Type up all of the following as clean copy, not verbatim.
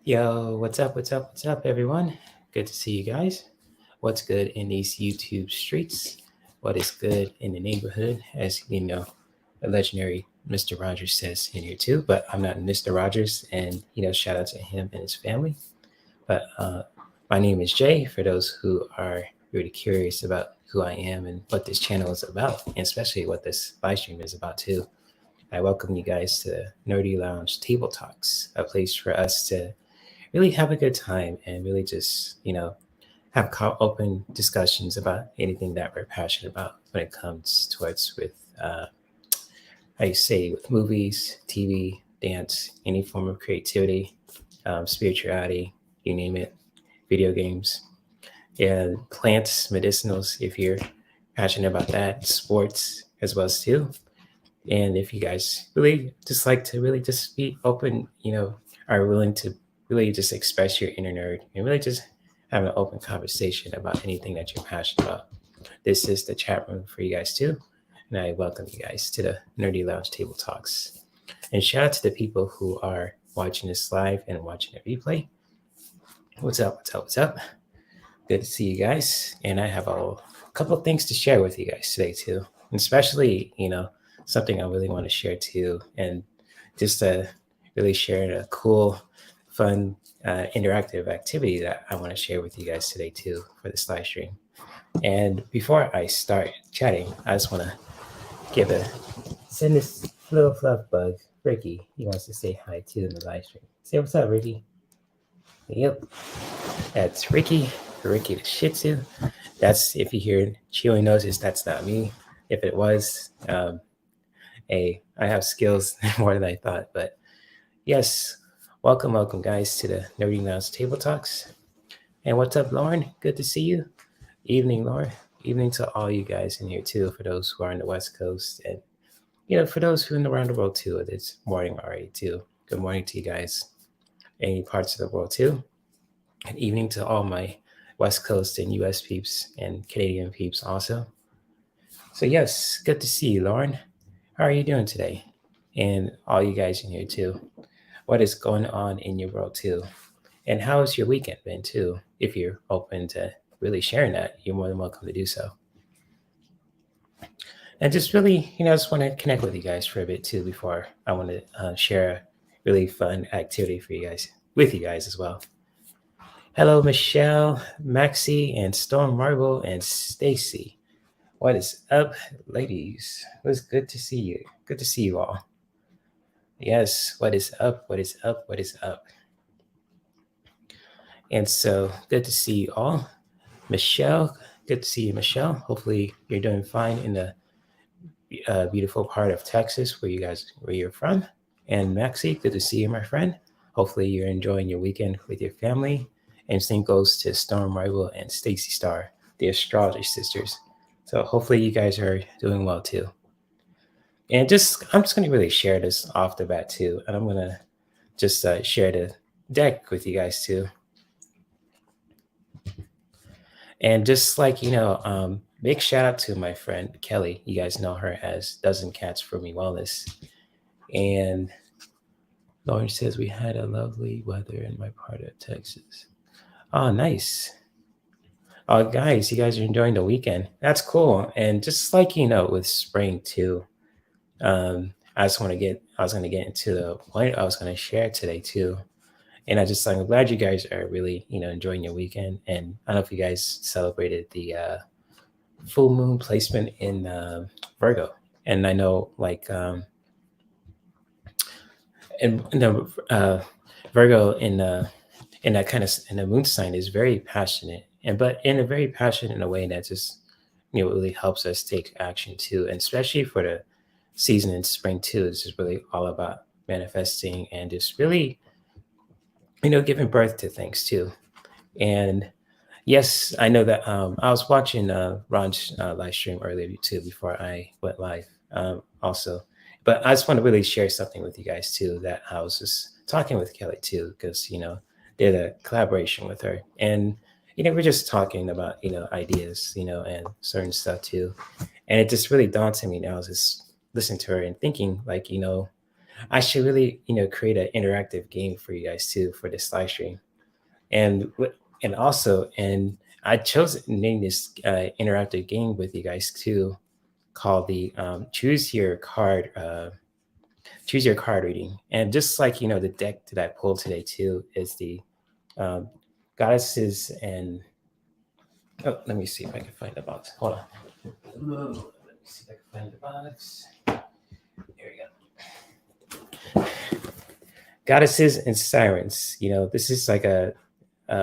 Yo, what's up? What's up, everyone? Good to see you guys. What's good in these YouTube streets? What is good in the neighborhood? As you know, a legendary Mr. Rogers says in here too, but I'm not Mr. Rogers, and shout out to him and his family. But my name is Jay. For those who are really curious about who I am and what this channel is about, and especially what this live stream is about too, I welcome you guys to Nerdy Lounge Table Talks, a place for us to really have a good time and really just have open discussions about anything that we're passionate about when it comes towards with how you say with movies, TV, dance, any form of creativity, spirituality, you name it, video games, and plants, medicinals if you're passionate about that, sports as well as too. And if you guys really just like to really just be open, are willing to really just express your inner nerd and really just have an open conversation about anything that you're passionate about, this is the chat room for you guys too. And I welcome you guys to the Nerdy Lounge Table Talks. And shout out to the people who are watching this live and watching the replay. What's up? What's up? What's up? Good to see you guys. And I have a couple of things to share with you guys today too. And especially, something I really want to share too. And just really sharing a cool, fun, interactive activity that I want to share with you guys today too for this live stream. And before I start chatting, I just want to send this little fluff bug, Ricky. He wants to say hi too in the live stream. Say what's up, Ricky. Yep, that's Ricky the Shih Tzu. That's, if you hear chewing noises, that's not me. If it was, I have skills more than I thought. But yes, welcome guys to the Nerdy Lounge Table Talks. And what's up, Lauren? Good to see you. Evening, Lauren. Evening to all you guys in here too, for those who are on the West Coast. And for those who are around the world too, it's morning already too. Good morning to you guys. Any parts of the world too. And evening to all my West Coast and US peeps and Canadian peeps also. So yes, good to see you, Lauren. How are you doing today? And all you guys in here too. What is going on in your world too? And how has your weekend been too? If you're open to really sharing that, you're more than welcome to do so. And just really, I just want to connect with you guys for a bit too before I want to share a really fun activity for you guys, with you guys as well. Hello, Michelle, Maxi, and Storm Marble, and Stacy. What is up, ladies? It was good to see you. Good to see you all. Yes, what is up? What is up? What is up? And so good to see you all. Michelle, good to see you, Michelle. Hopefully you're doing fine in the beautiful part of Texas where you're from. And Maxi, good to see you, my friend. Hopefully you're enjoying your weekend with your family. And same goes to Storm Rival and Stacy Star, the astrology sisters. So hopefully you guys are doing well too. And I'm just going to really share this off the bat too. And I'm going to just share the deck with you guys too. And just like, big shout out to my friend Kelly. You guys know her as Dozen Cats for Me Wellness. And Lauren says we had a lovely weather in my part of Texas. Oh, nice. Oh, guys, you guys are enjoying the weekend. That's cool. And just like, with spring too, I was going to get into the point I was going to share today too. And I'm glad you guys are really, enjoying your weekend. And I don't know if you guys celebrated the full moon placement in Virgo. And I know in the Virgo in that kind of in the moon sign is very passionate, but in a very passionate in a way that just really helps us take action too, and especially for the season in spring too. It's just really all about manifesting and just really giving birth to things too. And yes, I know that I was watching Ron's live stream earlier too before I went live also. But I just want to really share something with you guys too, that I was just talking with Kelly too, because did a collaboration with her, and we're just talking about ideas, and certain stuff too. And it just really dawned to me now. I was just listening to her and thinking I should really, create an interactive game for you guys too for this live stream. And I chose to name this interactive game with you guys too, called the choose your card reading. And just like the deck that I pulled today too is the um, goddesses and oh, let me see if I can find the box. Hold on. Let me see if I can find the box. Here we go. Goddesses and sirens. This is like a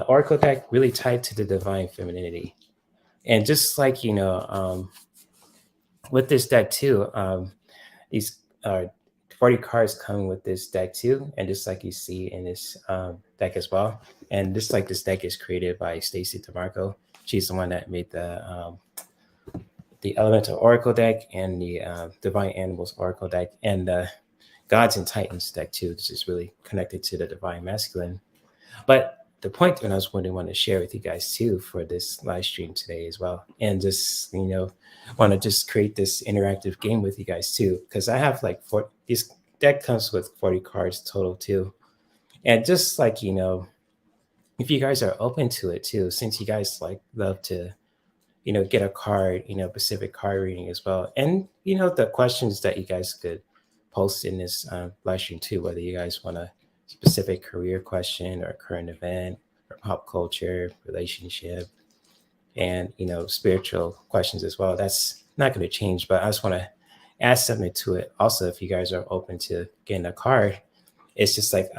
oracle deck really tied to the divine femininity. And just like with this deck too, these 40 cards come with this deck too, and just like you see in this deck as well. And just like this deck is created by Stacey DeMarco. She's the one that made the Elemental Oracle deck and the Divine Animals Oracle deck and the Gods and Titans deck too, which is really connected to the Divine Masculine. But the point that I was want to share with you guys too for this live stream today as well, and just want to just create this interactive game with you guys too, because I have like this deck comes with 40 cards total too, and just like if you guys are open to it too, since you guys love to get a card, specific card reading as well, and the questions that you guys could post in this live stream too, whether you guys want a specific career question or current event or pop culture, relationship, and spiritual questions as well. That's not going to change, but I just want to add something to it. Also, if you guys are open to getting a card, it's just like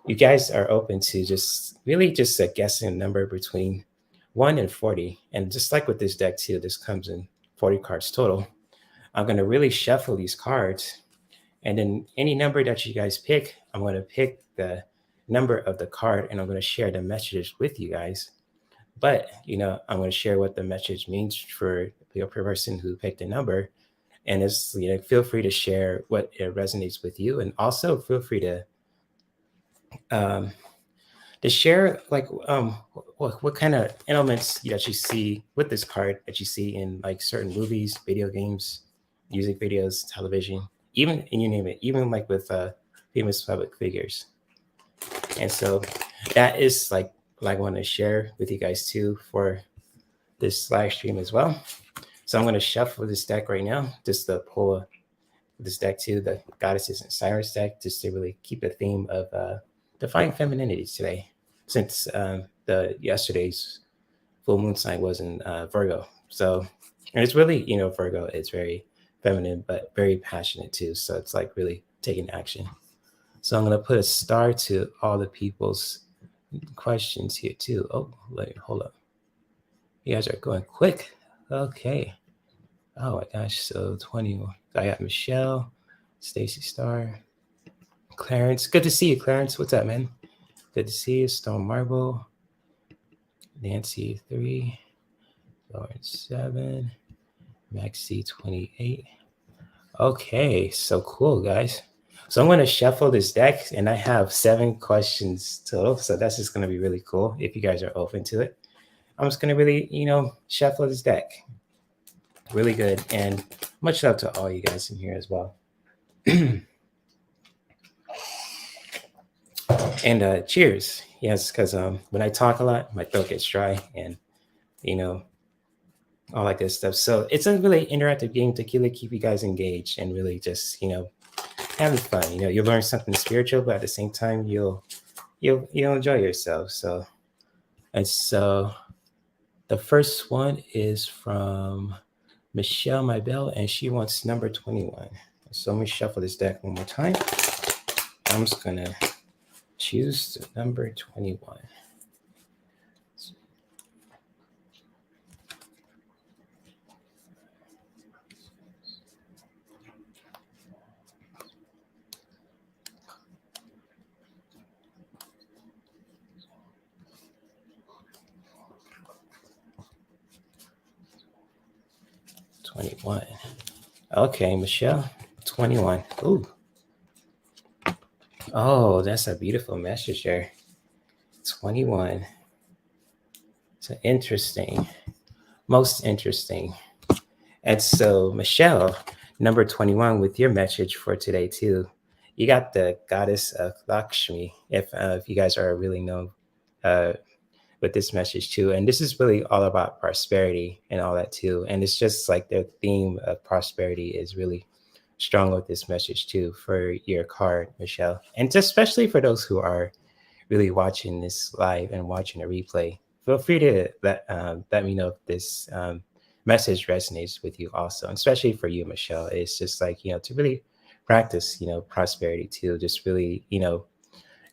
you guys are open to just really just guessing a number between 1 and 40. And just like with this deck too, this comes in 40 cards total. I'm going to really shuffle these cards. And then any number that you guys pick, I'm going to pick the number of the card and I'm going to share the messages with you guys. But, I'm going to share what the message means for the person who picked the number. And it's, feel free to share what it resonates with you. And also feel free to share what kind of elements that you see with this card that you see in like certain movies, video games, music videos, television, even, and you name it, even like with famous public figures. And so that is like I want to share with you guys too for this live stream as well. So I'm going to shuffle this deck right now, just to pull this deck too, the Goddesses and Sirens deck, just to really keep the theme of divine femininity today, since the yesterday's full moon sign was in Virgo. So, and it's really, Virgo, it's very feminine, but very passionate too. So it's like really taking action. So I'm going to put a star to all the people's questions here too. Oh, hold up. You guys are going quick. Okay. Oh my gosh. So 21. I got Michelle, Stacy Star, Clarence. Good to see you, Clarence. What's up, man? Good to see you. Stone Marble, Nancy 3, Lauren 7, Maxi 28. Okay, so cool, guys. So I'm going to shuffle this deck, and I have 7 questions total. So that's just going to be really cool if you guys are open to it. I'm just going to really, shuffle this deck. Really good, and much love to all you guys in here as well. And cheers. Yes, because when I talk a lot, my throat gets dry, and all like this stuff. So it's a really interactive game to really keep you guys engaged and really just having fun. You'll learn something spiritual, but at the same time you'll enjoy yourself. So the first one is from Michelle Mybell, and she wants number 21. So let me shuffle this deck one more time. I'm just gonna choose the number 21. Okay, Michelle, 21. Ooh. Oh, that's a beautiful message there. 21. So interesting. Most interesting. And so, Michelle, number 21 with your message for today too you got the goddess of Lakshmi, if you guys are really know with this message too. And this is really all about prosperity and all that too. And it's just like the theme of prosperity is really strong with this message too for your card, Michelle. And just especially for those who are really watching this live and watching a replay, feel free to let me know if this message resonates with you also, and especially for you, Michelle. It's just like, to really practice, prosperity too, just really,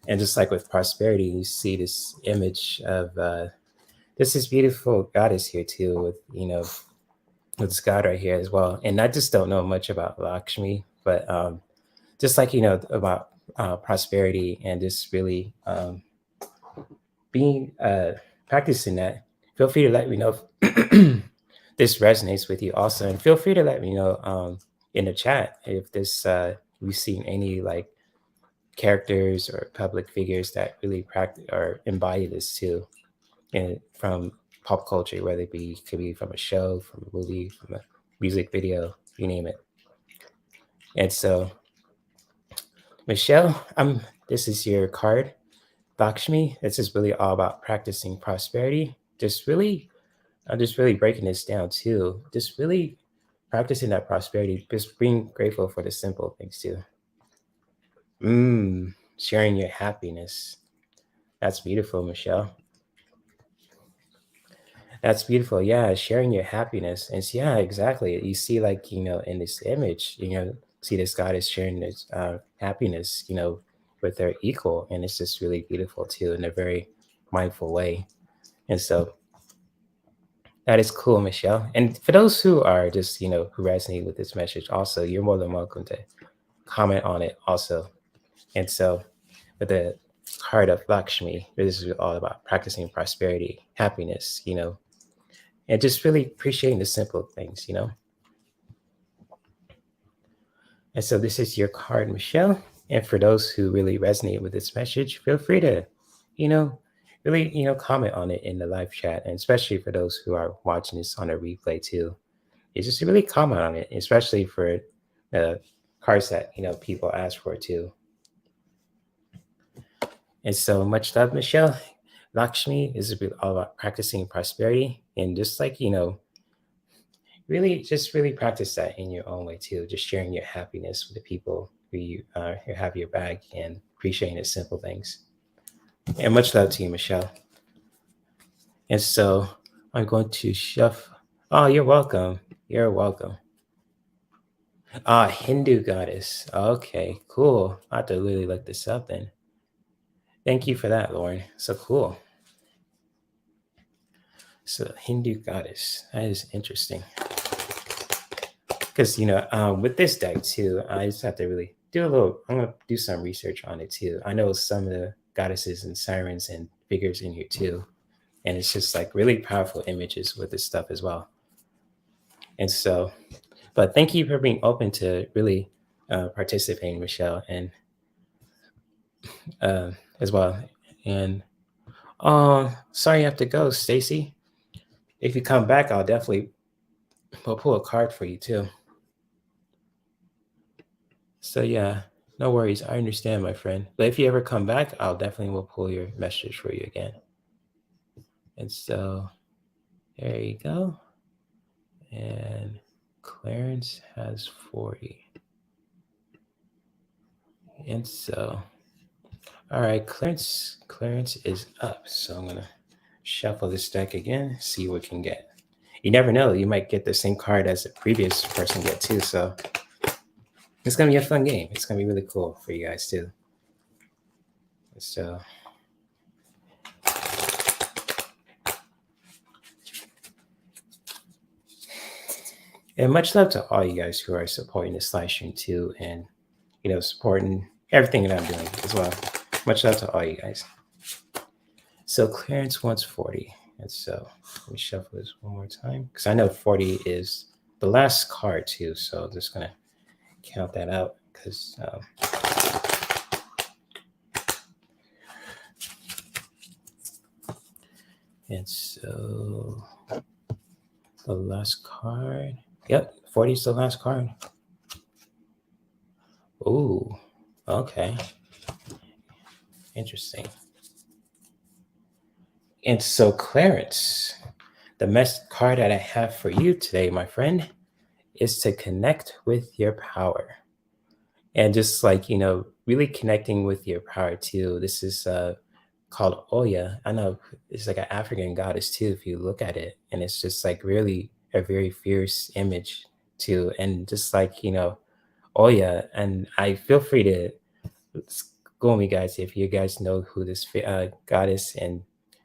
and just like with prosperity, you see this image of this beautiful goddess here too, with, with this god right here as well. And I just don't know much about Lakshmi, but just like, about prosperity and just really being practicing that. Feel free to let me know if this resonates with you also, and feel free to let me know in the chat if this we've seen any like characters or public figures that really practice or embody this too, and from pop culture, whether it be could be from a show, from a movie, from a music video, you name it. And so, Michelle, this is your card, Lakshmi. This is really all about practicing prosperity. I'm just really breaking this down too. Just really practicing that prosperity, just being grateful for the simple things too. Sharing your happiness. That's beautiful, Michelle. That's beautiful. Yeah, sharing your happiness. And yeah, exactly. You see, like, in this image, see this goddess sharing this happiness, with their equal. And it's just really beautiful too, in a very mindful way. And so that is cool, Michelle. And for those who are just, who resonate with this message also, you're more than welcome to comment on it also. And so with the card of Lakshmi, this is all about practicing prosperity, happiness, and just really appreciating the simple things, And so this is your card, Michelle. And for those who really resonate with this message, feel free to, really, comment on it in the live chat. And especially for those who are watching this on a replay too, is just to really comment on it, especially for the cards that, people ask for too. And so much love, Michelle. Lakshmi is all about practicing prosperity, and just like, really practice that in your own way too. Just sharing your happiness with the people who have your back and appreciating the simple things. And much love to you, Michelle. And so I'm going to shuffle. Oh, you're welcome. You're welcome. Hindu goddess. Okay, cool. I have to really look this up then. Thank you for that, Lauren. So cool. So Hindu goddess. That is interesting. Because, with this deck too, I just have to really I'm going to do some research on it too. I know some of the goddesses and sirens and figures in here too. And it's just like really powerful images with this stuff as well. And so, but thank you for being open to really participating, Michelle, and as well. And sorry you have to go, Stacy. If you come back, we'll pull a card for you too. So yeah, no worries. I understand, my friend. But if you ever come back, I'll definitely will pull your message for you again. And so there you go. And Clarence has 40. And so, all right, Clarence is up. So I'm gonna shuffle this deck again, see what we can get. You never know, you might get the same card as the previous person get too. So it's gonna be a fun game. It's gonna be really cool for you guys too. So and much love to all you guys who are supporting this live stream too, and supporting everything that I'm doing as well. Much love to all you guys. So Clarence wants 40. And so let me shuffle this one more time, because I know 40 is the last card too. So I'm just gonna count that out, because and so the last card. Yep, 40 is the last card. Ooh, Okay. Interesting. And so, Clarence, the best card that I have for you today, my friend, is to connect with your power. And just like, really connecting with your power too. This is called Oya. I know it's like an African goddess too, if you look at it. And it's just like really a very fierce image too. And just like, Oya. And I feel free to school me, guys, if you guys know who this goddess and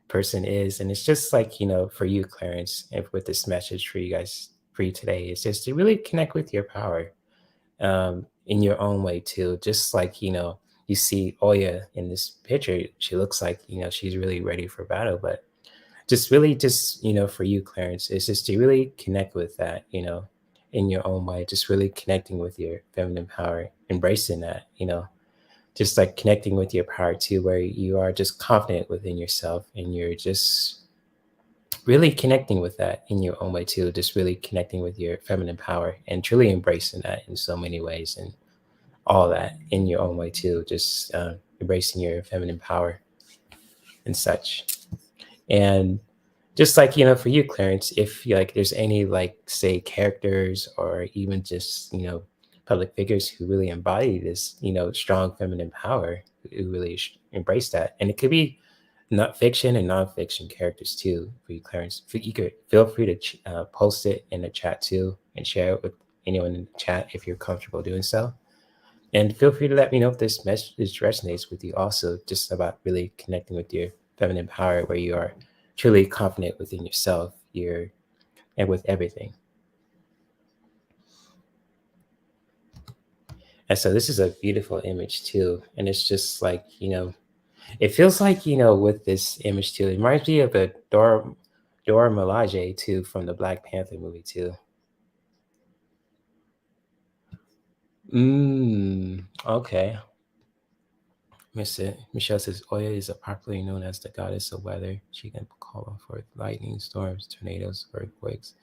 person is. And it's just like, for you, Clarence, if with this message for you guys, for you today, is just to really connect with your power in your own way too. Just like, you see Oya in this picture, she looks like, she's really ready for battle. But just really just, for you, Clarence, it's just to really connect with that, in your own way, just really connecting with your feminine power, embracing that, just like connecting with your power too, where you are just confident within yourself and you're just really connecting with that in your own way too, just really connecting with your feminine power and truly embracing that in so many ways and all that in your own way too, just embracing your feminine power and such. And just like, for you, Clarence, if like there's any like say characters or even just, public figures who really embody this, strong feminine power, who really embrace that. And it could be not fiction and nonfiction characters too for you, Clarence. You could feel free to post it in the chat too and share it with anyone in the chat if you're comfortable doing so. And feel free to let me know if this message resonates with you also, just about really connecting with your feminine power where you are truly confident within yourself, and with everything. And so this is a beautiful image too. And it's just like, it feels like, with this image too, it reminds me of the Dora Milaje too from the Black Panther movie too. Okay. Michelle says Oya is popularly known as the goddess of weather. She can call forth lightning, storms, tornadoes, earthquakes,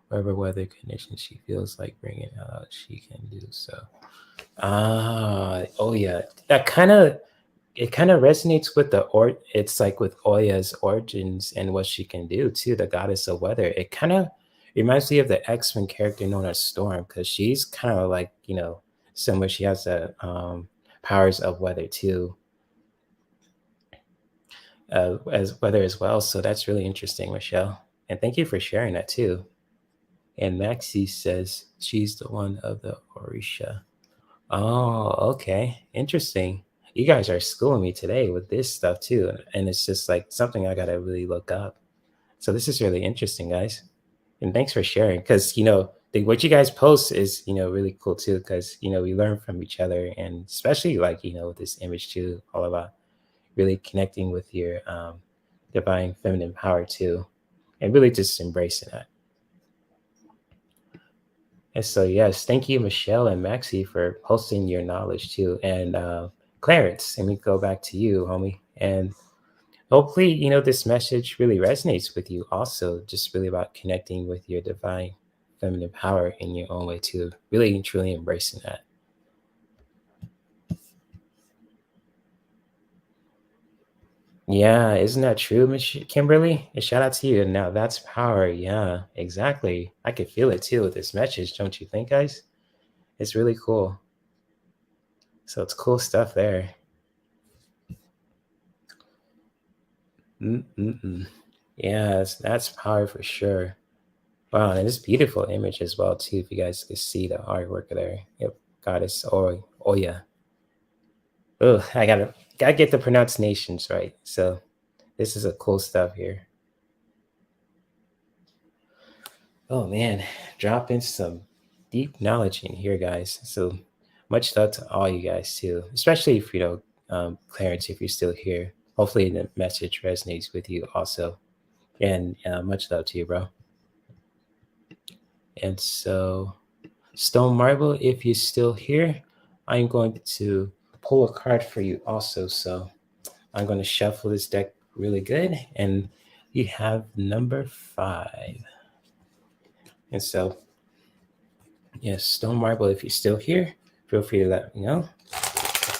whatever weather conditions she feels like bringing out, she can do so. Oh yeah, that kind of resonates with it's like with Oya's origins and what she can do too, the goddess of weather. It kind of reminds me of the X-Men character known as Storm, because she's kind of like, similar. She has the powers of weather too, as weather as well. So that's really interesting, Michelle. And thank you for sharing that too. And Maxi says she's the one of the Orisha. Oh, okay. Interesting. You guys are schooling me today with this stuff too. And it's just like something I got to really look up. So this is really interesting, guys. And thanks for sharing. Because, what you guys post is, really cool too. Because, we learn from each other. And especially like, with this image too, all about really connecting with your divine feminine power too. And really just embracing that. And so, yes, thank you, Michelle and Maxi, for posting your knowledge too. And Clarence, let me go back to you, homie. And hopefully, this message really resonates with you also, just really about connecting with your divine feminine power in your own way too. Really and truly embracing that. Yeah, isn't that true, Miss Kimberly? And shout out to you. Now that's power. Yeah, exactly. I could feel it too with this message, don't you think, guys? It's really cool. So it's cool stuff there. Yeah, that's power for sure. Wow, and this beautiful image as well too. If you guys can see the artwork there, yep, goddess Oya. Oh, I gotta get the pronunciations right. So this is a cool stuff here. Oh man, dropping some deep knowledge in here, guys. So much love to all you guys too, especially if Clarence, if you're still here. Hopefully the message resonates with you also, and much love to you, bro. And so, Stone Marble, if you're still here, I'm going to pull a card for you also. So I'm going to shuffle this deck really good. And you have number 5. And so, yes, Stone Marble, if you're still here, feel free to let me know.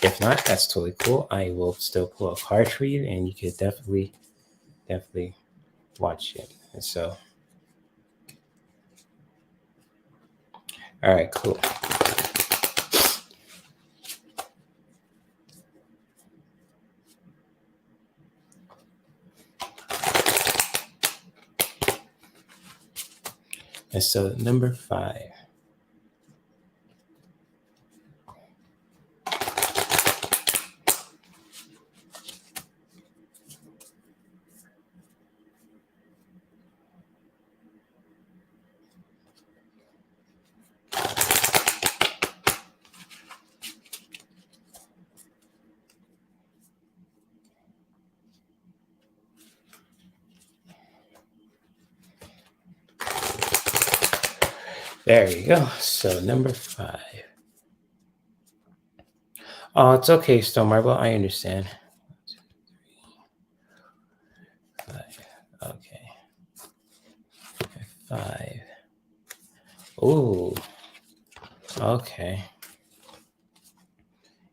If not, that's totally cool. I will still pull a card for you, and you could definitely watch it. And so, all right, cool. And so, number 5. There you go. So number 5. Oh, it's okay, Stone Marble. I understand. 5. Okay. 5. Ooh. Okay.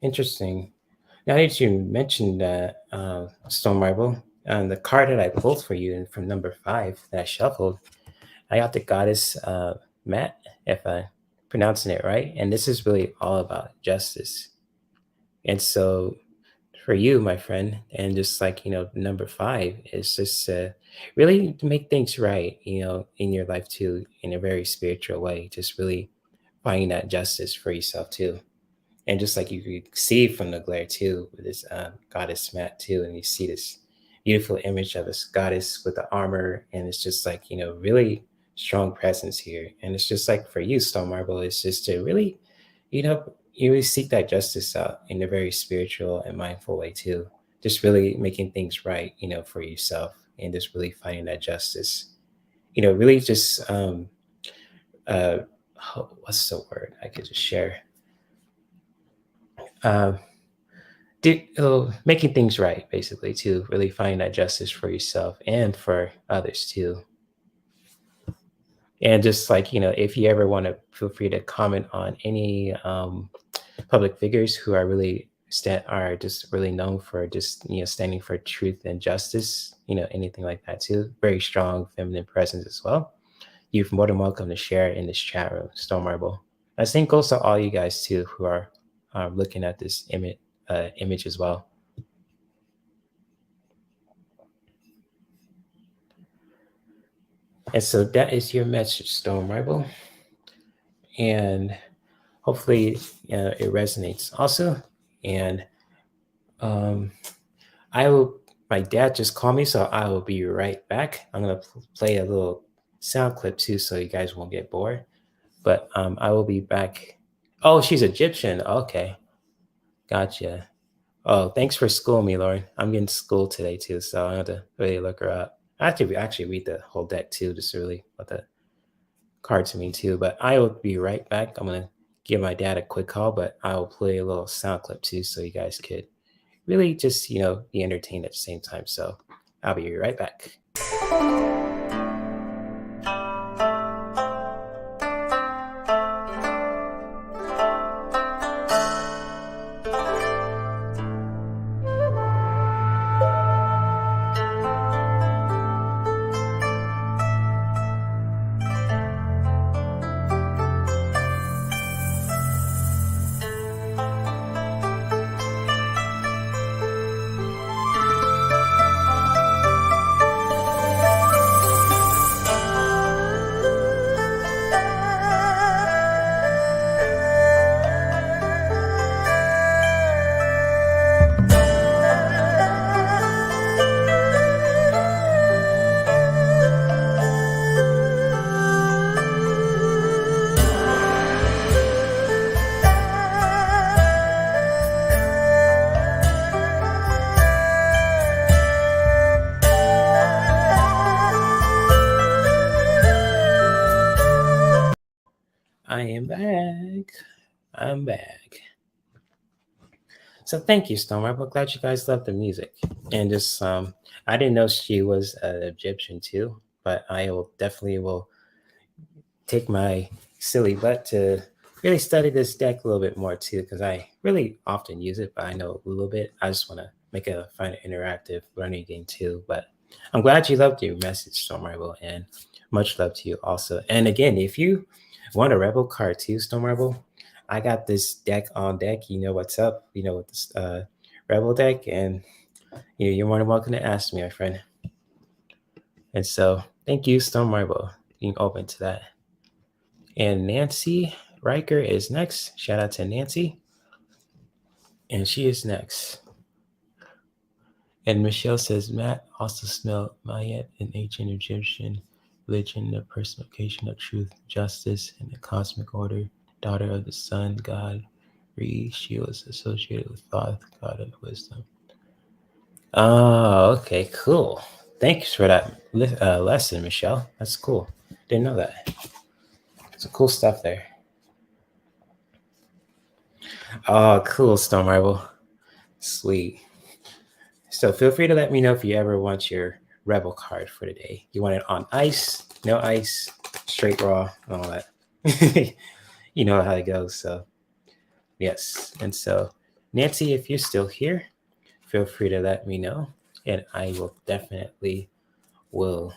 Interesting. Now that you mentioned that, Stone Marble, the card that I pulled for you from number 5 that I shuffled, I got the Goddess Mat, if I'm pronouncing it right. And this is really all about justice. And so for you, my friend, and just like, number 5 is just really to make things right, in your life too, in a very spiritual way, just really finding that justice for yourself too. And just like you could see from the glare too, with this goddess mat too, and you see this beautiful image of this goddess with the armor, and it's just like, really strong presence here. And it's just like for you, Stone Marble, it's just to really, you really seek that justice out in a very spiritual and mindful way too. Just really making things right, for yourself, and just really finding that justice. Really just uh, what's the word I could just share? Uh, making things right, basically, to really find that justice for yourself and for others too. And just like, if you ever want to, feel free to comment on any public figures who are really are just really known for just, standing for truth and justice, anything like that too. Very strong feminine presence as well. You're more than welcome to share in this chat room, Stone Marble. I think goes to all you guys too who are looking at this image as well. And so that is your message, Stone Marble. And hopefully it resonates also. And my dad just called me, so I will be right back. I'm going to play a little sound clip too, so you guys won't get bored. But I will be back. Oh, she's Egyptian. Okay. Gotcha. Oh, thanks for schooling me, Lauren. I'm getting schooled today too, so I have to really look her up. I have to actually read the whole deck too, just to really what the cards mean too. But I will be right back. I'm gonna give my dad a quick call, but I will play a little sound clip too, so you guys could really just be entertained at the same time. So I'll be right back. I'm back. So thank you, Stone Marble. Glad you guys love the music. And just I didn't know she was an Egyptian too, but I will definitely take my silly butt to really study this deck a little bit more too, because I really often use it, but I know a little bit. I just want to make a fun interactive learning game too. But I'm glad you loved your message, Storm Rival, and much love to you also. And again, if you want a Rebel card too, Storm Rival, I got this deck on deck. You know what's up. You know, with this Rebel deck, and you're more than welcome to ask me, my friend. And so, thank you, Storm Rival, being open to that. And Nancy Riker is next. Shout out to Nancy. And she is next. And Michelle says, Matt also smelled Mayat, an ancient Egyptian religion, the personification of truth, justice, and the cosmic order, daughter of the sun god Re. She was associated with Thoth, god of wisdom. Oh, okay, cool. Thanks for that lesson, Michelle. That's cool. Didn't know that. Some cool stuff there. Oh, cool, Storm Rival. Sweet. So feel free to let me know if you ever want your Rebel card for the day. You want it on ice, no ice, straight raw, and all that. You know how it goes. So yes. And so Nancy, if you're still here, feel free to let me know. And I will definitely will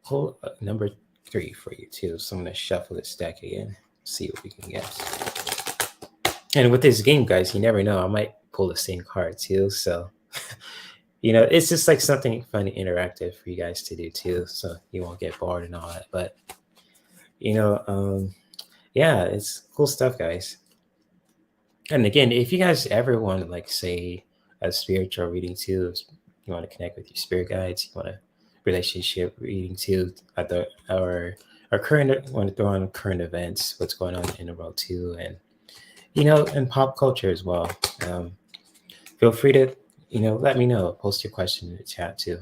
pull number 3 for you too. So I'm going to shuffle this deck again, see what we can get. And with this game, guys, you never know. I might pull the same card too. So, it's just like something fun and interactive for you guys to do too. So you won't get bored and all that. But, yeah, it's cool stuff, guys. And again, if you guys ever want to, like, say, a spiritual reading too, you want to connect with your spirit guides, you want a relationship reading too, our current, want to throw on current events, what's going on in the world too, and and pop culture as well. Feel free to let me know, post your question in the chat too.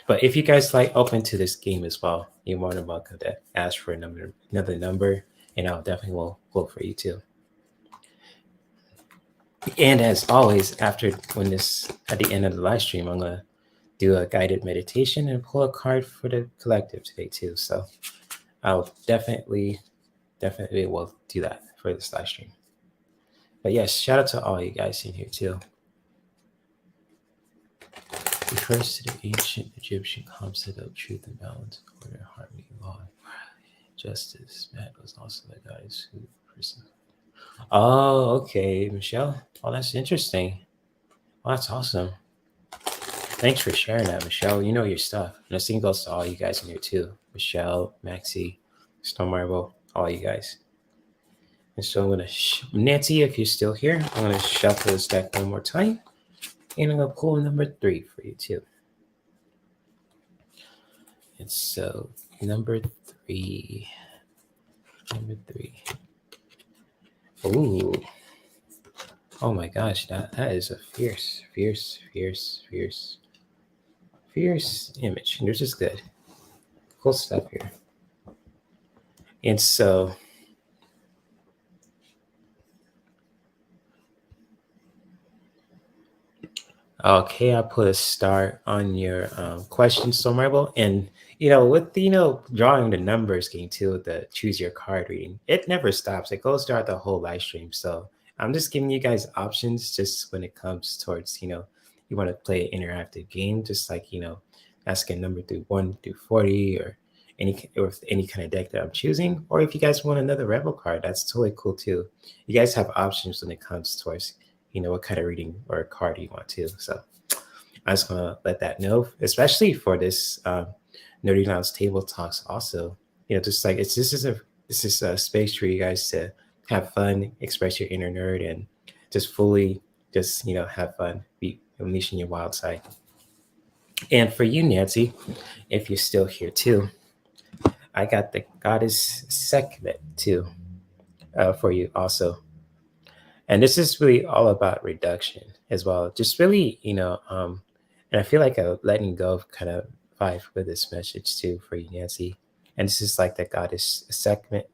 But if you guys open to this game as well, you're more than welcome to ask for another number, and I'll definitely will pull for you too. And as always, at the end of the live stream, I'm gonna do a guided meditation and pull a card for the collective today too. So I'll definitely will do that for this live stream. But yes, shout out to all you guys in here too. Refers to the ancient Egyptian concept of truth and balance, order, harmony, law, justice. Matt was also the guys who personally. Oh, okay, Michelle. Oh, that's interesting. Oh, that's awesome. Thanks for sharing that, Michelle. You know your stuff. And the same goes to all you guys in here too. Michelle, Maxi, Storm Marble, all you guys. And so I'm going to, Nancy, if you're still here, I'm going to shuffle this deck one more time. And I'm going to pull number 3 for you too. And so number 3. Ooh. Oh my gosh, that is a fierce image. And this is good. Cool stuff here. And so okay, I put a star on your question, Storm Marble. And with drawing the numbers game too, the choose your card reading, it never stops. It goes throughout the whole live stream. So I'm just giving you guys options just when it comes towards, you want to play an interactive game, just like, asking number through 1 through 40 or any kind of deck that I'm choosing. Or if you guys want another Rebel card, that's totally cool too. You guys have options when it comes towards, what kind of reading or card you want to. So I just want to let that know, especially for this Nerdy Lounge Table Talks also, just like this is a space for you guys to have fun, express your inner nerd, and just fully have fun, be unleashing your wild side. And for you, Nancy, if you're still here too, I got the Goddess Sekhmet too for you also. And this is really all about reduction as well. Just really, and I feel like a letting go kind of vibe with this message too for you, Nancy. And this is like the Goddess Sekhmet,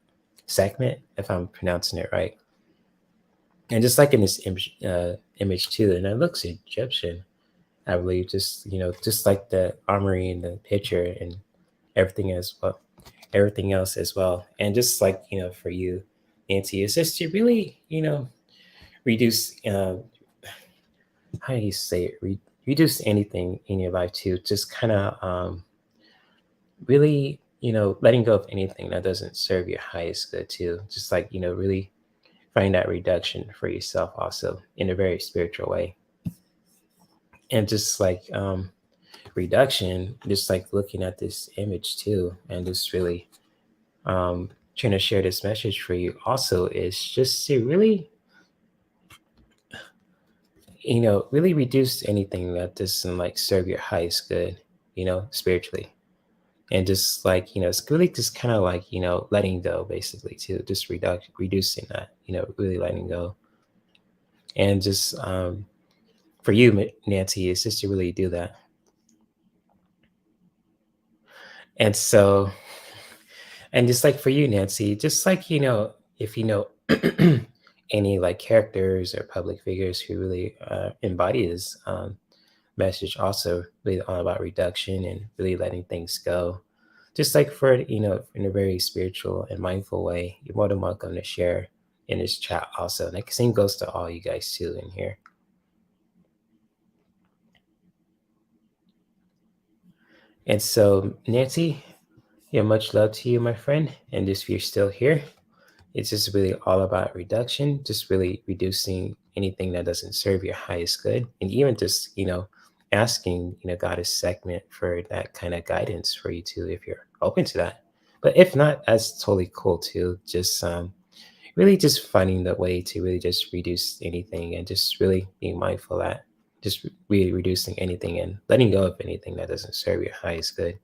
if I'm pronouncing it right. And just like in this image too, and it looks Egyptian, I believe, just like the armory in the picture and everything else as well. And just like, for you, Nancy, is just to really, reduce, how do you say it? Reduce anything in your life to just kind of really, letting go of anything that doesn't serve your highest good too. Just like, really find that reduction for yourself also in a very spiritual way. And just like reduction, just like looking at this image too, and just really trying to share this message for you also is just to really, really reduce anything that doesn't like serve your highest good, spiritually. And just like, it's really just kind of like, letting go basically too, just reducing that, really letting go. And just for you, Nancy, is just to really do that. And so, and just like for you, Nancy, just like, if you know any like characters or public figures who really embody this message, also really all about reduction and really letting things go. Just like for, in a very spiritual and mindful way, you're more than welcome to share in this chat also. And the same goes to all you guys too in here. And so, Nancy, much love to you, my friend. And just if you're still here, it's just really all about reduction, just really reducing anything that doesn't serve your highest good. And even just, asking, Goddess segment for that kind of guidance for you too, if you're open to that. But if not, that's totally cool too. Just really just finding the way to really just reduce anything and just really being mindful that just really reducing anything and letting go of anything that doesn't serve your highest good,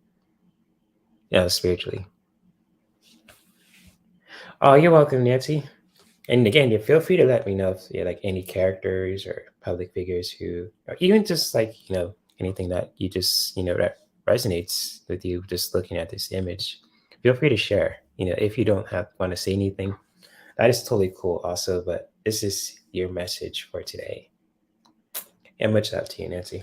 spiritually. Oh, you're welcome, Nancy. And again, you feel free to let me know if you like any characters or public figures who, or even just like, anything that you just, that resonates with you just looking at this image. Feel free to share. If you don't want to say anything, that is totally cool also, but this is your message for today. And much love to you, Nancy.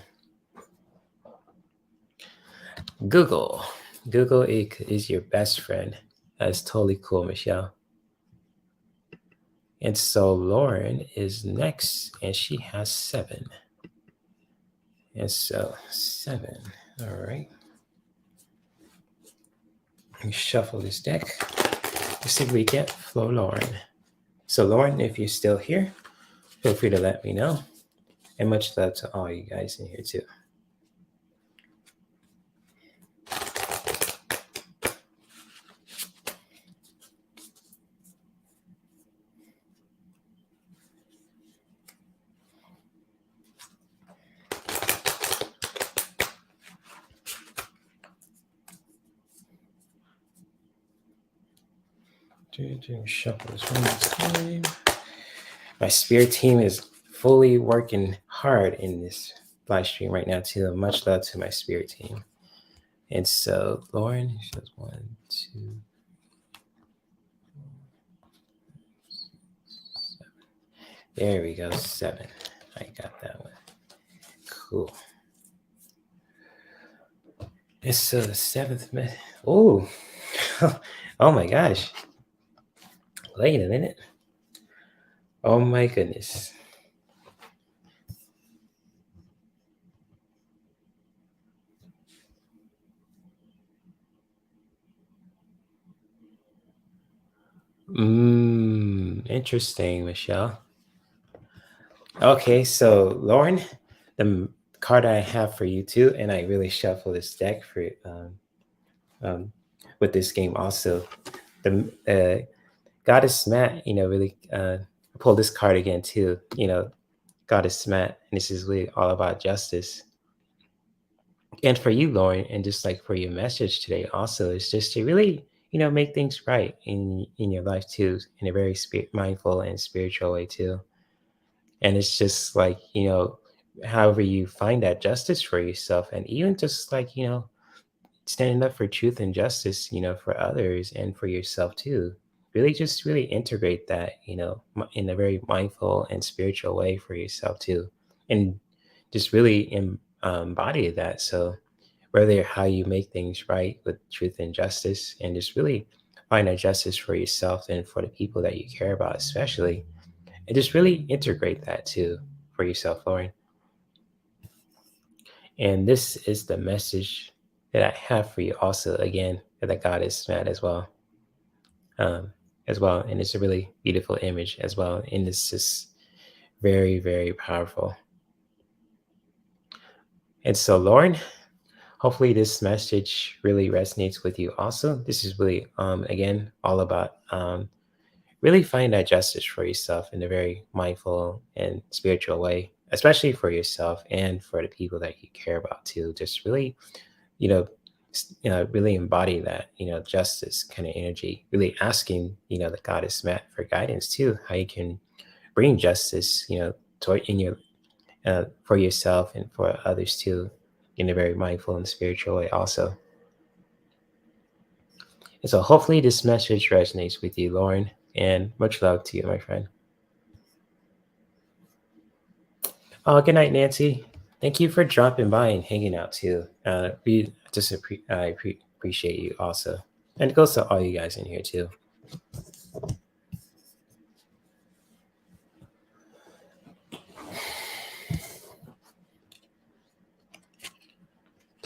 Google. Google is your best friend. That's totally cool, Michelle. And so Lauren is next, and she has 7. And so 7. All right. Let me shuffle this deck. Let's see if we get Flo Lauren. So Lauren, if you're still here, feel free to let me know. And much love to all you guys in here too. Shuffle this one last time. My spirit team is fully working hard in this live stream right now too. Much love to my spirit team. And so Lauren shows 1, 2, 7. There we go, 7. I got that one. Cool. And so the 7th myth. Oh, oh my gosh. Wait a minute. Oh my goodness. Interesting, Michelle. Okay, so Lauren, the card I have for you too, and I really shuffle this deck for with this game also. The Goddess Matt, really pulled this card again too. Goddess Matt, and this is really all about justice. And for you, Lauren, and just like for your message today, also is just to really, make things right in your life too, in a very mindful and spiritual way too. And it's just like, however you find that justice for yourself, and even just like, standing up for truth and justice, for others and for yourself too. Really just really integrate that, in a very mindful and spiritual way for yourself too. And just really embody that. So whether how you make things right with truth and justice, and just really find that justice for yourself and for the people that you care about, especially, and just really integrate that too for yourself, Lauren. And this is the message that I have for you also, again, that the goddess Matt um, as well. And it's a really beautiful image as well. And it's just very, very powerful. And so, Lauren, hopefully this message really resonates with you also. This is really, again, all about really finding that justice for yourself in a very mindful and spiritual way, especially for yourself and for the people that you care about too. Just really, you know, really embody that, justice kind of energy, really asking, the goddess Matt for guidance too, how you can bring justice, toward in your, for yourself and for others too, in a very mindful and spiritual way also. And so hopefully this message resonates with you, Lauren, and much love to you, my friend. Oh, good night, Nancy. Thank you for dropping by and hanging out too. We just appreciate you also, and it goes to all you guys in here too.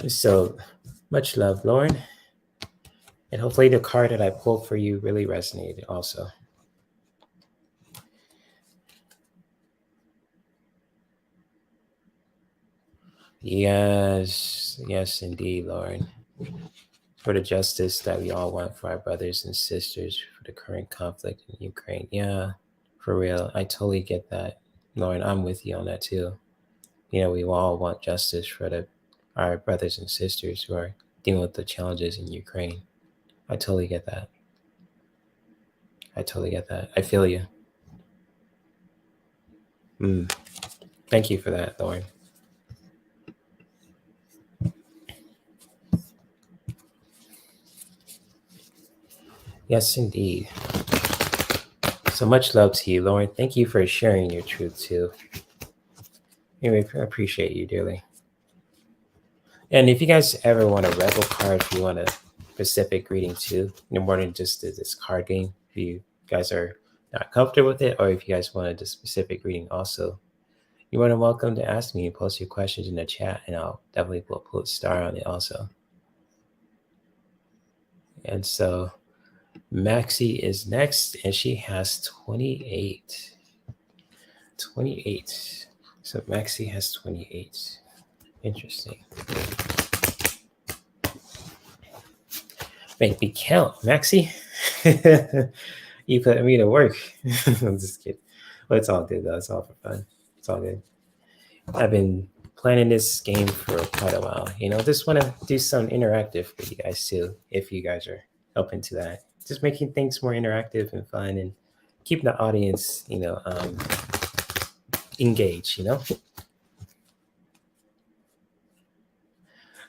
So much love, Lauren, and hopefully the card that I pulled for you really resonated also. Yes, yes, indeed, Lauren. For the justice that we all want for our brothers and sisters for the current conflict in Ukraine. Yeah, for real. I totally get that, Lauren. I'm with you on that too. We all want justice for our brothers and sisters who are dealing with the challenges in Ukraine. I totally get that. I totally get that. I feel you. Thank you for that, Lauren. Yes, indeed. So much love to you, Lauren. Thank you for sharing your truth too. Anyway, I appreciate you dearly. And if you guys ever want a rebel card, if you want a specific reading too, more than just this card game, if you guys are not comfortable with it, or if you guys wanted a specific reading also, you're more than welcome to ask me and post your questions in the chat, and I'll definitely put a star on it also. And so Maxi is next, and she has 28. 28. So Maxi has 28. Interesting. Make me count, Maxi. You put me to work. I'm just kidding. But it's all good though. It's all for fun. It's all good. I've been planning this game for quite a while. Just want to do some interactive with you guys too, if you guys are open to that. Just making things more interactive and fun, and keeping the audience, engaged.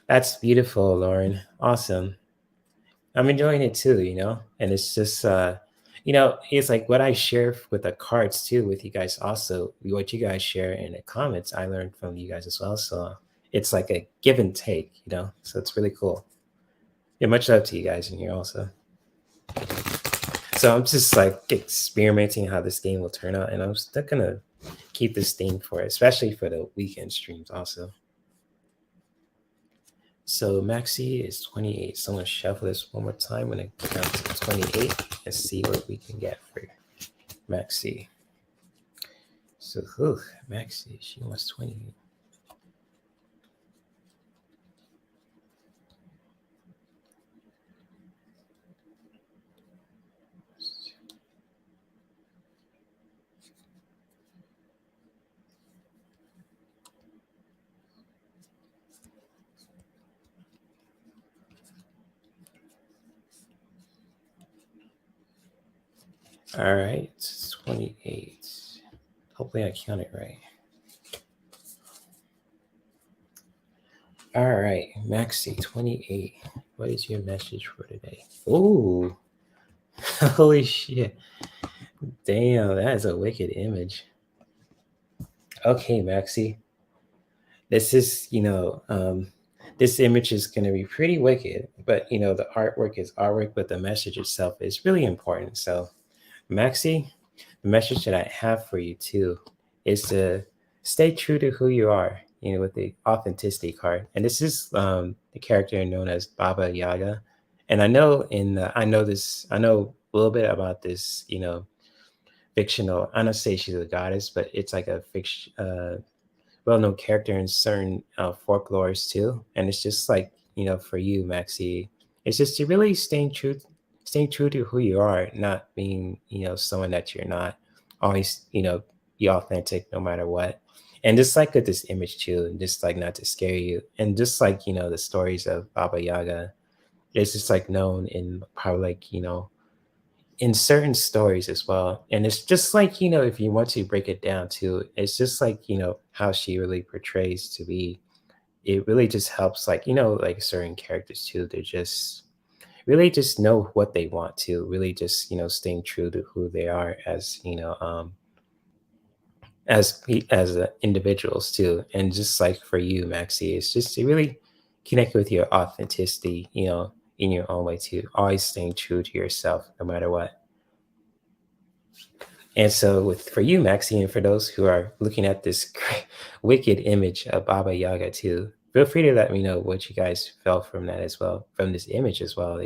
That's beautiful, Lauren. Awesome. I'm enjoying it too, and it's just, it's like what I share with the cards too with you guys also, what you guys share in the comments, I learned from you guys as well. So it's like a give and take, so it's really cool. Yeah, much love to you guys in here also. So I'm just like experimenting how this game will turn out, and I'm still gonna keep this theme for it, especially for the weekend streams also. So Maxi is 28. So I'm going to shuffle this one more time. I'm going to count to 28 and see what we can get for Maxi. So Maxi, she wants 28. All right, 28. Hopefully I count it right. All right, Maxi, 28. What is your message for today? Oh, holy shit. Damn, that is a wicked image. Okay, Maxi. This is, this image is going to be pretty wicked, but the artwork is artwork, but the message itself is really important. So Maxi, the message that I have for you too is to stay true to who you are, with the authenticity card. And this is the character known as Baba Yaga. And I know I know a little bit about this, fictional. I don't say she's a goddess, but it's like a fiction, well-known character in certain folklores too. And it's just like, for you, Maxi, it's just to really staying true to who you are, not being, someone that you're not. Always, be authentic no matter what. And just like with this image too, and just like not to scare you. And just like, the stories of Baba Yaga, it's just like known in probably like, in certain stories as well. And it's just like, if you want to break it down too, it's just like, how she really portrays to be. It really just helps, like, like certain characters too. They're just really just know what they want to, really just, staying true to who they are as, as individuals too. And just like for you, Maxi, it's just to really connect with your authenticity, in your own way too. Always staying true to yourself, no matter what. And so, for you, Maxi, and for those who are looking at this wicked image of Baba Yaga too, feel free to let me know what you guys felt from that as well, from this image as well.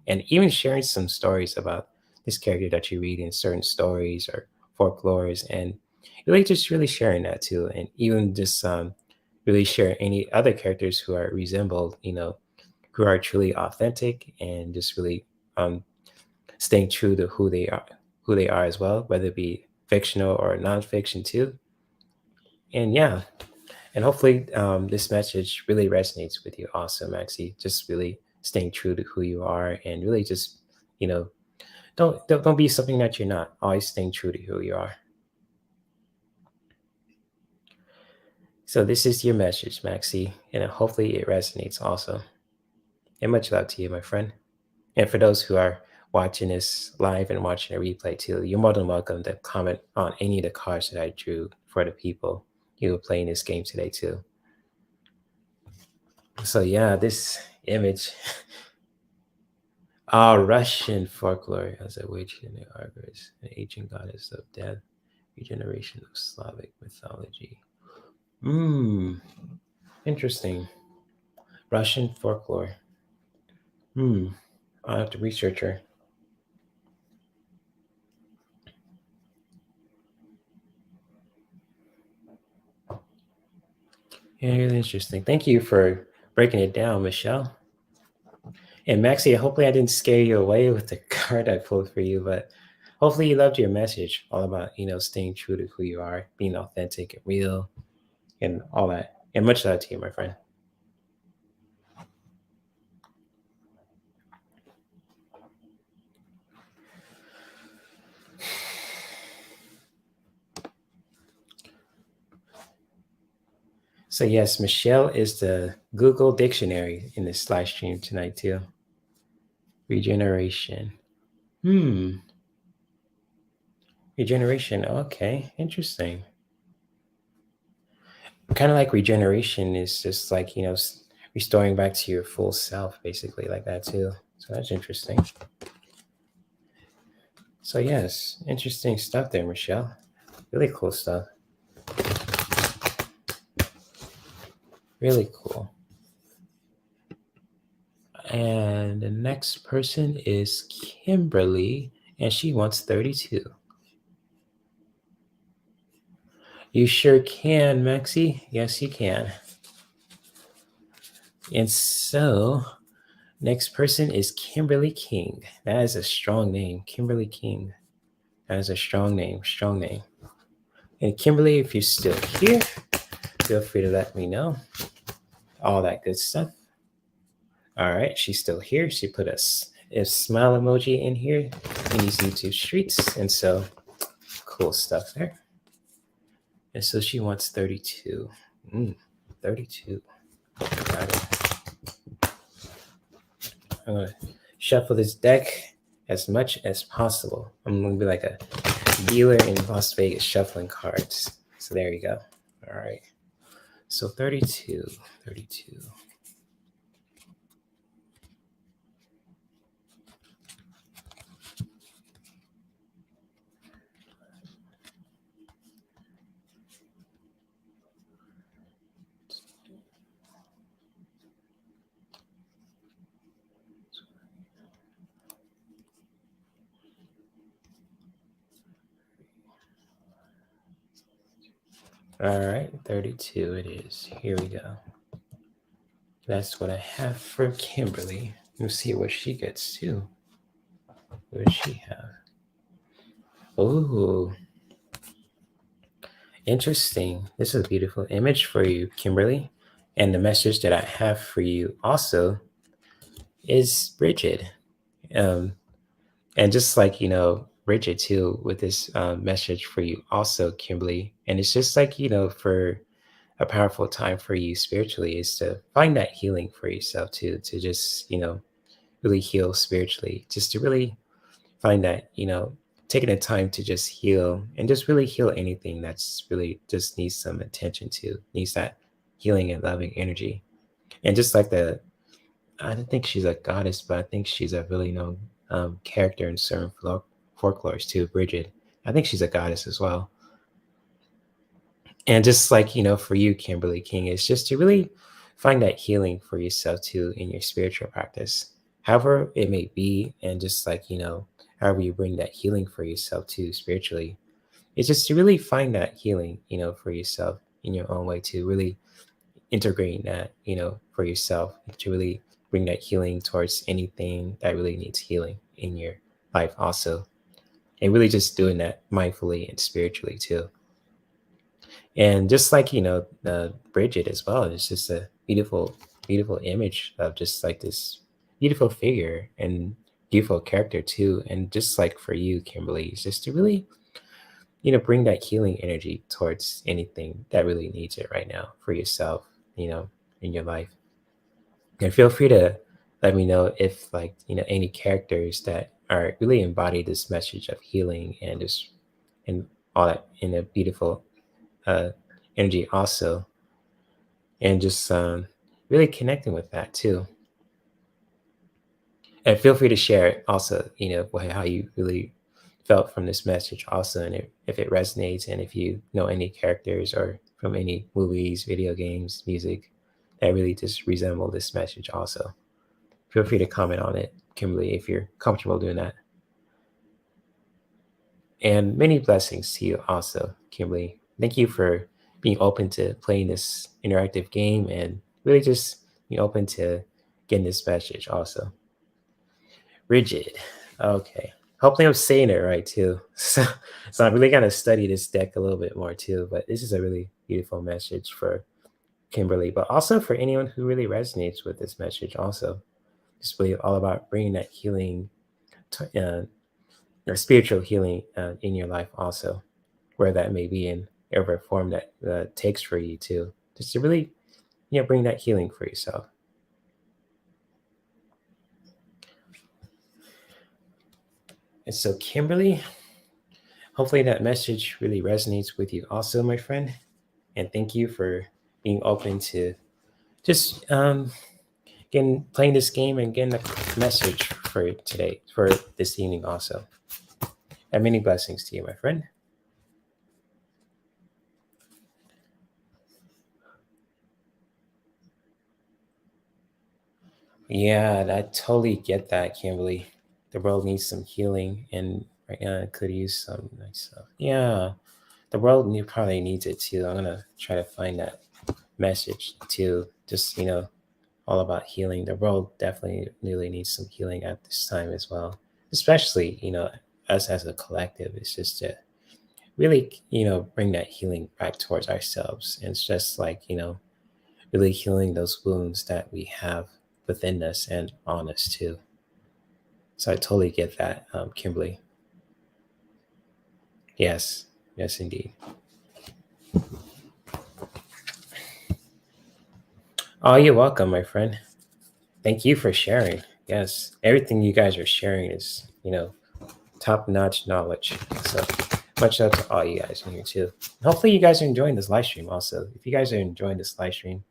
And even sharing some stories about this character that you read in certain stories or folklores, and really sharing that too, and even just really share any other characters who are resembled, who are truly authentic, and just really staying true to who they are as well, whether it be fictional or nonfiction too. And yeah, and hopefully this message really resonates with you also, Maxi. Just really staying true to who you are, and really just, don't be something that you're not. Always staying true to who you are. So this is your message, Maxi, and hopefully it resonates also. And much love to you, my friend. And for those who are watching this live and watching a replay too, you're more than welcome to comment on any of the cards that I drew for the people who are playing this game today too. So yeah, this image, Russian folklore as a witch in the Argus, an ancient goddess of death, regeneration of Slavic mythology. Interesting. Russian folklore. I'll have to research her. Yeah, really interesting. Thank you for breaking it down, Michelle. And Maxi, hopefully I didn't scare you away with the card I pulled for you, but hopefully you loved your message, all about, staying true to who you are, being authentic and real, and all that. And much love to you, my friend. So yes, Michelle is the Google dictionary in this live stream tonight too. Regeneration. Regeneration. Okay, interesting. Kind of like regeneration is just like, restoring back to your full self, basically, like that too. So that's interesting. So yes, interesting stuff there, Michelle. Really cool stuff. Really cool. And the next person is Kimberly, and she wants 32. You sure can, Maxi. Yes, you can. And so, next person is Kimberly King. That is a strong name, Kimberly King. That is a strong name, strong name. And Kimberly, if you're still here, feel free to let me know. All that good stuff. All right, she's still here. She put a smile emoji in here in these YouTube streets. And so, cool stuff there. And so she wants 32. 32. Got it. I'm going to shuffle this deck as much as possible. I'm going to be like a dealer in Las Vegas shuffling cards. So there you go. All right. So 32. All right, 32 it is. Here we go. That's what I have for Kimberly. Let's see what she gets too. What does she have? Oh, interesting. This is a beautiful image for you, Kimberly. And the message that I have for you also is Bridget. Um, and just like, Bridget too, with this message for you also, Kimberly. And it's just like, for a powerful time for you spiritually is to find that healing for yourself too, to just, really heal spiritually, just to really find that, taking the time to just heal and just really heal anything that's really just needs some attention to, needs that healing and loving energy. And just like I don't think she's a goddess, but I think she's a really known character in certain folklores too, Bridget. I think she's a goddess as well. And just like, for you, Kimberly King, is just to really find that healing for yourself too in your spiritual practice, however it may be. And just like, however you bring that healing for yourself too spiritually, it's just to really find that healing, for yourself in your own way, to really integrating that, for yourself, to really bring that healing towards anything that really needs healing in your life also. And really just doing that mindfully and spiritually too. And just like, Bridget as well, it's just a beautiful, beautiful image of just like this beautiful figure and beautiful character too. And just like for you, Kimberly, it's just to really, bring that healing energy towards anything that really needs it right now for yourself, in your life. And feel free to let me know if like, any characters that are really embody this message of healing and just and all that in a beautiful uh, energy also, and just really connecting with that too. And feel free to share it also, how you really felt from this message also, and if it resonates, and if you know any characters or from any movies, video games, music that really just resemble this message also. Feel free to comment on it, Kimberly, if you're comfortable doing that. And many blessings to you also, Kimberly. Thank you for being open to playing this interactive game and really just being open to getting this message also. Rigid. Okay. Hopefully I'm saying it right too. So I'm really gonna study this deck a little bit more too. But this is a really beautiful message for Kimberly, but also for anyone who really resonates with this message also. It's really all about bringing that healing or spiritual healing in your life also, where that may be in whatever form that takes for you too, just to really, bring that healing for yourself. And so, Kimberly, hopefully that message really resonates with you also, my friend. And thank you for being open to just getting playing this game and getting a message for today, for this evening also. And many blessings to you, my friend. Yeah, I totally get that, Kimberly. The world needs some healing, and right now it could use some nice stuff. Yeah, the world probably needs it too. I'm gonna try to find that message too. Just all about healing. The world definitely really needs some healing at this time as well. Especially us as a collective. It's just to really bring that healing back towards ourselves, and it's just like really healing those wounds that we have within us and on us too. So I totally get that, Kimberly. Yes, yes, indeed. Oh, you're welcome, my friend. Thank you for sharing. Yes, everything you guys are sharing is, top-notch knowledge. So much love to all you guys in here too. Hopefully, you guys are enjoying this live stream. Also, if you guys are enjoying this live stream,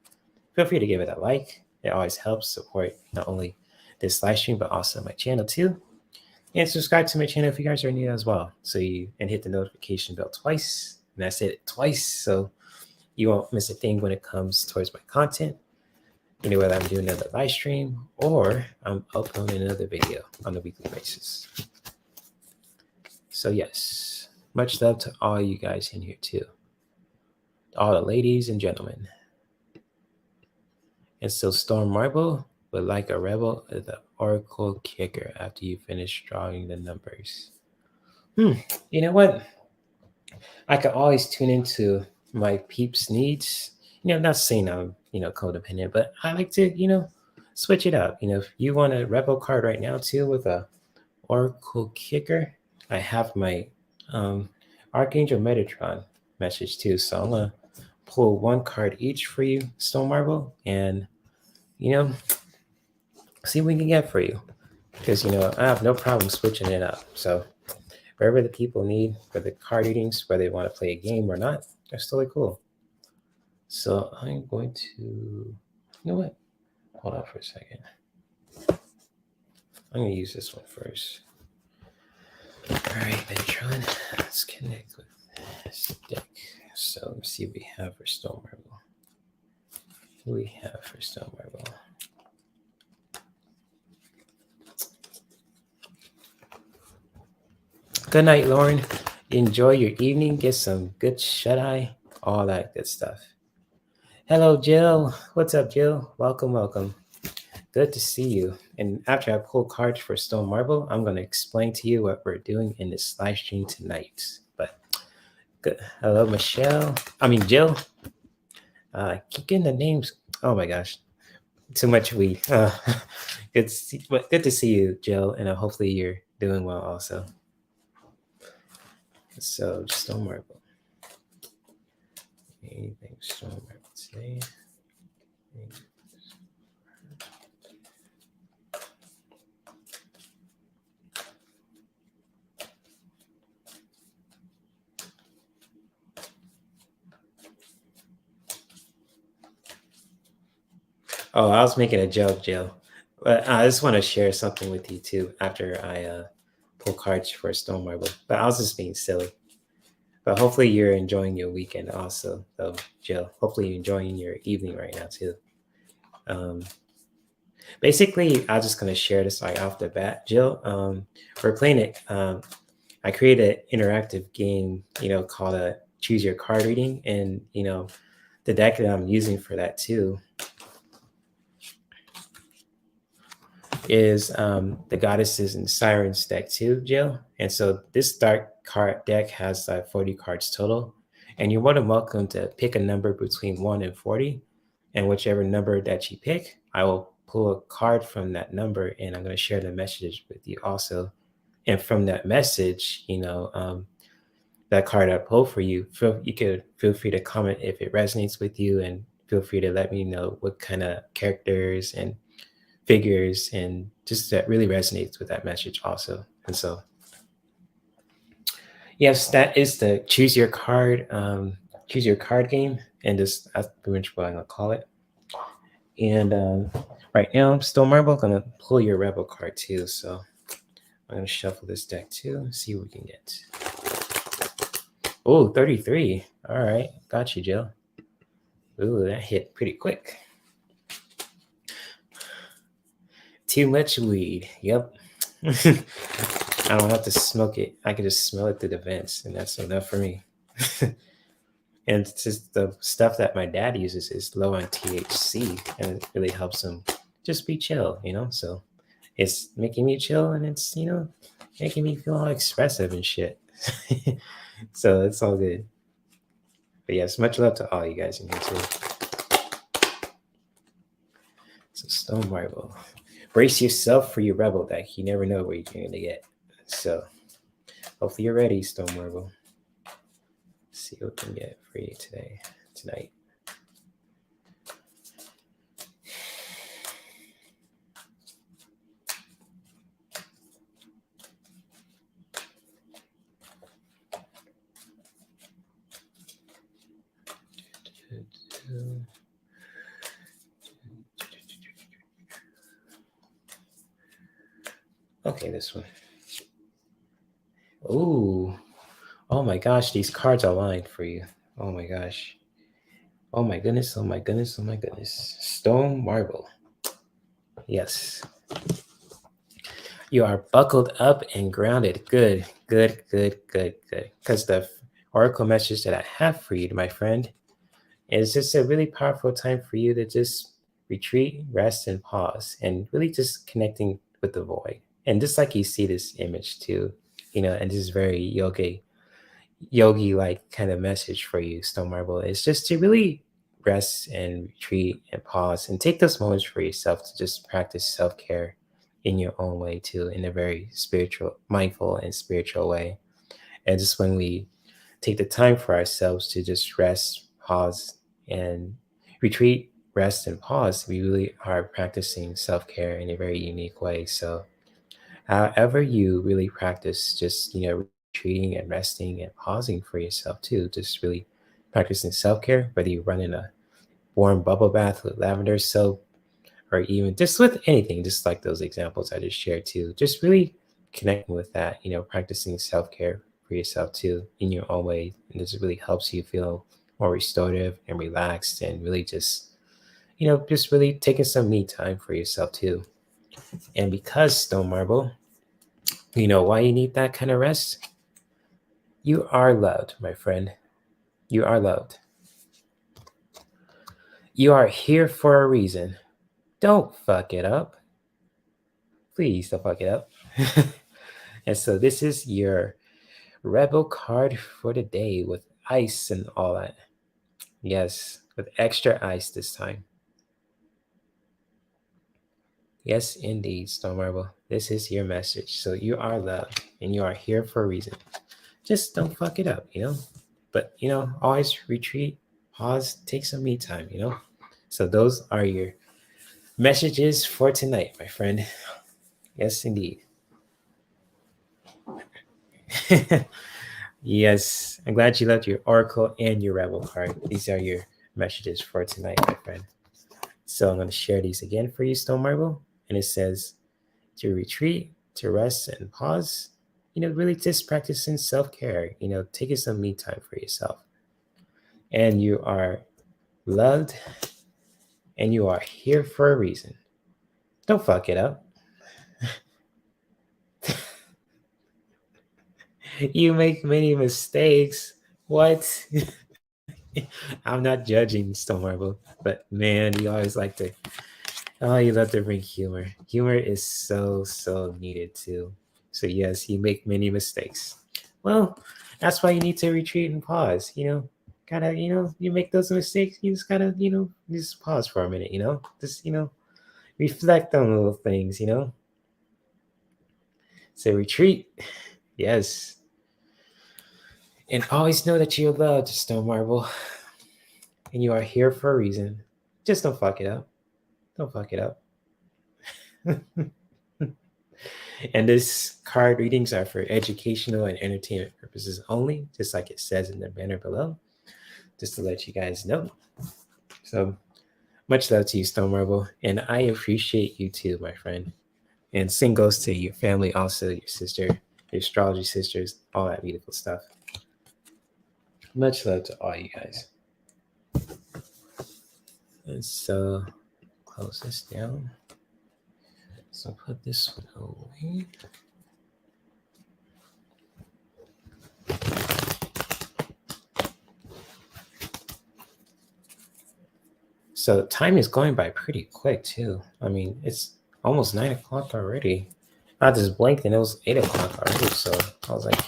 feel free to give it a like. It always helps support not only this live stream but also my channel too. And subscribe to my channel if you guys are new as well. So and hit the notification bell twice. And I said it twice, so you won't miss a thing when it comes towards my content. Whether I'm doing another live stream or I'm uploading another video on a weekly basis. So yes, much love to all you guys in here too. all the ladies and gentlemen. And so Storm Marble, but like a rebel, the Oracle Kicker after you finish drawing the numbers. You know what? I could always tune into my peeps' needs. Not saying I'm, codependent, but I like to, switch it up. If you want a rebel card right now too with a Oracle Kicker, I have my Archangel Metatron message too. So I'm gonna pull one card each for you, Stone Marble, and see what we can get for you. Because I have no problem switching it up. So wherever the people need for the card readings, whether they want to play a game or not, that's totally cool. So I'm going to, you know what? Hold on for a second. I'm going to use this one first. All right, Metatron, let's connect with this deck. So let's see what we have for Stone Marble. What do we have for Stone Marble? Good night, Lauren. Enjoy your evening. Get some good shut-eye, all that good stuff. Hello, Jill. What's up, Jill? Welcome, welcome. Good to see you. And after I pull cards for Stone Marble, I'm going to explain to you what we're doing in this live stream tonight. But good. Hello, Michelle. Jill. Keep getting the names. Oh my gosh, too much weed. Good to see you, Jill, and hopefully you're doing well also. So Stone Marble. Anything Stone Marble today? Oh, I was making a joke, Jill. But I just want to share something with you too after I pull cards for Stone Marble. But I was just being silly. But hopefully you're enjoying your weekend also, though, Jill. Hopefully you're enjoying your evening right now too. Basically, I'm just gonna share this like off the bat, Jill. We're playing it. I created an interactive game, called a Choose Your Card Reading, and the deck that I'm using for that too is the Goddesses and Sirens deck too, Jill. And so this dark card deck has 40 cards total, and you're more than welcome to pick a number between 1 and 40, and whichever number that you pick, I will pull a card from that number, and I'm going to share the message with you also. And from that message, that card I pull for you, you could feel free to comment if it resonates with you, and feel free to let me know what kind of characters and figures and just that really resonates with that message also. And so yes, that is the choose your card game, and that's pretty much what I'm gonna call it. And right now, Stone Marble, gonna pull your rebel card too. So I'm gonna shuffle this deck too, see what we can get. Oh, 33. All right, got you, Jill. Ooh, that hit pretty quick. Too much weed. Yep. I don't have to smoke it. I can just smell it through the vents, and that's enough for me. And it's just the stuff that my dad uses is low on THC, and it really helps him just be chill, So it's making me chill, and it's, making me feel all expressive and shit. So it's all good. But yes, much love to all you guys in here too. So Stone Marble. Brace yourself for your rebel deck. You never know where you're going to get. So hopefully you're ready, Stone Marble. Let's see what we can get for you tonight. Okay, this one. Ooh. Oh my gosh, these cards are lined for you. Oh my gosh. Oh my goodness, oh my goodness, oh my goodness. Stone Marble. Yes. You are buckled up and grounded. Good, good, good, good, good. Because the oracle message that I have for you, my friend, And it's just a really powerful time for you to just retreat, rest, and pause, and really just connecting with the void. And just like you see this image too, and this is very yogi like kind of message for you, Stone Marble, is just to really rest and retreat and pause and take those moments for yourself to just practice self-care in your own way too, in a very spiritual, mindful and spiritual way. And just when we take the time for ourselves to just rest, pause, and retreat, rest, and pause, we really are practicing self-care in a very unique way. So however you really practice just, retreating and resting and pausing for yourself too, just really practicing self-care, whether you run in a warm bubble bath with lavender soap, or even just with anything, just like those examples I just shared too, just really connecting with that, practicing self-care for yourself too in your own way. And this really helps you feel more restorative and relaxed, and really just really taking some me time for yourself too. And because Stone Marble, you know why you need that kind of rest? You are loved, my friend. You are loved. You are here for a reason. Don't fuck it up. Please don't fuck it up. And so this is your Rebel card for the day with ice and all that. Yes, with extra ice this time. Yes, indeed, Stone Marble. This is your message. So you are loved and you are here for a reason. Just don't fuck it up, But, always retreat, pause, take some me time, So those are your messages for tonight, my friend. Yes, indeed. Yes, I'm glad you left your Oracle and your Rebel card. These are your messages for tonight, my friend. So I'm going to share these again for you, Stone Marble. And it says to retreat, to rest and pause, really just practicing self-care, taking some me time for yourself. And you are loved and you are here for a reason. Don't fuck it up. You make many mistakes. What? I'm not judging, Stone Marble, but man, you always like to. Oh, you love to bring humor. Humor is so needed too. So yes, you make many mistakes. Well, that's why you need to retreat and pause. Gotta, you make those mistakes. You just gotta, just pause for a minute. Just reflect on little things. So retreat, yes, and always know that you're loved, Stone Marble, and you are here for a reason. Just don't fuck it up. Don't fuck it up. And this card readings are for educational and entertainment purposes only, just like it says in the banner below, just to let you guys know. So much love to you, Stone Marble, and I appreciate you too, my friend. And same goes to your family, also your sister, your astrology sisters, all that beautiful stuff. Much love to all you guys. And so close this down. So put this one away. So time is going by pretty quick too. I mean, it's almost 9 o'clock already. I just blinked and it was 8 o'clock already. So I was like,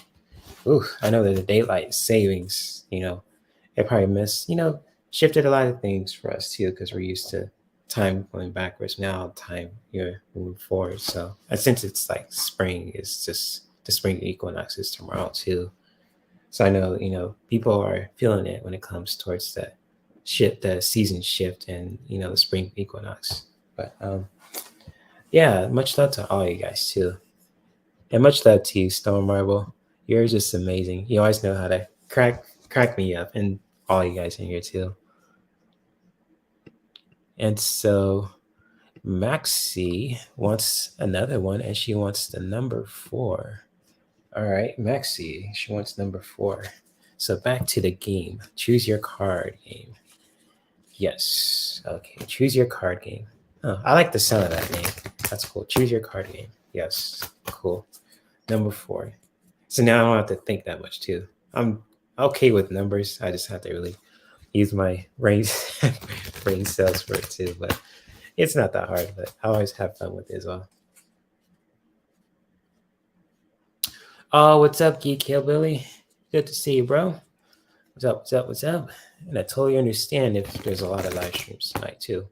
ooh, I know that the daylight savings, it probably shifted a lot of things for us too, because we're used to time going backwards. Now time moving forward. So since it's like spring, is just the spring equinox is tomorrow too. So I know, people are feeling it when it comes towards the season shift, and the spring equinox. But yeah, much love to all you guys too, and much love to you, Stone Marble. You're just amazing. You always know how to crack me up, and all you guys in here too. And so Maxi wants another one, and she wants the number 4. All right, Maxi, she wants number 4. So back to the game. Choose your card game. Yes. Okay, choose your card game. Oh, I like the sound of that name. That's cool. Choose your card game. Yes, cool. Number 4. So now I don't have to think that much too. I'm okay with numbers. I just have to really, use my brain brain cells for it too, but it's not that hard. But I always have fun with it as well. Oh, what's up, Geek Hillbilly? Good to see you, bro. What's up? What's up? What's up? And I totally understand if there's a lot of live streams tonight too.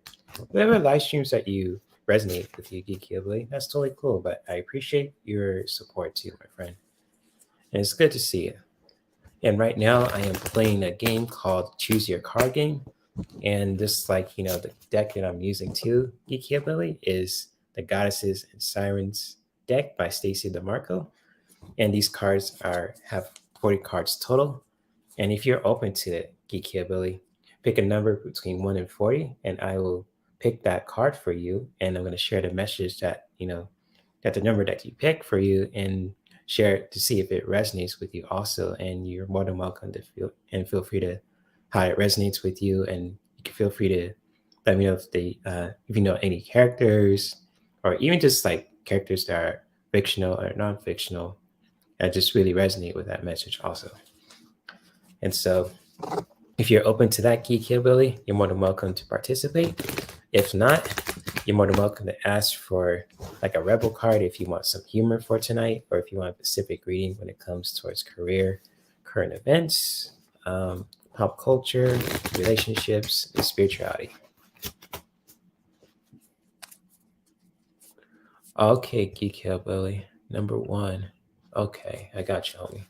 Whatever live streams that you resonate with you, Geek Hillbilly, that's totally cool. But I appreciate your support too, my friend. And it's good to see you. And right now I am playing a game called Choose Your Card Game. And just like, the deck that I'm using too, Geek Hillbilly, is the Goddesses and Sirens deck by Stacey DeMarco. And these cards have 40 cards total. And if you're open to it, Geek Hillbilly, pick a number between 1 and 40, and I will pick that card for you. And I'm going to share the message that, that the number that you pick for you, and share it to see if it resonates with you also. And you're more than welcome to feel free to how it resonates with you. And you can feel free to let me know if you know any characters, or even just like characters that are fictional or non-fictional that just really resonate with that message also. And so if you're open to that, Geek Hillbilly, you're more than welcome to participate. If not, you're more than welcome to ask for like a rebel card if you want some humor for tonight, or if you want a specific reading when it comes towards career, current events, pop culture, relationships, and spirituality. Okay, Geek Hillbilly, number 1. Okay, I got you, homie.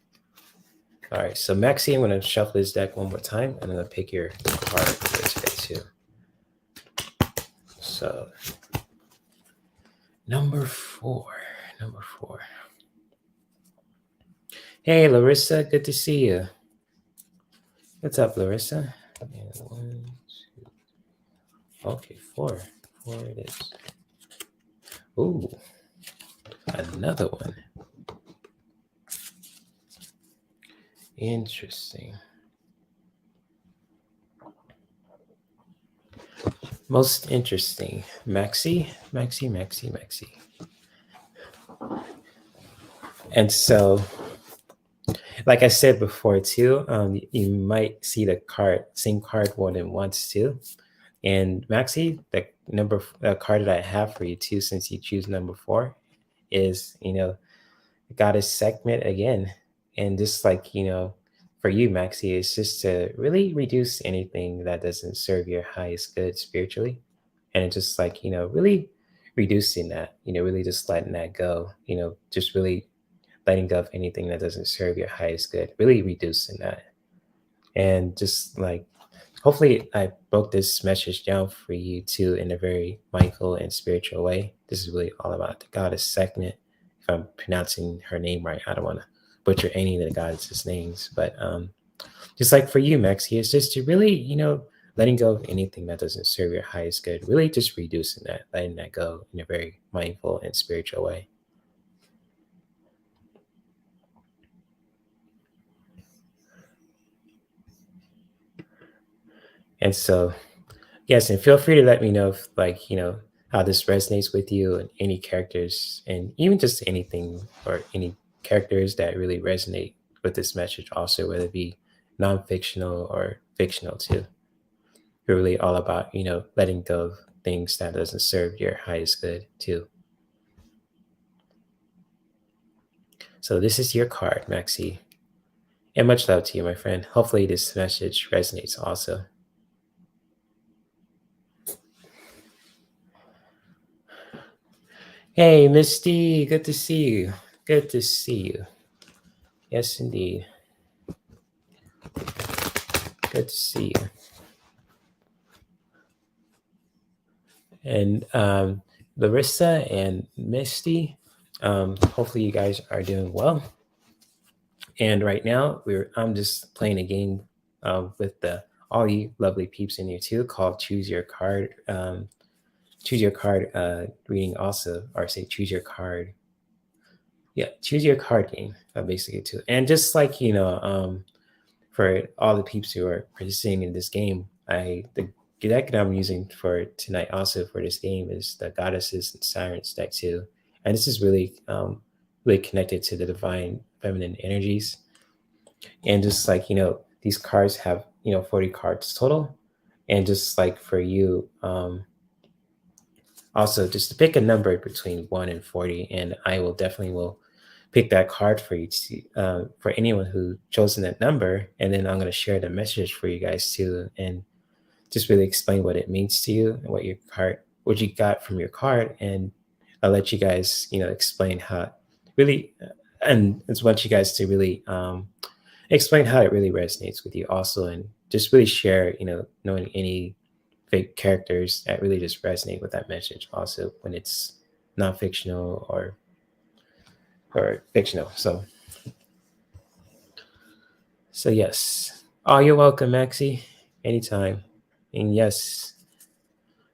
All right, so Maxi, I'm going to shuffle this deck one more time, and I'm going to pick your card for today too. So, number 4. Hey, Larissa, good to see you. What's up, Larissa? And 1, 2. Okay, 4. 4 it is. Ooh, another one. Interesting. Most interesting. Maxi. And so, like I said before too, you might see the same card more than once too. And Maxi, the card that I have for you too, since you choose number 4, is Goddess segment again. And just like, for you, Maxi, it's just to really reduce anything that doesn't serve your highest good spiritually. And it's just like, really reducing that, really just letting that go, just really letting go of anything that doesn't serve your highest good, really reducing that. And just like, hopefully I broke this message down for you too in a very mindful and spiritual way. This is really all about the Goddess segment. If I'm pronouncing her name right, I don't want to butcher any of the goddesses' names, but just like for you, Maxi, it's just to really, letting go of anything that doesn't serve your highest good, really just reducing that, letting that go in a very mindful and spiritual way. And so, yes, and feel free to let me know if, how this resonates with you, and any characters, and even just anything or any characters that really resonate with this message also, whether it be non-fictional or fictional too. We're really all about, letting go of things that doesn't serve your highest good too. So this is your card, Maxi. And much love to you, my friend. Hopefully this message resonates also. Hey, Misty, good to see you. Good to see you. Yes, indeed. Good to see you. And Larissa and Misty, hopefully you guys are doing well. And right now, I'm just playing a game with all you lovely peeps in here too, called Choose Your Card. Choose Your Card reading also, or say Choose Your Card. Yeah, Choose Your Card game, basically too. And just like, for all the peeps who are participating in this game, the deck that I'm using for tonight also for this game is the Goddesses and Sirens deck too. And this is really, really connected to the divine feminine energies. And just like, these cards have, 40 cards total. And just like for you, also just to pick a number between 1 and 40, and I will definitely pick that card for you to, for anyone who chosen that number, and then I'm going to share the message for you guys too, and just really explain what it means to you and what you got from your card, and I'll let you guys explain how really, and it's want you guys to really explain how it really resonates with you also, and just really share knowing any fake characters that really just resonate with that message also when it's non-fictional or fictional. So yes. Oh, you're welcome, Maxi. Anytime. And yes,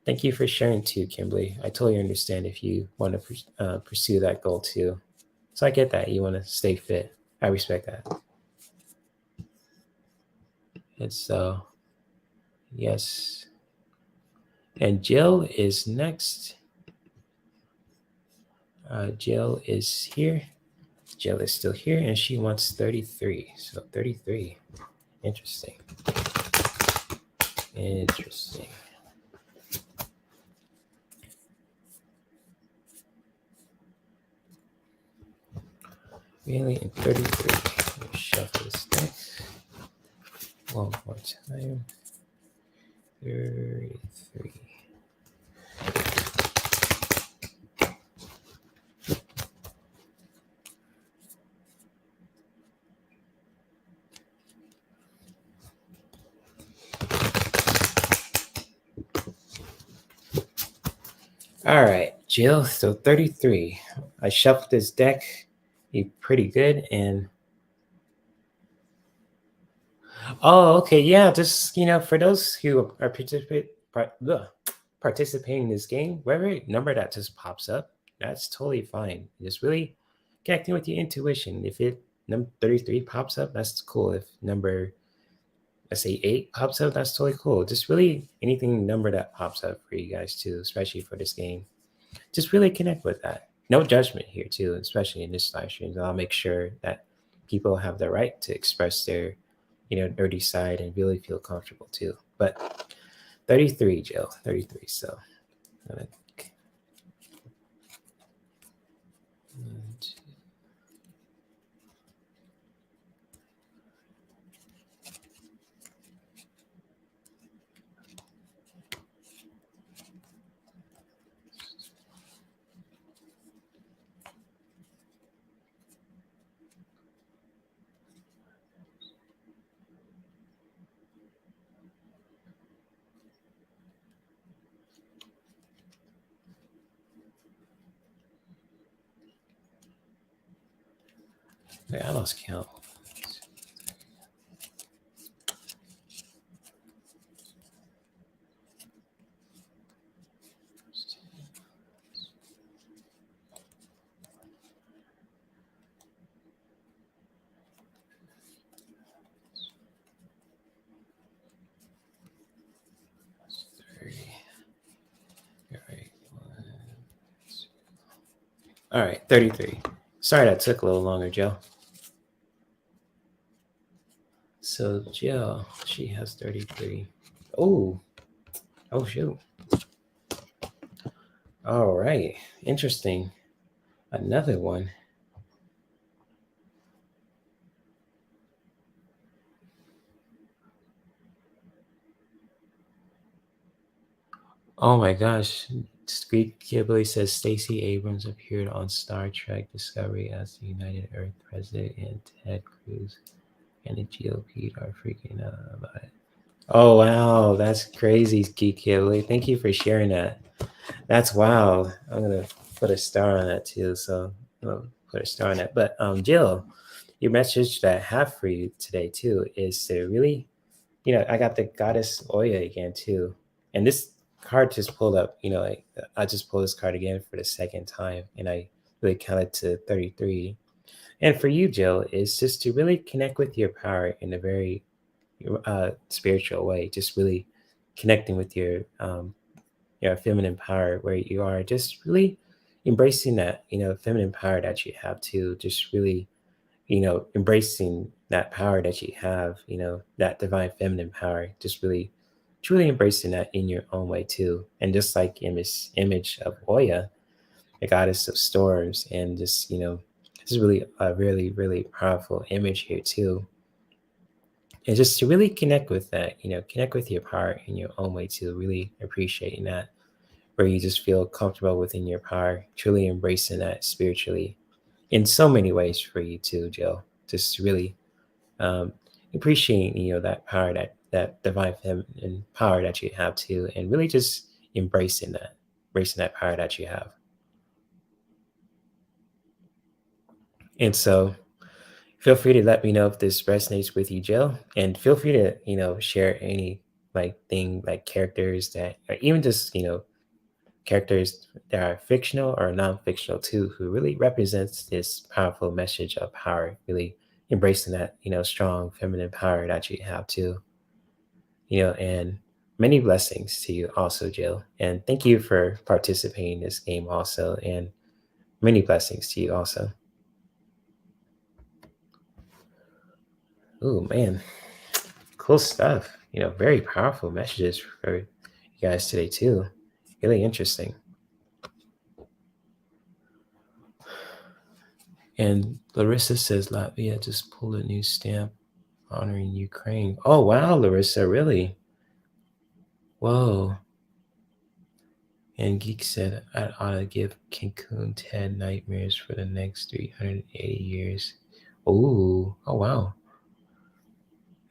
thank you for sharing too, Kimberly. I totally understand if you want to pursue that goal too. So I get that. You want to stay fit. I respect that. And so, yes. And Jill is next. Jill is here. Jill is still here, and she wants 33. So 33. Interesting. Interesting. Really, in 33. Let's shuffle this deck one more time. 33. All right, Jill, so 33. I shuffled this deck. You're pretty good. And oh, okay, yeah, just for those who are participating in this game, whatever number that just pops up, that's totally fine. Just really connecting with your intuition. If number 33 pops up, that's cool. If number, let's say 8 pops up, that's totally cool. Just really anything number that pops up for you guys too, especially for this game. Just really connect with that. No judgment here too, especially in this live stream. I'll make sure that people have the right to express their, nerdy side and really feel comfortable too. But 33, Jill, 33. So I'm gonna I lost count. All right, 33. Sorry that took a little longer, Joe. So Jill, she has 33. Oh, shoot. All right, interesting. Another one. Oh my gosh. Squeak Ghibli says Stacey Abrams appeared on Star Trek Discovery as the United Earth president, and Ted Cruz and the GOP are freaking out about it. Oh wow, that's crazy, Squeak Ghibli. Thank you for sharing that. That's wild. I'm gonna put a star on that too. So I'll put a star on that. But Jill, your message that I have for you today too is to really, I got the goddess Oya again too, and this card just pulled up. Like I just pulled this card again for the second time, and I really counted to 33. And for you, Jill, is just to really connect with your power in a very spiritual way. Just really connecting with your feminine power where you are. Just really embracing that feminine power that you have to. Just really embracing that power that you have, that divine feminine power, just really truly embracing that in your own way too. And just like in this image of Oya, the goddess of storms, and just, this is really a really, really powerful image here too. And just to really connect with that, connect with your power in your own way too, really appreciating that, where you just feel comfortable within your power, truly embracing that spiritually in so many ways for you too, Jill. Just really appreciating, that power, that divine feminine power that you have too, and really just embracing that power that you have. And so feel free to let me know if this resonates with you, Jill, and feel free to, share any thing, like characters that, or even just, characters that are fictional or non-fictional too, who really represents this powerful message of power, really embracing that, strong feminine power that you have too, and many blessings to you also, Jill. And thank you for participating in this game also, and many blessings to you also. Oh man, cool stuff. Very powerful messages for you guys today too. Really interesting. And Larissa says Latvia just pulled a new stamp honoring Ukraine. Oh wow, Larissa, really? Whoa. And Geek said I ought to give Cancun 10 nightmares for the next 380 years. Oh wow.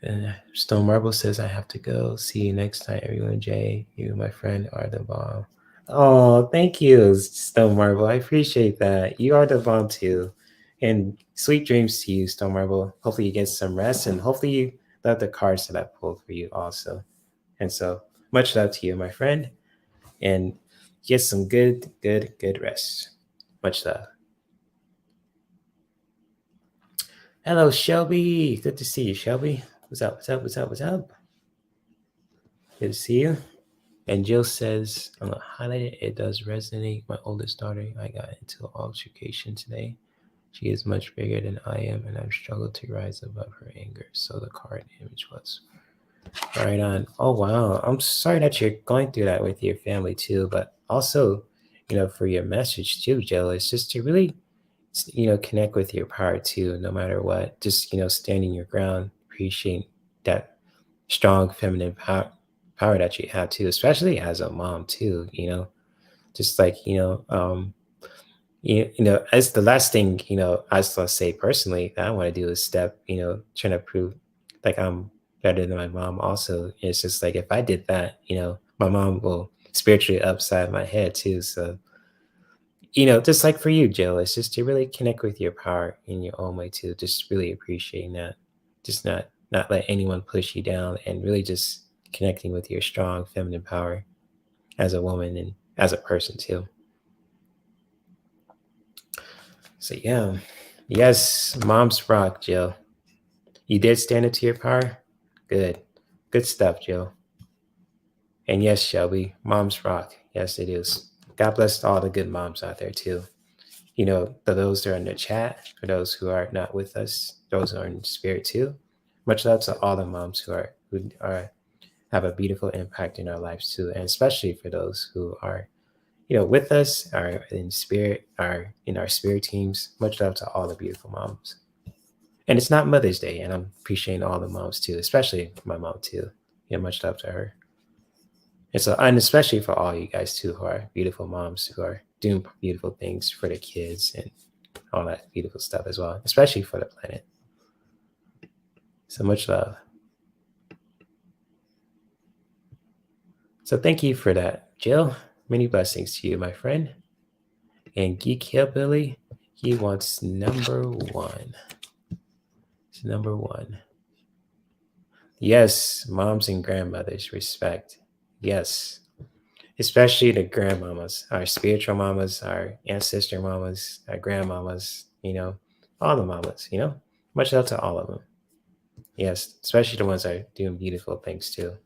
And Stone Marble says I have to go. See you next time, everyone. Jay, you, my friend, are the bomb. Oh, thank you, Stone Marble. I appreciate that. You are the bomb too. And sweet dreams to you, Stone Marble. Hopefully you get some rest, and hopefully you love the cards that I pulled for you also. And so much love to you, my friend. And get some good rest. Much love. Hello, Shelby. Good to see you, Shelby. What's up? Good to see you. And Jill says, I'm going to highlight it. It does resonate. My oldest daughter, I got into altercation today. She is much bigger than I am, and I've struggled to rise above her anger. So the card image was right on. Oh, wow. I'm sorry that you're going through that with your family too, but also, for your message too, Jill, it's just to really, connect with your power too, no matter what. Just, standing your ground, appreciating that strong feminine power that you have too, especially as a mom too, just like, as the last thing, I was going to say personally that I want to do is step, trying to prove like I'm better than my mom also. It's just like, if I did that, my mom will spiritually upside my head too. So, just like for you, Jill, it's just to really connect with your power in your own way too. Just really appreciating that. Just not let anyone push you down, and really just connecting with your strong feminine power as a woman and as a person too. So yeah, yes, moms rock, Jill. You did stand up to your power. Good stuff, Jill. And yes, Shelby, moms rock. Yes, it is. God bless all the good moms out there too. For those that are in the chat, for those who are not with us, those who are in spirit too. Much love to all the moms who have a beautiful impact in our lives too, and especially for those who are, with us, are in spirit, are in our spirit teams. Much love to all the beautiful moms. And it's not Mother's Day, and I'm appreciating all the moms too, especially my mom too. Much love to her. And especially for all you guys too, who are beautiful moms who are doing beautiful things for the kids and all that beautiful stuff as well, especially for the planet. So much love. So thank you for that, Jill. Many blessings to you, my friend. And Geek Hillbilly, he wants number 1. It's number 1. Yes, moms and grandmothers, respect. Yes, especially the grandmamas, our spiritual mamas, our ancestor mamas, our grandmamas, all the mamas, much love to all of them. Yes, especially the ones that are doing beautiful things too.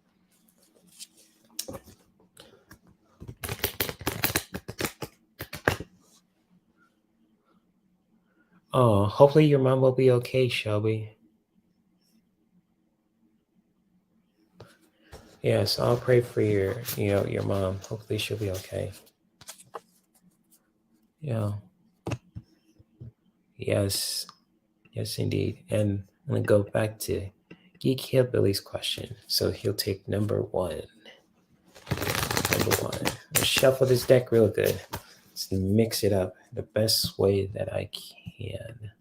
Oh, hopefully your mom will be okay, Shelby. Yes, I'll pray for your mom. Hopefully she'll be okay. Yeah. Yes. Yes, indeed. And I'm gonna go back to Geek Hillbilly's question. So he'll take number one. Number one. Let's shuffle this deck real good. Let's mix it up the best way that I can.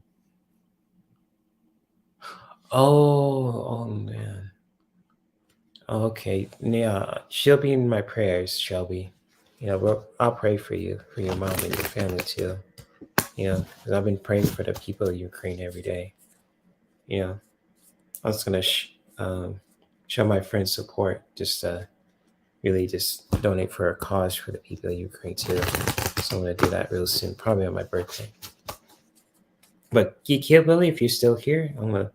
Oh man. Okay. Yeah, she'll be in my prayers, Shelby. I'll pray for you, for your mom and your family too. Because I've been praying for the people of Ukraine every day. I was gonna show my friends support, just really just donate for a cause for the people of Ukraine too. So I'm gonna do that real soon, probably on my birthday. But Geek Hillbilly, if you're still here, I'm gonna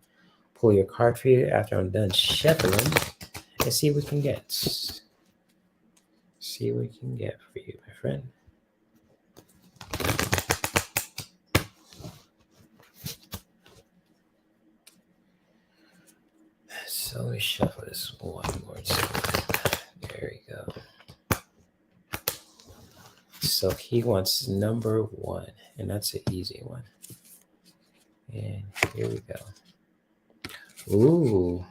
pull your card for you after I'm done shuffling and see what we can get. See what we can get for you, my friend. So let me shuffle this one more time. There we go. So he wants number one, and that's an easy one. And here we go. Ooh.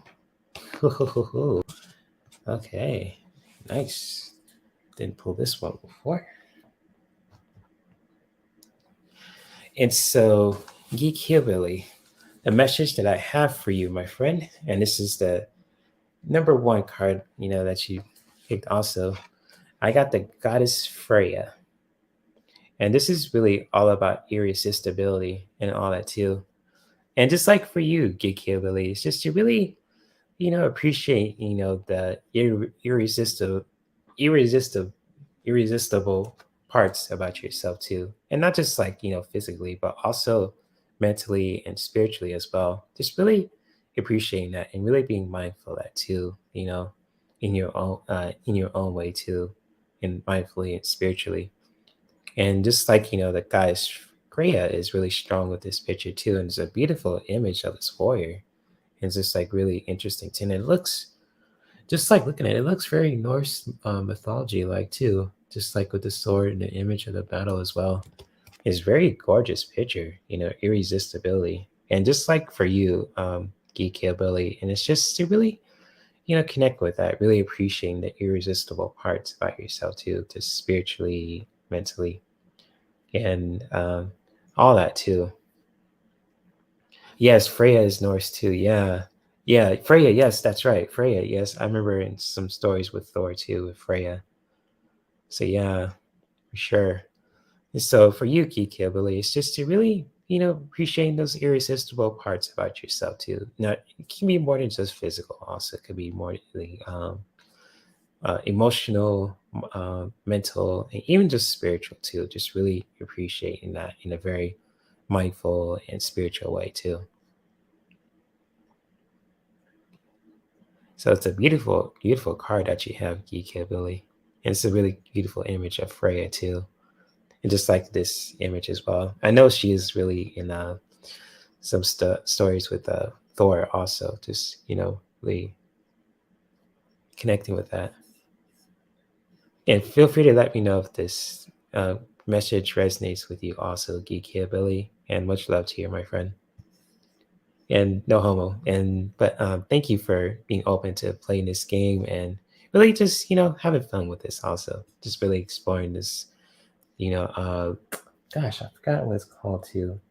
Okay. Nice. Didn't pull this one before. And so, Geek Hillbilly, the message that I have for you, my friend, and this is the number one card, that you picked also. I got the Goddess Freya. And this is really all about irresistibility and all that too. And just like for you, Geek Hillbilly, it's just to really, appreciate, the irresistible parts about yourself too. And not just like, physically, but also mentally and spiritually as well. Just really appreciating that and really being mindful of that too, in your own way too, and mindfully and spiritually. And just like, the guy's Freya is really strong with this picture too. And it's a beautiful image of this warrior. And it's just like really interesting too. And it looks just like looking at it, it looks very Norse mythology like too. Just like with the sword and the image of the battle as well. It's very gorgeous picture, irresistibility. And just like for you, Geek Hillbilly, and it's just to really, connect with that, really appreciating the irresistible parts about yourself too, just spiritually, mentally, and all that too. Yes, Freya is Norse too. Yeah. Yeah, Freya, yes, that's right. Freya, yes. I remember in some stories with Thor too, with Freya. So yeah, for sure. And so for you, Geek Hillbilly, it's just to really, appreciating those irresistible parts about yourself too. Now, it can be more than just physical, also. It could be more emotional, mental, and even just spiritual too. Just really appreciating that in a very mindful and spiritual way too. So it's a beautiful, beautiful card that you have, Geek Hillbilly. And it's a really beautiful image of Freya too. And just like this image as well. I know she is really in some stories with Thor also, just, really connecting with that. And feel free to let me know if this message resonates with you also, Geek Hillbilly. And much love to you, my friend. And no homo. But thank you for being open to playing this game and really just, having fun with this also. Just really exploring this, gosh, I forgot what it's called too.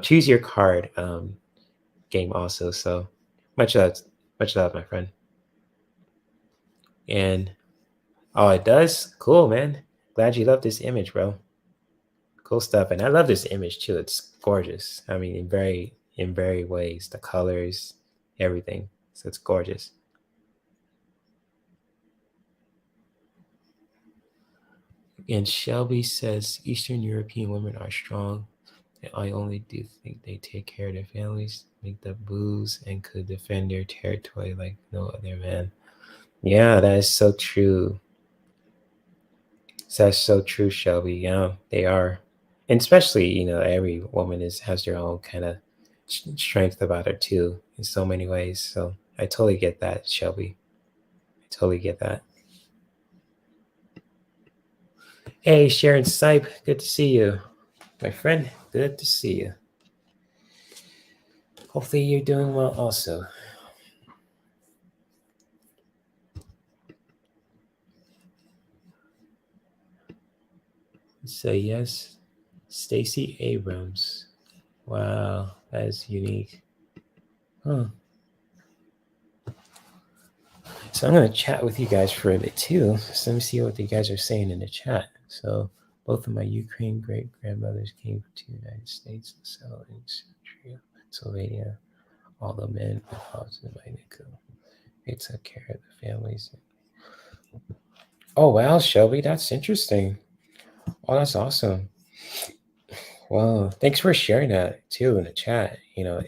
Choose your card game also. So much love, my friend. And oh, it does? Cool, man. Glad you love this image, bro. Cool stuff. And I love this image too. It's gorgeous. I mean, in very ways, the colors, everything. So it's gorgeous. And Shelby says Eastern European women are strong. I only do think they take care of their families, make the booze, and could defend their territory like no other man. Yeah, that is so true. That's so true, Shelby. Yeah, they are. and especially, you know, every woman has their own kind of strength about her too, in so many ways. So I totally get that, Shelby. I totally get that. Hey, Sharon Sipe, good to see you, my friend. Good to see you. Hopefully you're doing well also. So yes, Stacey Abrams. Wow, that is unique. Huh. So I'm going to chat with you guys for a bit too. So let me see what you guys are saying in the chat. So both of my Ukraine great grandmothers came to the United States and settled in Pennsylvania. All the men with houses in Mexico. They took care of the families. Oh wow, Shelby, that's interesting. Oh, that's awesome. Wow, thanks for sharing that too in the chat. You know,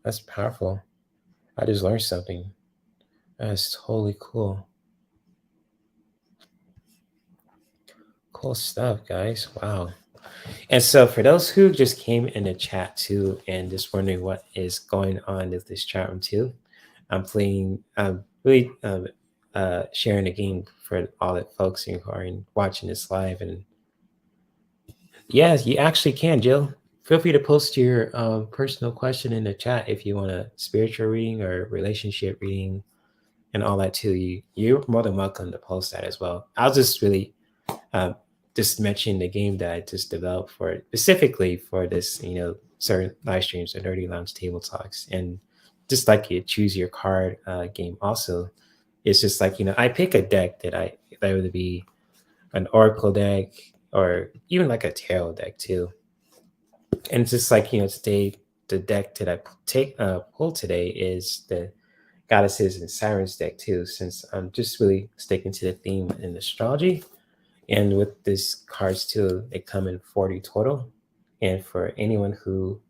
that's powerful. I just learned something. That's totally cool. Cool stuff, guys. Wow. And so, for those who just came in the chat too and just wondering what is going on with this chat room too, I'm playing, really sharing the game for all the folks who are watching this live. And yes, you actually can, Jill. Feel free to post your personal question in the chat if you want a spiritual reading or relationship reading and all that too. You're more than welcome to post that as well. I'll just really uh, just mention the game that I just developed for it, specifically for this, you know, certain live streams or Nerdy Lounge Table Talks. And just like you choose your card game also, it's just like, you know, I pick a deck that would be an Oracle deck or even like a tarot deck too. And it's just like, you know, today, the deck that I pull today is the Goddesses and Sirens deck too, since I'm just really sticking to the theme in astrology. And with these cards too, they come in 40 total. And for anyone who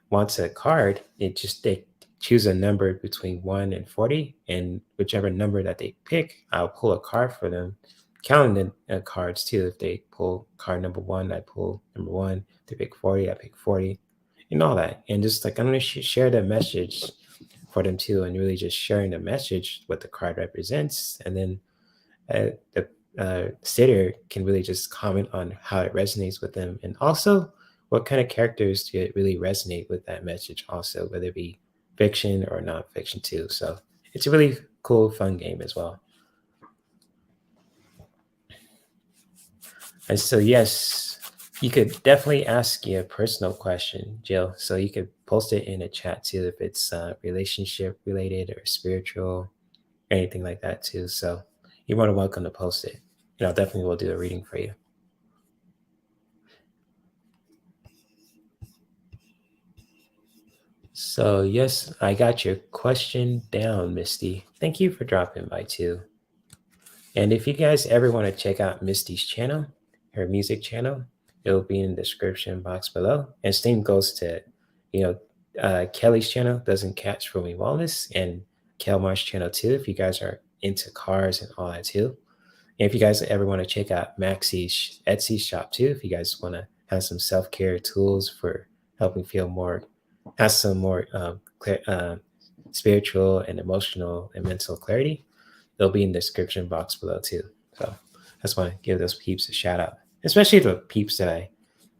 wants a card, they choose a number between 1 and 40. And whichever number that they pick, I'll pull a card for them. Counting the cards too. If they pull card number 1, I pull number 1. If they pick 40, I pick 40. And all that. And just like I'm going to share the message for them too, and really just sharing the message, what the card represents. And then the sitter can really just comment on how it resonates with them, and also what kind of characters do it really resonate with that message also, whether it be fiction or non-fiction too. So it's a really cool, fun game as well. And so yes, you could definitely ask your personal question, Jill. So you could post it in a chat too if it's relationship related or spiritual, anything like that too. So you're more than welcome to post it. And I'll definitely will do a reading for you. So yes, I got your question down, Misty. Thank you for dropping by too. And if you guys ever want to check out Misty's channel, her music channel, it'll be in the description box below. And same goes to, you know, Kelly's channel, Doesn't Catch for Me Wellness, and Kelmar's channel too, if you guys are into cars and all that too. And if you guys ever want to check out Maxi's Etsy shop too, if you guys want to have some self-care tools for helping feel more, have some more spiritual and emotional and mental clarity, they'll be in the description box below too. So I just want to give those peeps a shout out, especially the peeps that I,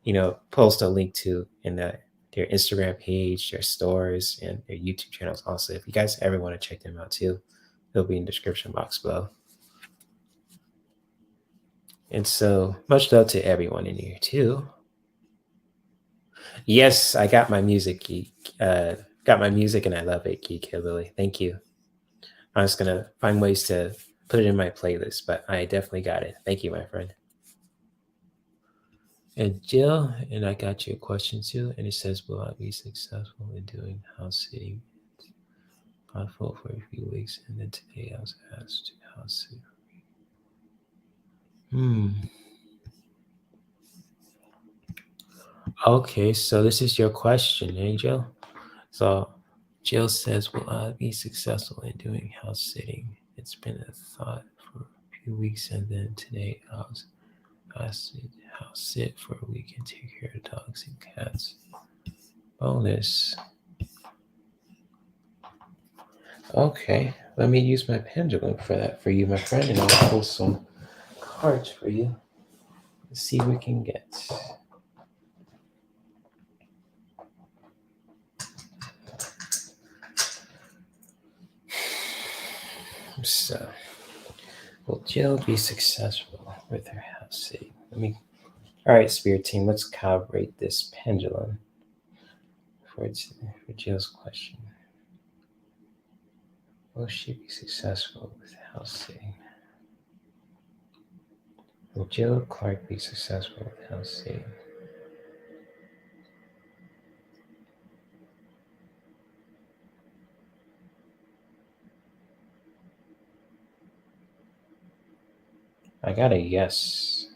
you know, post a link to in their Instagram page, their stores, and their YouTube channels also. If you guys ever want to check them out too, they'll be in the description box below. And so much love to everyone in here too. Yes, I got my music, Geek. Got my music and I love it, Geek Hillbilly. Thank you. I'm just gonna find ways to put it in my playlist, but I definitely got it. Thank you, my friend. And Jill, and I got your question too, and it says, "Will I be successful in doing house sitting?" I fought for a few weeks, and then today I was asked to house sit. Okay, so this is your question, Angel. So Jill says, "Will I be successful in doing house sitting? It's been a thought for a few weeks, and then today I was asked to house sit for a week and take care of dogs and cats. Bonus. Okay, let me use my pendulum for that for you, my friend, and I'll pull some cards for you. Let's see what we can get. So, will Jill be successful with her house sitting? All right, Spirit Team, let's calibrate this pendulum for Jill's question. Will she be successful with house sitting? Will Jill Clark be successful with house sitting? I got a yes.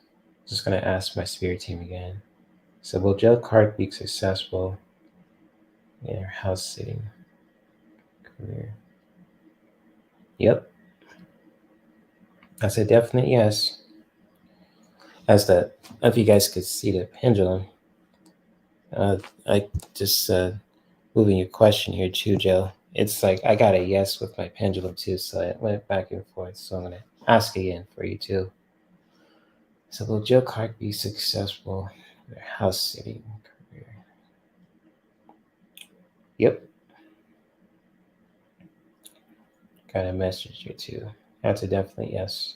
Just going to ask my Spirit Team again. So will Jill Clark be successful in her house sitting career? Yep. That's a definite yes. If you guys could see the pendulum, I just moving your question here too, Jill. It's like I got a yes with my pendulum too, so it went back and forth. So I'm gonna ask again for you too. So will Jill Clark be successful in her house sitting career? Yep. Got a message here too. That's a definite yes.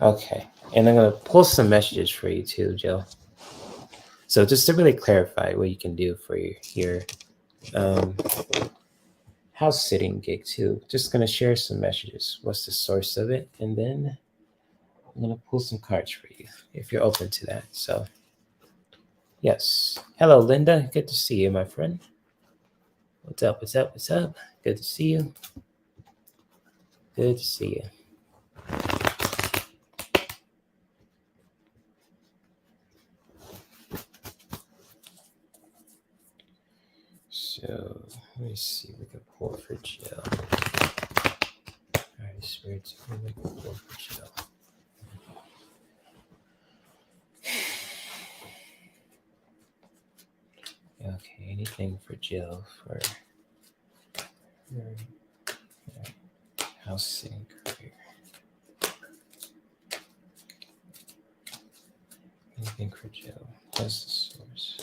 Okay, and I'm gonna pull some messages for you too, Jill. So just to really clarify what you can do for your house sitting gig too, just gonna share some messages. What's the source of it? And then I'm gonna pull some cards for you if you're open to that. So yes. Hello, Linda. Good to see you, my friend. What's up? What's up? What's up? Good to see you. Good to see you. So let me see if we can pull for Jill. All right, spirits, we can pull for Jill. Okay, anything for Jill for her house sitting career? Anything for Jill? What's the source?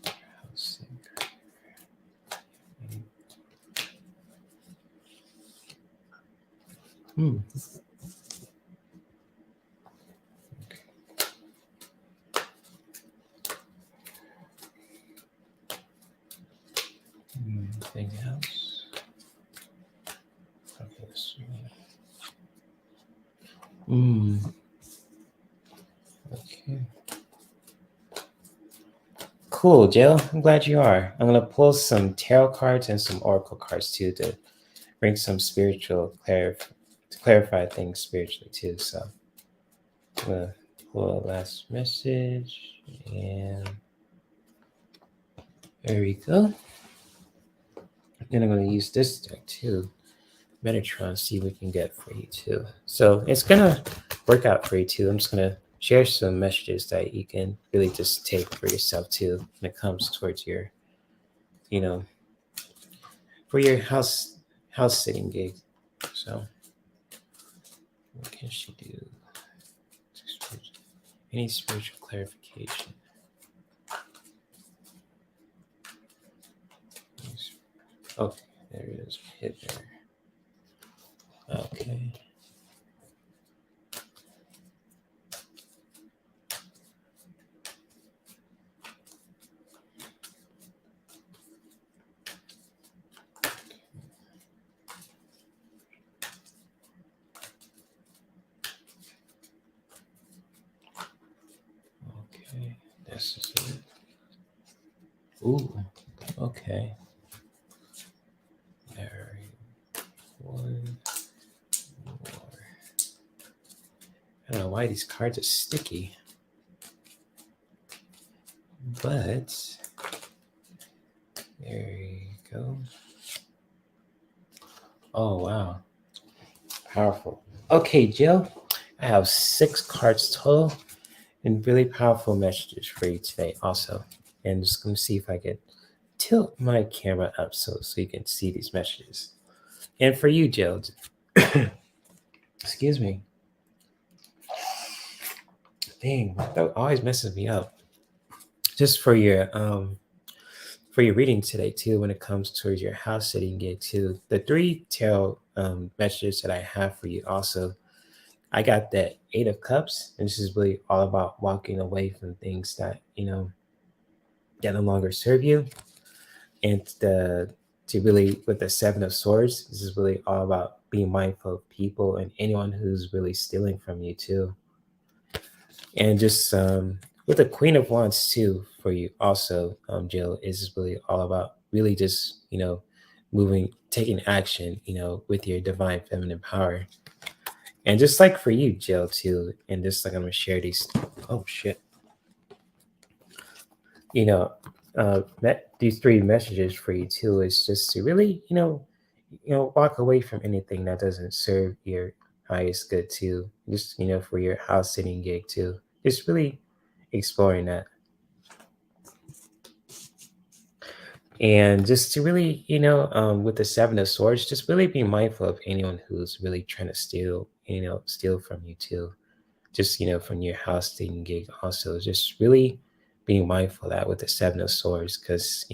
House sitting career. Okay. Anything else? Okay, this one. Okay. Cool, Jill. I'm glad you are. I'm gonna pull some tarot cards and some oracle cards too to bring some spiritual to clarify things spiritually too. So I'm gonna pull a last message, and there we go. Then I'm gonna use this deck too, Metatron, see what we can get for you too. So it's gonna work out for you too. I'm just gonna share some messages that you can really just take for yourself too when it comes towards your, for your house sitting gig. So what can she do? Any spiritual clarification? Okay, there it is. Hit there. Okay. Okay, this is it. Ooh, okay. There. One more. I don't know why these cards are sticky, but there you go. Oh, wow. Powerful. Okay, Jill. I have 6 cards total and really powerful messages for you today also. And just going to see if I can tilt my camera up so you can see these messages. And for you, Jill, excuse me. Dang, my throat always messes me up. Just for your reading today too, when it comes towards your house sitting gig too, the 3 tarot messages that I have for you also, I got that 8 of Cups, and this is really all about walking away from things that that no longer serve you, and to really with the 7 of Swords, this is really all about being mindful of people and anyone who's really stealing from you too, and just with the Queen of Wands too for you also, Jill, is really all about really just moving, taking action, with your divine feminine power. And just like for you, Jill, too, and just like I'm gonna share these. Oh shit! These 3 messages for you too is just to really, walk away from anything that doesn't serve your highest good too. Just for your house sitting gig too. Just really exploring that, and just to really, with the 7 of Swords, just really be mindful of anyone who's really trying to steal from you too. Just from your house dating gig also, just really being mindful of that with the 7 of Swords, because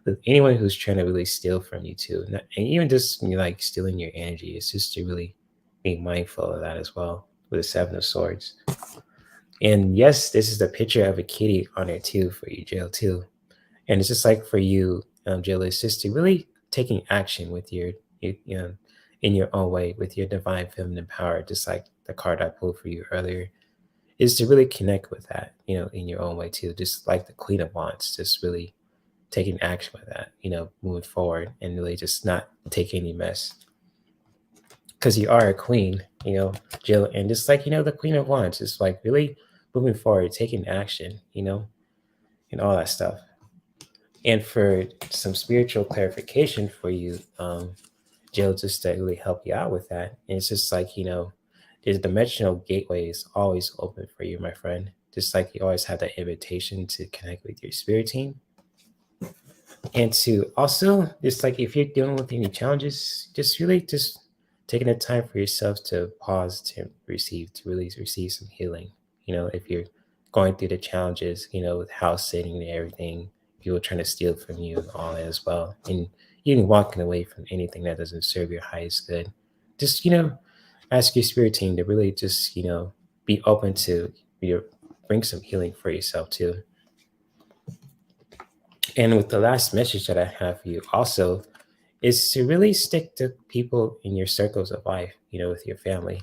with anyone who's trying to really steal from you too, and even just like stealing your energy, it's just to really be mindful of that as well with the 7 of Swords. And yes, this is the picture of a kitty on it too for you, Jill, too. And it's just like for you, Jill, it's just to really taking action with in your own way with your divine feminine power, just like the card I pulled for you earlier, is to really connect with that, in your own way too. Just like the Queen of Wands, just really taking action with that, moving forward and really just not take any mess. Because you are a queen, Jill, and just like, the Queen of Wands, just like really moving forward, taking action, and all that stuff. And for some spiritual clarification for you, Jill, just to really help you out with that. And it's just like, the dimensional gateway is always open for you, my friend. Just like you always have that invitation to connect with your spirit team. And to also, just like if you're dealing with any challenges, just really just taking the time for yourself to pause to really receive some healing. If you're going through the challenges, with house sitting and everything, people trying to steal from you and all that as well. And even walking away from anything that doesn't serve your highest good. Just, ask your spirit team to really just, be open to bring some healing for yourself too. And with the last message that I have for you also is to really stick to people in your circles of life, with your family.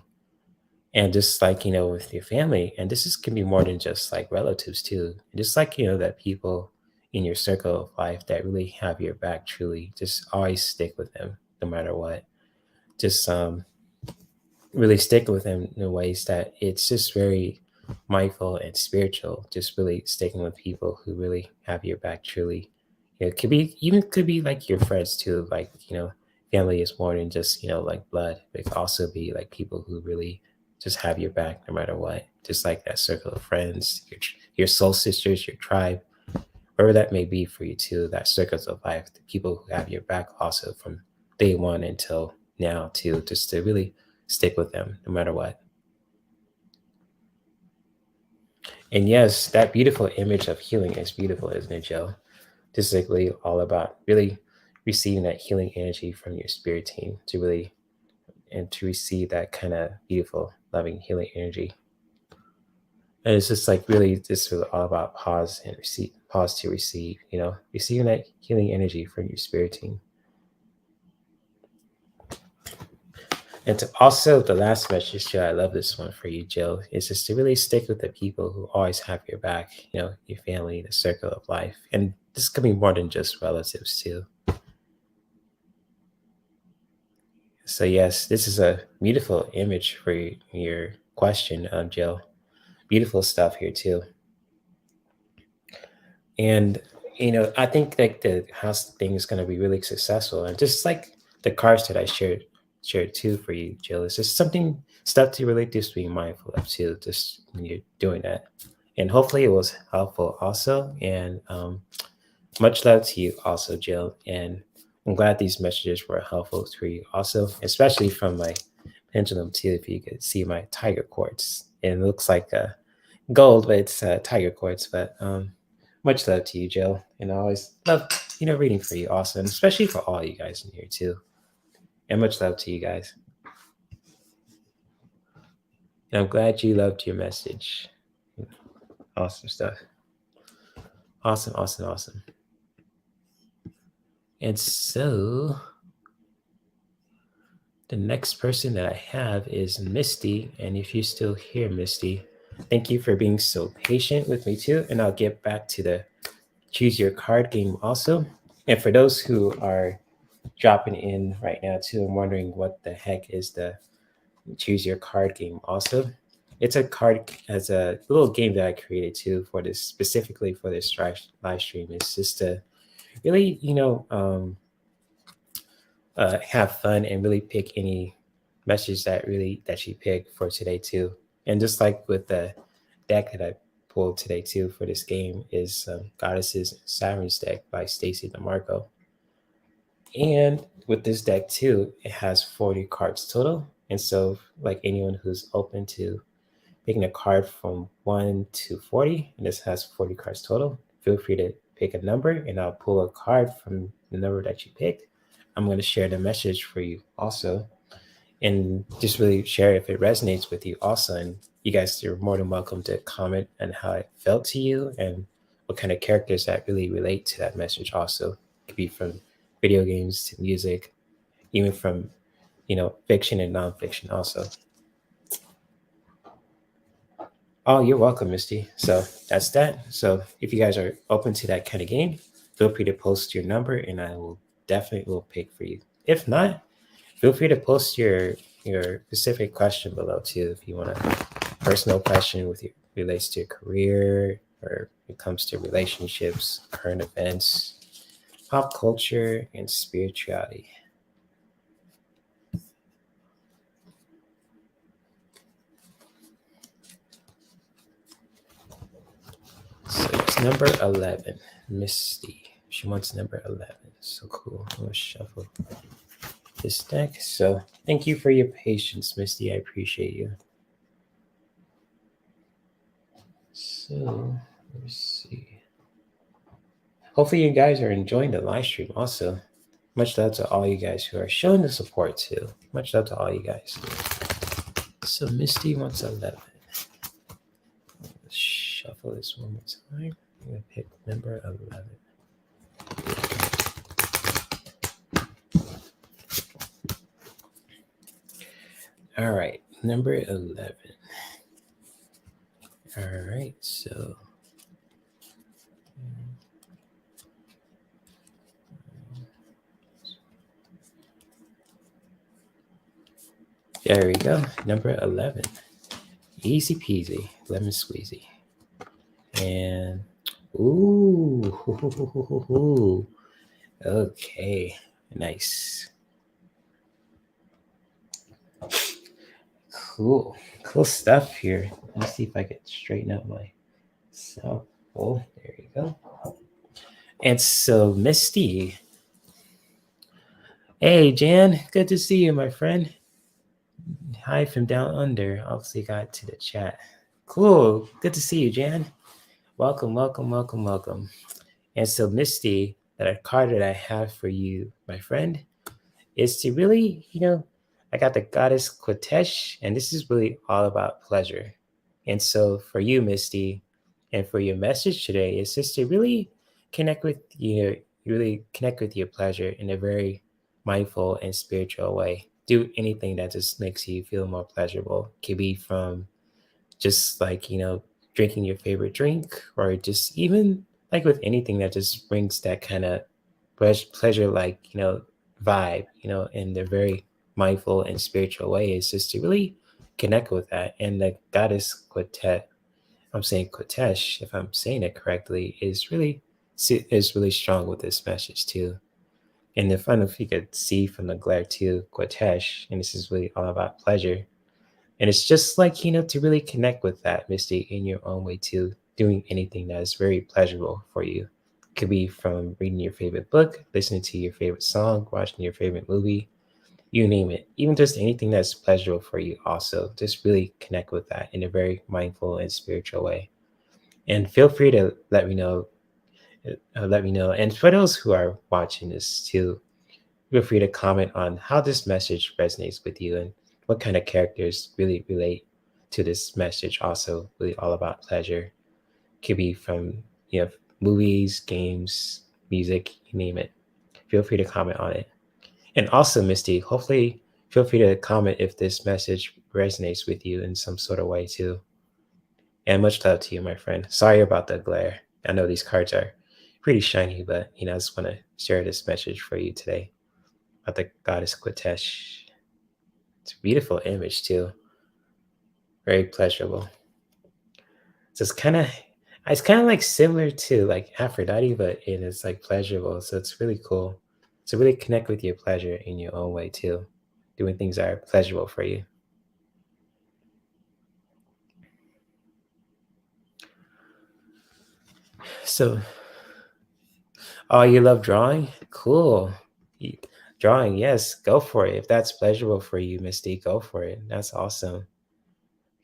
And just like, with your family, and this can be more than just like relatives too. Just like, that people in your circle of life that really have your back truly, just always stick with them no matter what. Just really stick with them in ways that it's just very mindful and spiritual. Just really sticking with people who really have your back truly. It could be like your friends too. Like, family is more than just, like blood. It could also be like people who really just have your back no matter what. Just like that circle of friends, your soul sisters, your tribe, wherever that may be for you too, that circles of life, the people who have your back also from day one until now too, just to really stick with them no matter what. And yes, that beautiful image of healing is beautiful, isn't it, Joe? Just like really all about really receiving that healing energy from your spirit team to receive that kind of beautiful, loving, healing energy. And it's just like really just really all about pause to receive, receiving that healing energy from your spirit team. And to also the last message too, I love this one for you, Jill, is just to really stick with the people who always have your back, your family, the circle of life. And this could be more than just relatives too. So yes, this is a beautiful image for your question, Jill. Beautiful stuff here too. And I think like the house thing is going to be really successful, and just like the cards that I shared too for you, Jill, it's just something stuff to really just be mindful of too, just when you're doing that. And hopefully it was helpful also. And much love to you also, Jill. And I'm glad these messages were helpful for you also, especially from my pendulum too. If you could see my tiger quartz, it looks like gold, but it's tiger quartz. But much love to you, Jill. And I always love, reading for you also, and especially for all you guys in here too. And much love to you guys. And I'm glad you loved your message. Awesome stuff. Awesome, awesome, awesome. And so the next person that I have is Misty. And if you're still here, Misty, thank you for being so patient with me too. And I'll get back to the choose your card game also. And for those who are dropping in right now too, I'm wondering what the heck is the choose your card game also. It's a little game that I created too for this, specifically for this live stream. It's just to really, have fun and really pick any message that you pick for today too. And just like with the deck that I pulled today too for this game is Goddesses Sirens deck by Stacy DeMarco. And with this deck too, it has 40 cards total. And so like anyone who's open to picking a card from 1 to 40, and this has 40 cards total, feel free to pick a number and I'll pull a card from the number that you picked. I'm going to share the message for you also, and just really share if it resonates with you also. And you guys are more than welcome to comment on how it felt to you and what kind of characters that really relate to that message also. It could be from video games to music, even from, fiction and nonfiction also. Oh, you're welcome, Misty. So that's that. So if you guys are open to that kind of game, feel free to post your number and I will definitely pick for you. If not, feel free to post your specific question below too. If you want a personal question with you relates to your career or it comes to relationships, current events, pop culture, and spirituality. So it's number 11, Misty. She wants number 11. So cool. I'm going to shuffle this deck. So thank you for your patience, Misty. I appreciate you. So let's see. Hopefully you guys are enjoying the live stream also. Much love to all you guys who are showing the support too. Much love to all you guys. So Misty wants 11. Let's shuffle this one more time. I'm going to pick number 11. All right, number 11. All right, so there we go. Number 11. Easy peasy, lemon squeezy. And ooh, okay, nice. Cool stuff here. Let me see if I can straighten up myself. Oh, there you go. And so Misty. Hey, Jan, good to see you, my friend. Hi from down under. Obviously got to the chat. Cool. Good to see you, Jan. Welcome. And so Misty, that card that I have for you, my friend, is to really, I got the goddess Quatesh, and this is really all about pleasure. And so for you, Misty, and for your message today, is just to really connect with your pleasure in a very mindful and spiritual way. Do anything that just makes you feel more pleasurable. It could be from just like, drinking your favorite drink, or just even like with anything that just brings that kind of pleasure, like, vibe, in the very mindful and spiritual way, is just to really connect with that. And the goddess Quatesh, if I'm saying it correctly, is really strong with this message too. And if you could see from the glare too, Quatesh, and this is really all about pleasure. And it's just like, to really connect with that, Misty, in your own way too, doing anything that is very pleasurable for you. Could be from reading your favorite book, listening to your favorite song, watching your favorite movie, you name it. Even just anything that's pleasurable for you also. Just really connect with that in a very mindful and spiritual way. And feel free to let me know. Let me know. And for those who are watching this too, feel free to comment on how this message resonates with you and what kind of characters really relate to this message. Also, really all about pleasure. Could be from movies, games, music, you name it. Feel free to comment on it. And also, Misty, hopefully feel free to comment if this message resonates with you in some sort of way too. And much love to you, my friend. Sorry about the glare. I know these cards are pretty shiny, but I just want to share this message for you today about the goddess Quitesh. It's a beautiful image too. Very pleasurable. So it's kind of like similar to like Aphrodite, but it is like pleasurable. So it's really cool. So really connect with your pleasure in your own way too. Doing things that are pleasurable for you. So, oh, you love drawing? Cool. Drawing, yes, go for it. If that's pleasurable for you, Misty, go for it. That's awesome.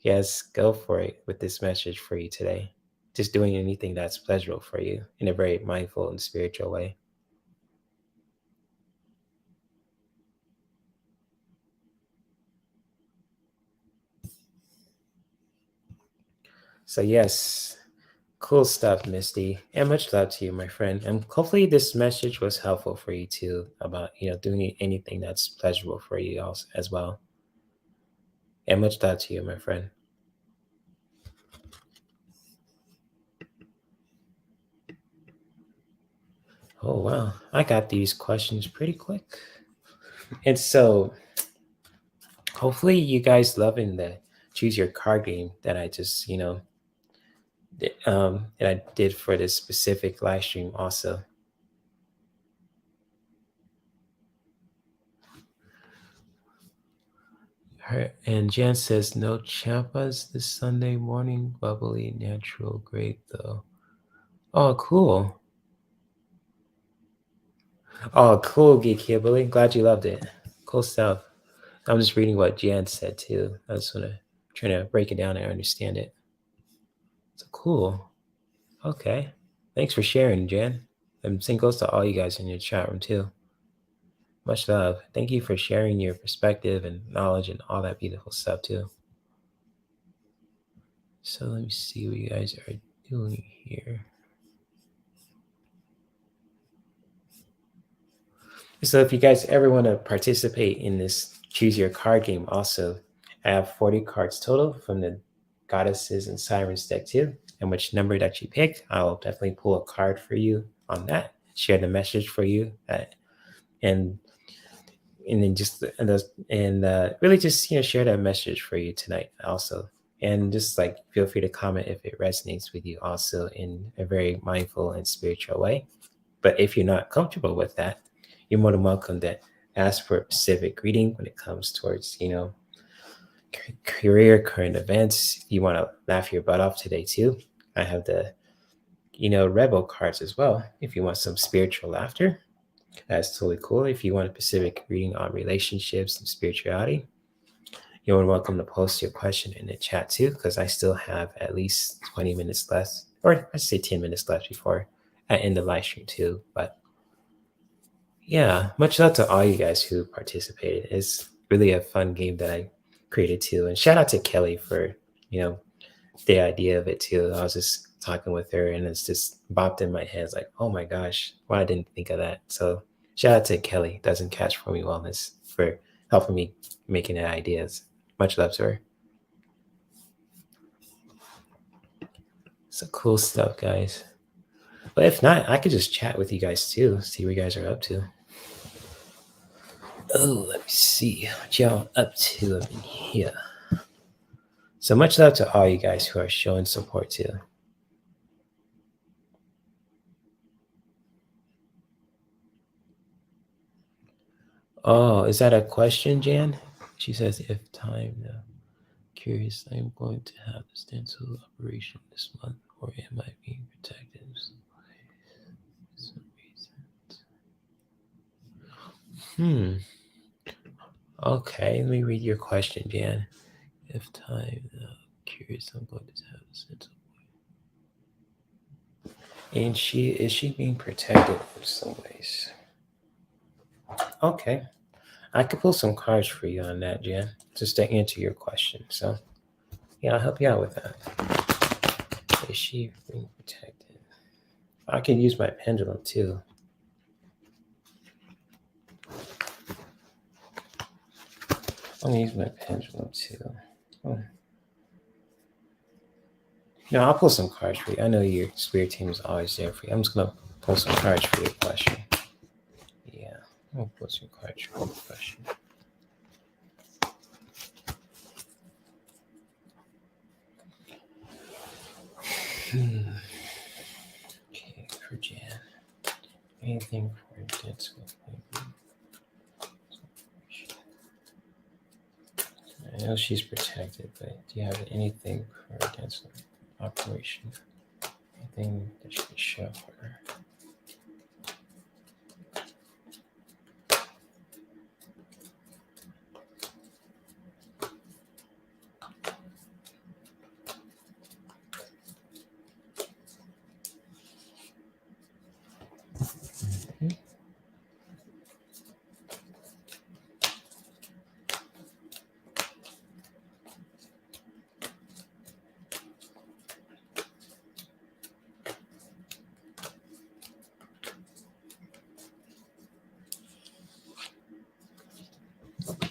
Yes, go for it with this message for you today. Just doing anything that's pleasurable for you in a very mindful and spiritual way. So, yes, cool stuff, Misty. And much love to you, my friend. And hopefully this message was helpful for you too about, doing anything that's pleasurable for you also as well. And much love to you, my friend. Oh, wow. I got these questions pretty quick. And so hopefully you guys loving the choose your card game that I just, that I did for this specific live stream also. And Jan says no champas this Sunday morning. Bubbly, natural, great though. Oh, cool. Oh, cool, Geek Billy. Glad you loved it. Cool stuff. I'm just reading what Jan said too. I just want to try to break it down and understand it. So cool. Okay. Thanks for sharing, Jan. And same goes to all you guys in your chat room too. Much love. Thank you for sharing your perspective and knowledge and all that beautiful stuff too. So let me see what you guys are doing here. So if you guys ever want to participate in this choose your card game also, I have 40 cards total from the goddesses and sirens deck too. And which number that you pick, I'll definitely pull a card for you on that, share the message for you, and then just really just share that message for you tonight also. And just like feel free to comment if it resonates with you also in a very mindful and spiritual way. But if you're not comfortable with that, you're more than welcome to ask for a specific reading when it comes towards career, current events. You want to laugh your butt off today too. I have the rebel cards as well if you want some spiritual laughter. That's totally cool. If you want a specific reading on relationships and spirituality, you're welcome to post your question in the chat too, because I still have at least 20 minutes left, or I say 10 minutes left before I end the live stream too. But yeah, much love to all you guys who participated. It's really a fun game that I created too. And shout out to Kelly for, the idea of it too. I was just talking with her and it's just bopped in my head. It's like, oh my gosh, why I didn't think of that. So shout out to Kelly, Doesn't Catch for Me Wellness, for helping me making the ideas. Much love to her. So cool stuff, guys. But if not, I could just chat with you guys too, see what you guys are up to. Oh, let me see what y'all up to up in here. So much love to all you guys who are showing support too. Oh, is that a question, Jan? She says, if time. No. Curious, I'm going to have this dental operation this month, or am I being protected for some reason? Okay, let me read your question, Deann. If time, curious, I'm going to have this dental. And is she being protected in some ways? Okay. I could pull some cards for you on that, Jen, just to answer your question. So, yeah, I'll help you out with that. Is she being protected? I can use my pendulum too. I'm gonna use my pendulum too. Oh. No, I'll pull some cards for you. I know your spirit team is always there for you. I'm just gonna pull some cards for your question. Yeah, I'll pull some cards for your question. Okay, for Jan. Anything for intense I know she's protected, but do you have anything for intense operation? Anything that you can show for her?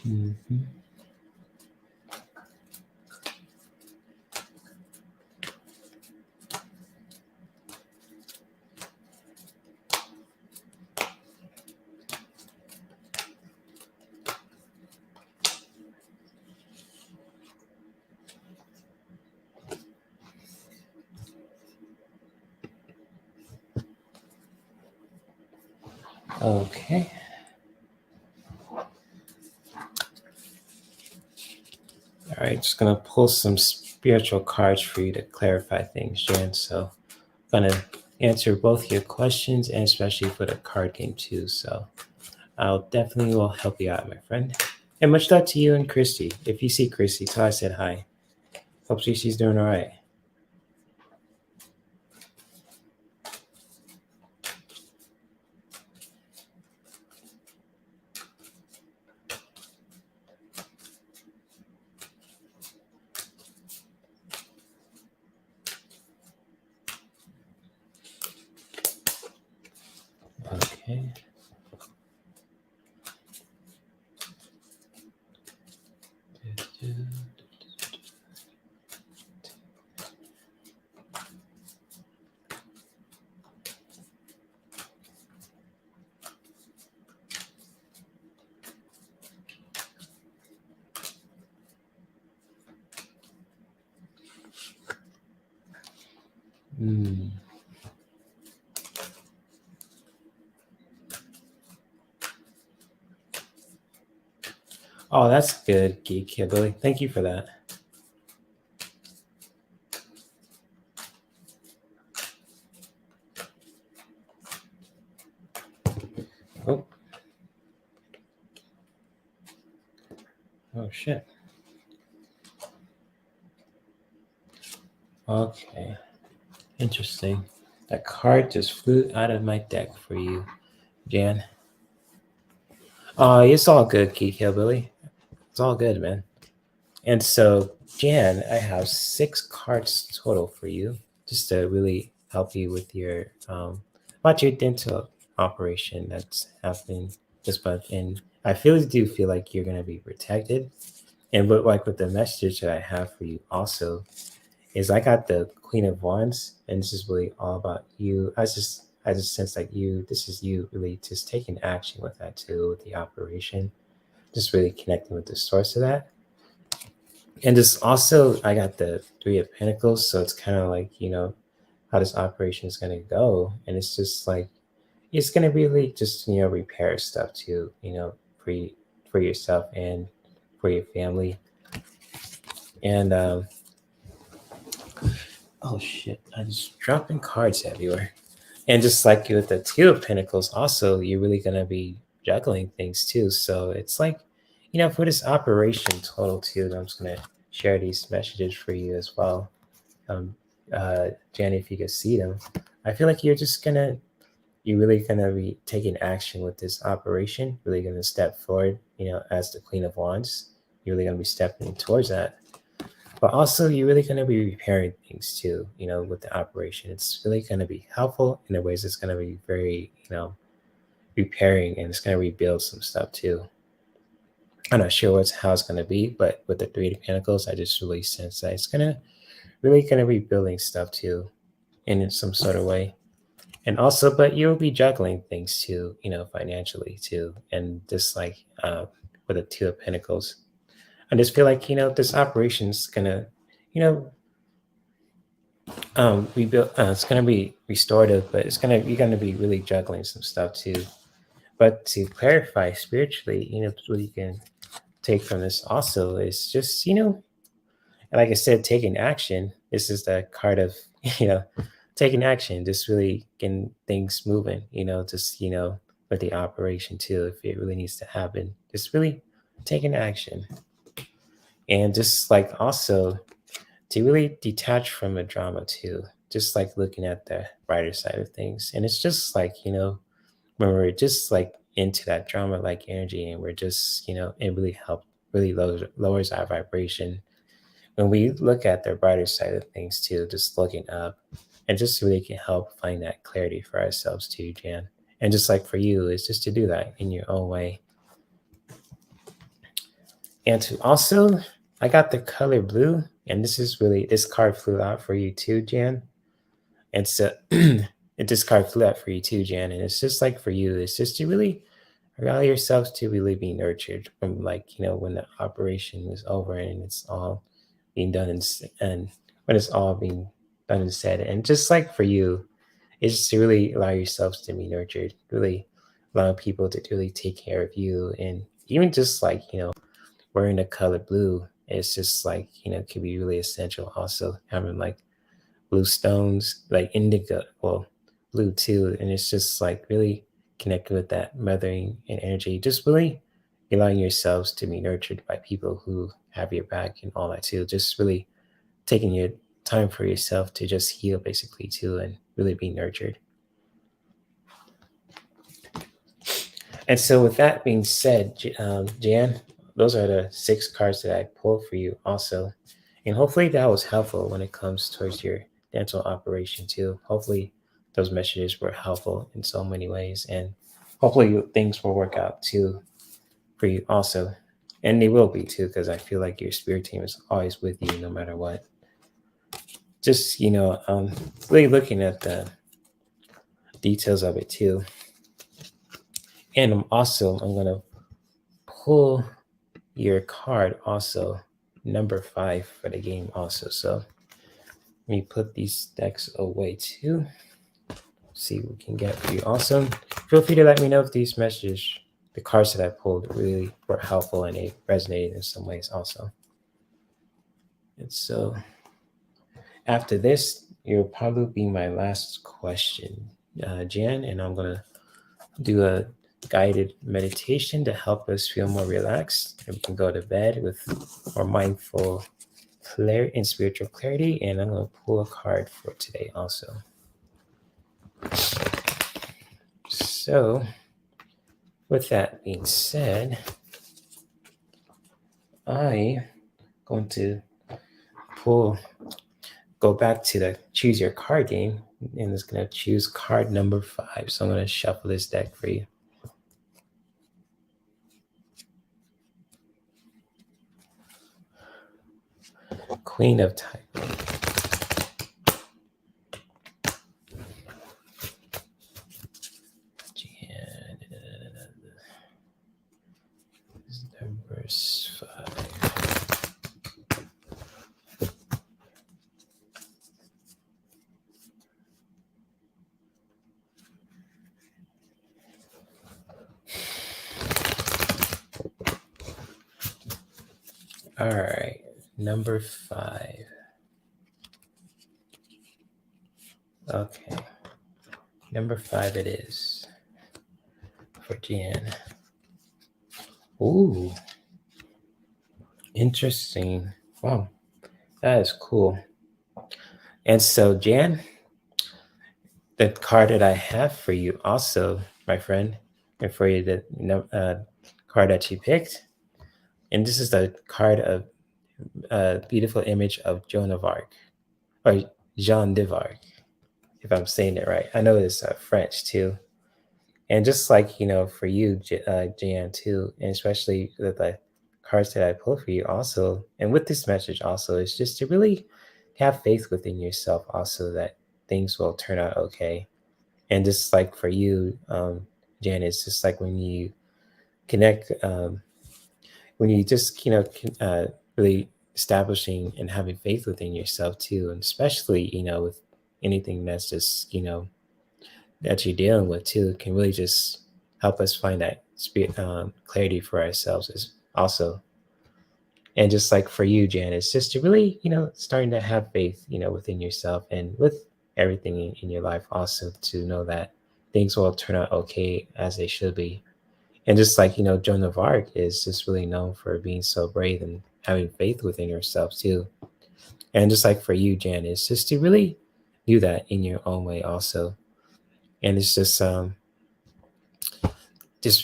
Mm-hmm. Okay. All right, just gonna pull some spiritual cards for you to clarify things, Jan. So I'm gonna answer both your questions and especially for the card game too. So I'll definitely will help you out, my friend. And much love to you and Christy. If you see Christy, tell her I said hi. Hopefully she's doing all right. Okay. Oh, that's good, Geek. Yeah, Billy. Thank you for that. Oh. Oh, shit. Okay. Interesting. That card just flew out of my deck for you, Jan. It's all good, Geek Hillbilly. It's all good, man. And so, Jan, I have 6 cards total for you, just to really help you with your about your dental operation that's happening this month. And I do feel like you're gonna be protected. And with the message that I have for you also is I got the Queen of Wands, and this is really all about you. I just sense like this is you really just taking action with that too, with the operation, just really connecting with the source of that. And just also, I got the Three of Pentacles, so it's kind of like, how this operation is going to go. And it's just like, it's going to really just, repair stuff too, for yourself and for your family. And oh shit, I'm just dropping cards everywhere. And just like with the Two of Pentacles, also you're really gonna be juggling things too. So it's like, for this operation total too, I'm just gonna share these messages for you as well. Jan, if you could see them, I feel like you're really gonna be taking action with this operation. Really gonna step forward, as the Queen of Wands. You're really gonna be stepping towards that. But also, you're really going to be repairing things too, with the operation. It's really going to be helpful in the ways it's going to be very, repairing, and it's going to rebuild some stuff too. I'm not sure how it's going to be, but with the Three of Pentacles, I just really sense that it's really going to be building stuff too in some sort of way. And also, but you'll be juggling things too, financially too. And just like with the Two of Pentacles, I just feel like, this operation's gonna, rebuild. It's gonna be restorative, but you're gonna be really juggling some stuff too. But to clarify spiritually, what you can take from this also is just, like I said, taking action. This is the card of, taking action, just really getting things moving, just, with the operation too, if it really needs to happen, just really taking action. And just like also to really detach from the drama too, just like looking at the brighter side of things. And it's just like, when we're just like into that drama like energy, and we're just, it really lowers our vibration. When we look at the brighter side of things too, just looking up, and just really can help find that clarity for ourselves too, Jan. And just like for you, it's just to do that in your own way. And to also, I got the color blue, and this card flew out for you too, Jan. And so this card flew out for you too, Jan. And it's just like for you, it's just to really allow yourself to really be nurtured from like, when the operation is over and it's all being done and when it's all being done and said. And just like for you, it's just to really allow yourselves to be nurtured, really allow people to really take care of you. And even just like, wearing the color blue, it's just like, can be really essential. Also having like blue stones, like indigo, well, blue too. And it's just like really connected with that mothering and energy, just really allowing yourselves to be nurtured by people who have your back and all that too. Just really taking your time for yourself to just heal basically too, and really be nurtured. And so with that being said, Jan, those are the 6 cards that I pulled for you also. And hopefully that was helpful when it comes towards your dental operation too. Hopefully those messages were helpful in so many ways. And hopefully things will work out too for you also. And they will be too, because I feel like your spirit team is always with you no matter what. Just, really looking at the details of it too. And I'm going to pull your card also, number 5 for the game also. So let me put these decks away too. See what we can get for you also. Feel free to let me know if these messages, the cards that I pulled, really were helpful and they resonated in some ways also. And so after this, it'll probably be my last question, Jan, and I'm going to do a guided meditation to help us feel more relaxed, and we can go to bed with more mindful clarity and spiritual clarity. And I'm going to pull a card for today also. So with that being said, I'm going to go back to the choose your card game, and it's going to choose card number 5. So I'm going to shuffle this deck for you. Queen of Type. Number 5. All right. number 5. Okay. Number 5 it is for Deann. Ooh. Interesting. Wow. That is cool. And so, Jan, the card that I have for you also, my friend, and for you, the card that you picked, and this is the card of beautiful image of Joan of Arc, or Jean of Arc, if I'm saying it right. I know it's French too. And just like, for you, Jan, too, and especially the cards that I pulled for you also, and with this message also, is just to really have faith within yourself also that things will turn out okay. And just like for you, Jan, it's just like when you connect, when you just, really establishing and having faith within yourself too, and especially, with anything that's just, that you're dealing with too, can really just help us find that clarity for ourselves is also. And just like for you, Jan, it's just to really, starting to have faith, within yourself and with everything in your life also, to know that things will turn out okay as they should be. And just like, Joan of Arc is just really known for being so brave and having faith within yourself too. And just like for you, Jan, it's just to really do that in your own way also. And it's just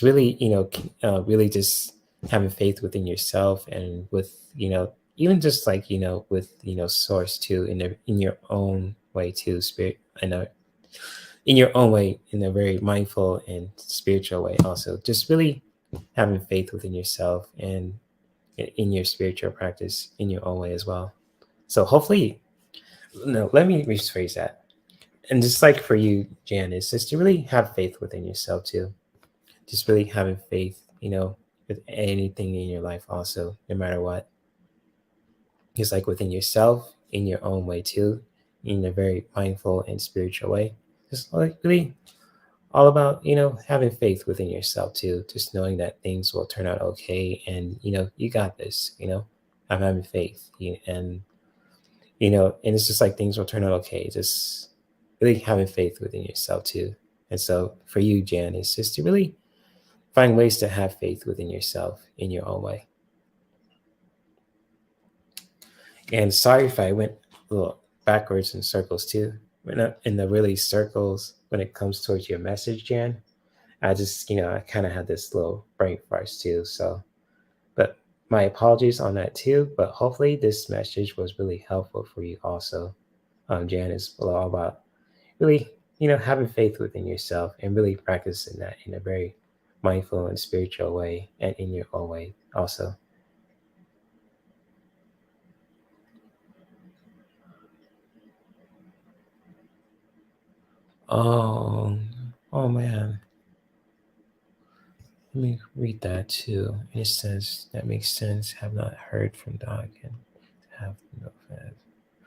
really, really just having faith within yourself and with, even just like, with, source too, in your own way too, spirit, in your own way, in a very mindful and spiritual way also. Just really having faith within yourself and in your spiritual practice in your own way as well. So hopefully, no, let me rephrase that. And just like for you, Jan, is just to really have faith within yourself too. Just really having faith, with anything in your life also, no matter what. Just like within yourself, in your own way too, in a very mindful and spiritual way. Just like really all about, having faith within yourself too. Just knowing that things will turn out okay, and you got this. I'm having faith, and and it's just like things will turn out okay. Just really having faith within yourself too. And so for you, Jan, it's just to really find ways to have faith within yourself in your own way. And sorry if I went a little backwards in circles too. We're not in the really circles when it comes towards your message, Jan. I just, I kind of had this little brain farce too. So, but my apologies on that too. But hopefully this message was really helpful for you also. Jan, is all about really, having faith within yourself and really practicing that in a very mindful and spiritual way and in your own way also. Oh, oh man. Let me read that too. It says that makes sense. Have not heard from Doc and have no fed.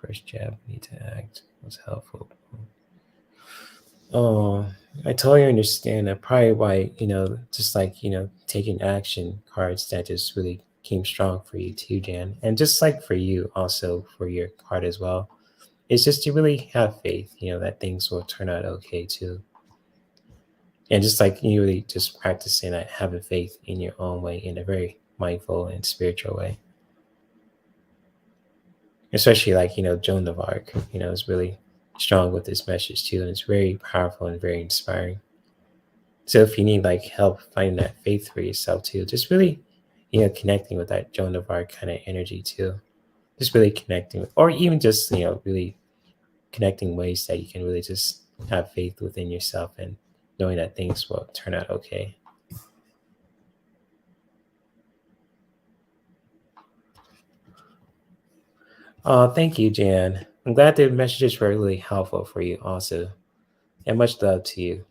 First jab, need to act was helpful. Oh, I totally understand that. Probably why, just like, taking action cards that just really came strong for you too, Jan. And just like for you also for your card as well. It's just to really have faith, that things will turn out okay too. And just like you really just practicing that, having faith in your own way in a very mindful and spiritual way. Especially like, Joan of Arc, is really strong with this message too. And it's very powerful and very inspiring. So if you need like help finding that faith for yourself too, just really, connecting with that Joan of Arc kind of energy too. Just really connecting with, or even just, really connecting ways that you can really just have faith within yourself and knowing that things will turn out okay. Oh, thank you, Jan. I'm glad the messages were really helpful for you also. And much love to you.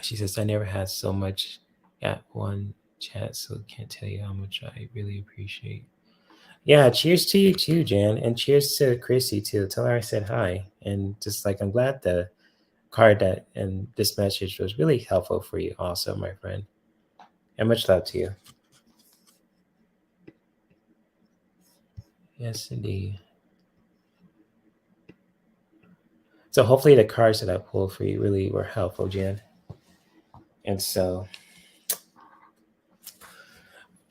She says, I never had so much at one chat, so can't tell you how much I really appreciate. Yeah, cheers to you too, Jan. And cheers to Chrissy too. Tell her I said hi. And just like I'm glad the card that and this message was really helpful for you also, my friend. And much love to you. Yes, indeed. So hopefully the cards that I pulled for you really were helpful, Jen. And so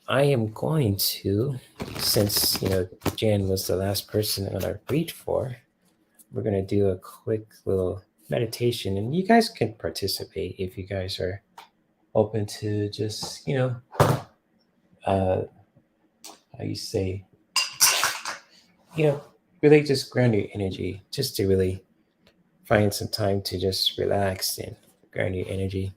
I am going to, since Jan was the last person I'm gonna read for, we're gonna do a quick little meditation, and you guys can participate if you guys are open to just how you say really just ground your energy, just to really find some time to just relax and ground your energy.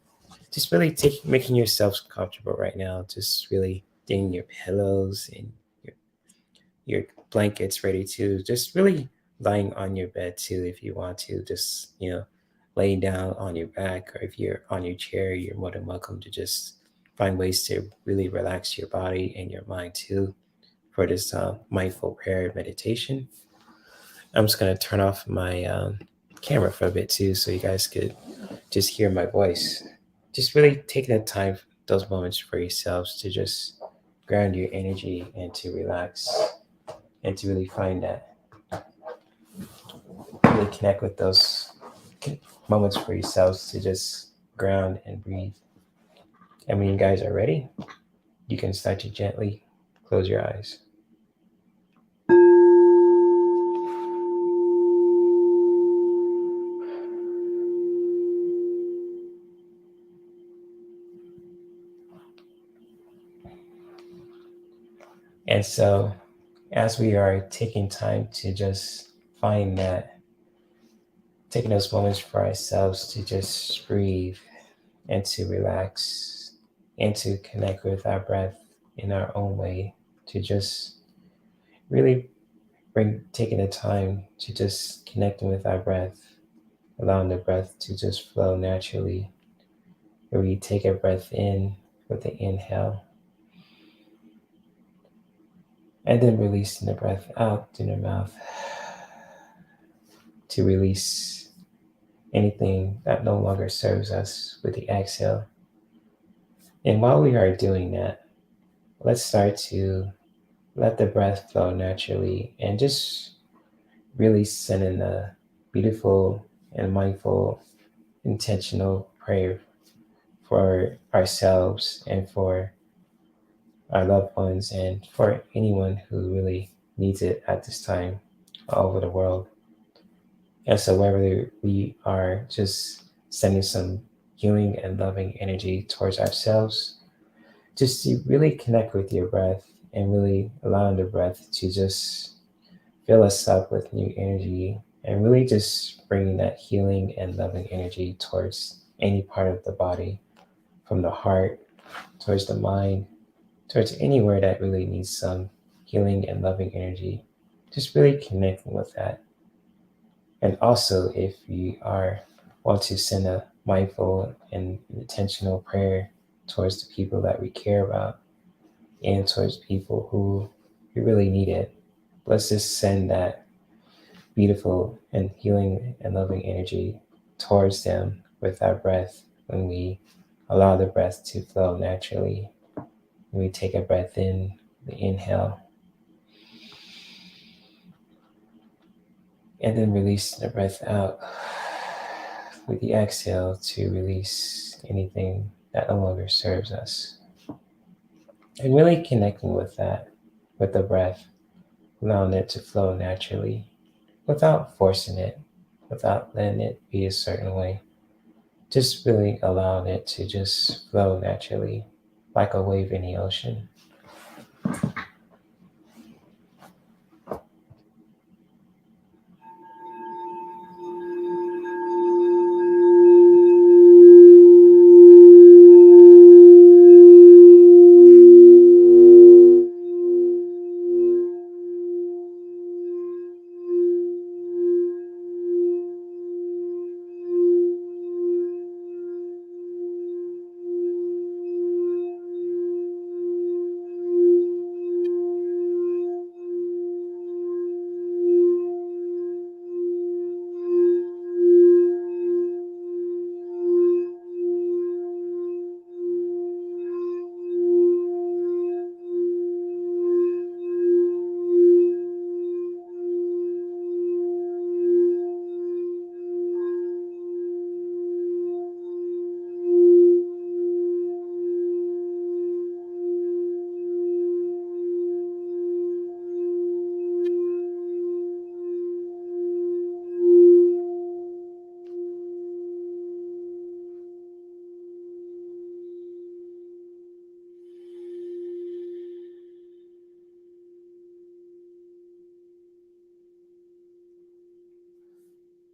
Just really making yourself comfortable right now. Just really getting your pillows and your blankets ready to just really lying on your bed too, if you want to just laying down on your back, or if you're on your chair, you're more than welcome to just find ways to really relax your body and your mind too for this mindful prayer meditation. I'm just going to turn off my camera for a bit too, so you guys could just hear my voice. Just really taking the time, those moments for yourselves to just ground your energy and to relax and to really find that, really connect with those moments for yourselves to just ground and breathe. And when you guys are ready, you can start to gently close your eyes. And so, as we are taking time to just find that, taking those moments for ourselves to just breathe and to relax and to connect with our breath in our own way, to just really taking the time to just connecting with our breath, allowing the breath to just flow naturally. Where we take a breath in with the inhale, and then releasing the breath out through the mouth to release anything that no longer serves us with the exhale. And while we are doing that, let's start to let the breath flow naturally and just really send in a beautiful and mindful, intentional prayer for ourselves and for our loved ones and for anyone who really needs it at this time all over the world. And so wherever we are, just sending some healing and loving energy towards ourselves, just to really connect with your breath and really allowing the breath to just fill us up with new energy and really just bringing that healing and loving energy towards any part of the body, from the heart, towards the mind, towards anywhere that really needs some healing and loving energy. Just really connecting with that. And also, if you want to send a mindful and intentional prayer towards the people that we care about and towards people who really need it, let's just send that beautiful and healing and loving energy towards them with our breath when we allow the breath to flow naturally. When we take a breath in, the inhale, and then release the breath out with the exhale to release anything that no longer serves us. And really connecting with that, with the breath, allowing it to flow naturally without forcing it, without letting it be a certain way. Just really allowing it to just flow naturally like a wave in the ocean.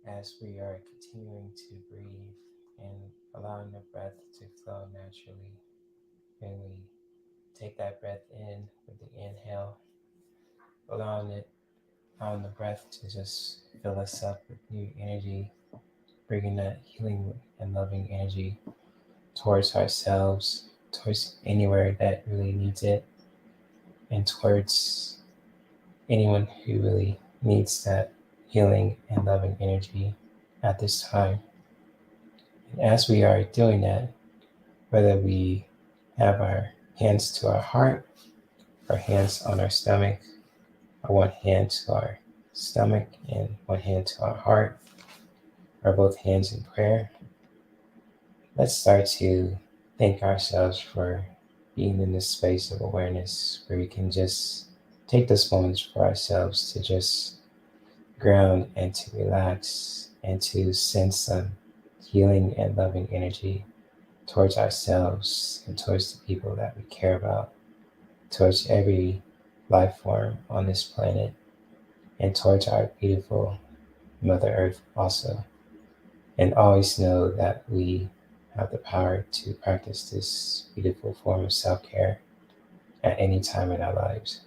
as we are continuing to breathe and allowing the breath to flow naturally. When we take that breath in with the inhale, allowing the breath to just fill us up with new energy, bringing that healing and loving energy towards ourselves, towards anywhere that really needs it, and towards anyone who really needs that healing and loving energy at this time. And as we are doing that, whether we have our hands to our heart, our hands on our stomach, or one hand to our stomach and one hand to our heart, or both hands in prayer, let's start to thank ourselves for being in this space of awareness where we can just take those moments for ourselves to just ground and to relax and to send some healing and loving energy towards ourselves and towards the people that we care about, towards every life form on this planet, and towards our beautiful Mother Earth also. And always know that we have the power to practice this beautiful form of self-care at any time in our lives.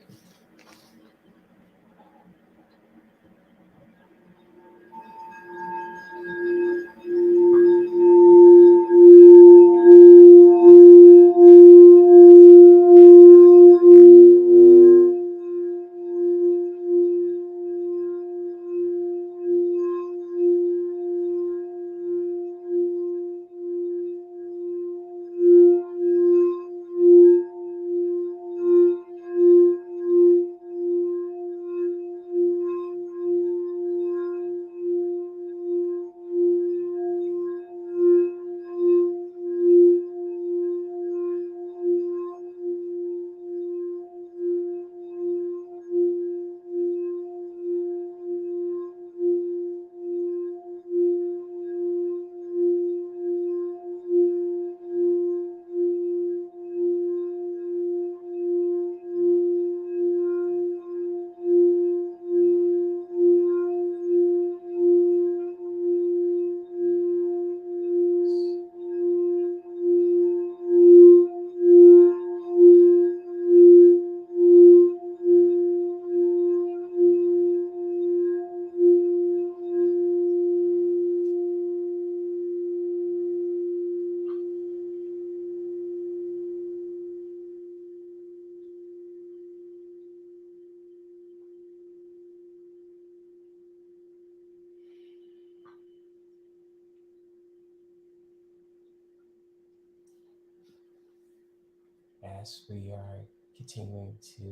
As we are continuing to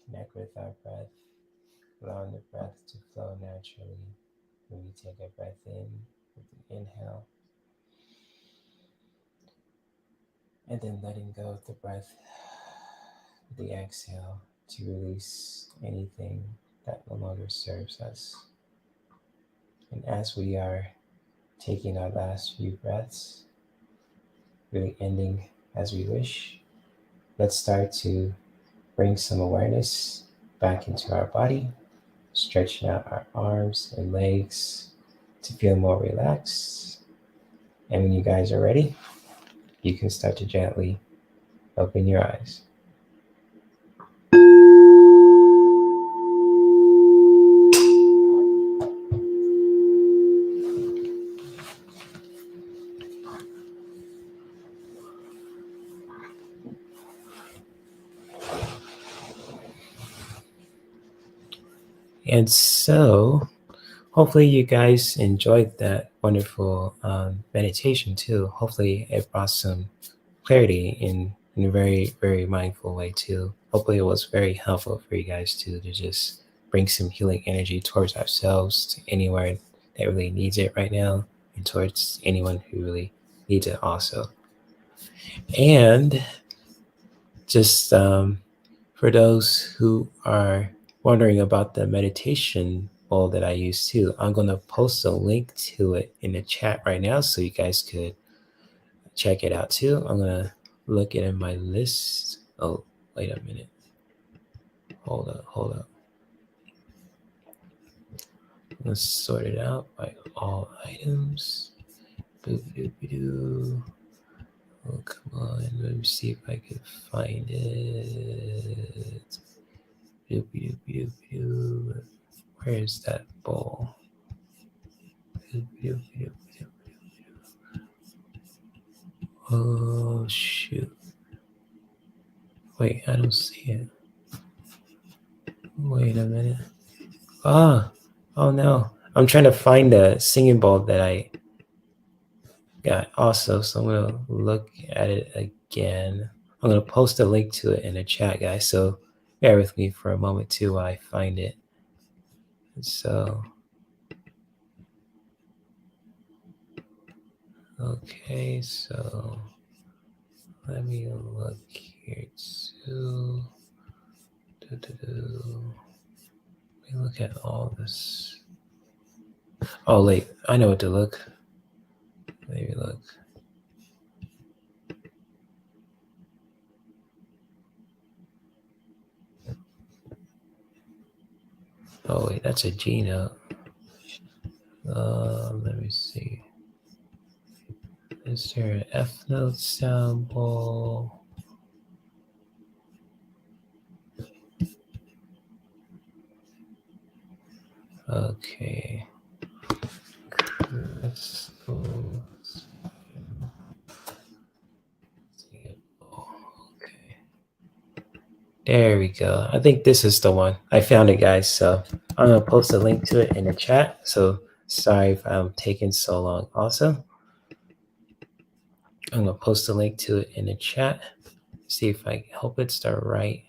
connect with our breath, allowing the breath to flow naturally, when we take a breath in with an inhale, and then letting go of the breath with the exhale to release anything that no longer serves us. And as we are taking our last few breaths, really ending as we wish, let's start to bring some awareness back into our body, stretching out our arms and legs to feel more relaxed. And when you guys are ready, you can start to gently open your eyes. And so, hopefully, you guys enjoyed that wonderful meditation too. Hopefully, it brought some clarity in a very, very mindful way too. Hopefully, it was very helpful for you guys too to just bring some healing energy towards ourselves, to anywhere that really needs it right now, and towards anyone who really needs it also. And just for those who are wondering about the meditation bowl that I use too, I'm going to post a link to it in the chat right now so you guys could check it out too. I'm going to look it in my list. Oh, wait a minute. Hold up. Let's sort it out by all items. Boop-a-doop-a-doo. Oh, come on. Let me see if I can find it. Boop-a-doop-a-doop-a-doo. Where is that bowl? Boop-a-doop-a-doop-a-doo. Oh, shoot. Wait, I don't see it. Wait a minute. Oh no. I'm trying to find the singing bowl that I got also. So I'm going to look at it again. I'm going to post a link to it in the chat, guys. So bear with me for a moment too while I find it. So, okay, so let me look here too. Let me look at all this. Oh, wait, I know what to look. Maybe look. Oh, wait, that's a G note. Let me see. Is there an F note sample? Okay. Okay. There we go. I think this is the one. I found it, guys. So I'm going to post a link to it in the chat. So sorry if I'm taking so long also. I'm going to post a link to it in the chat. See if I hope it's the right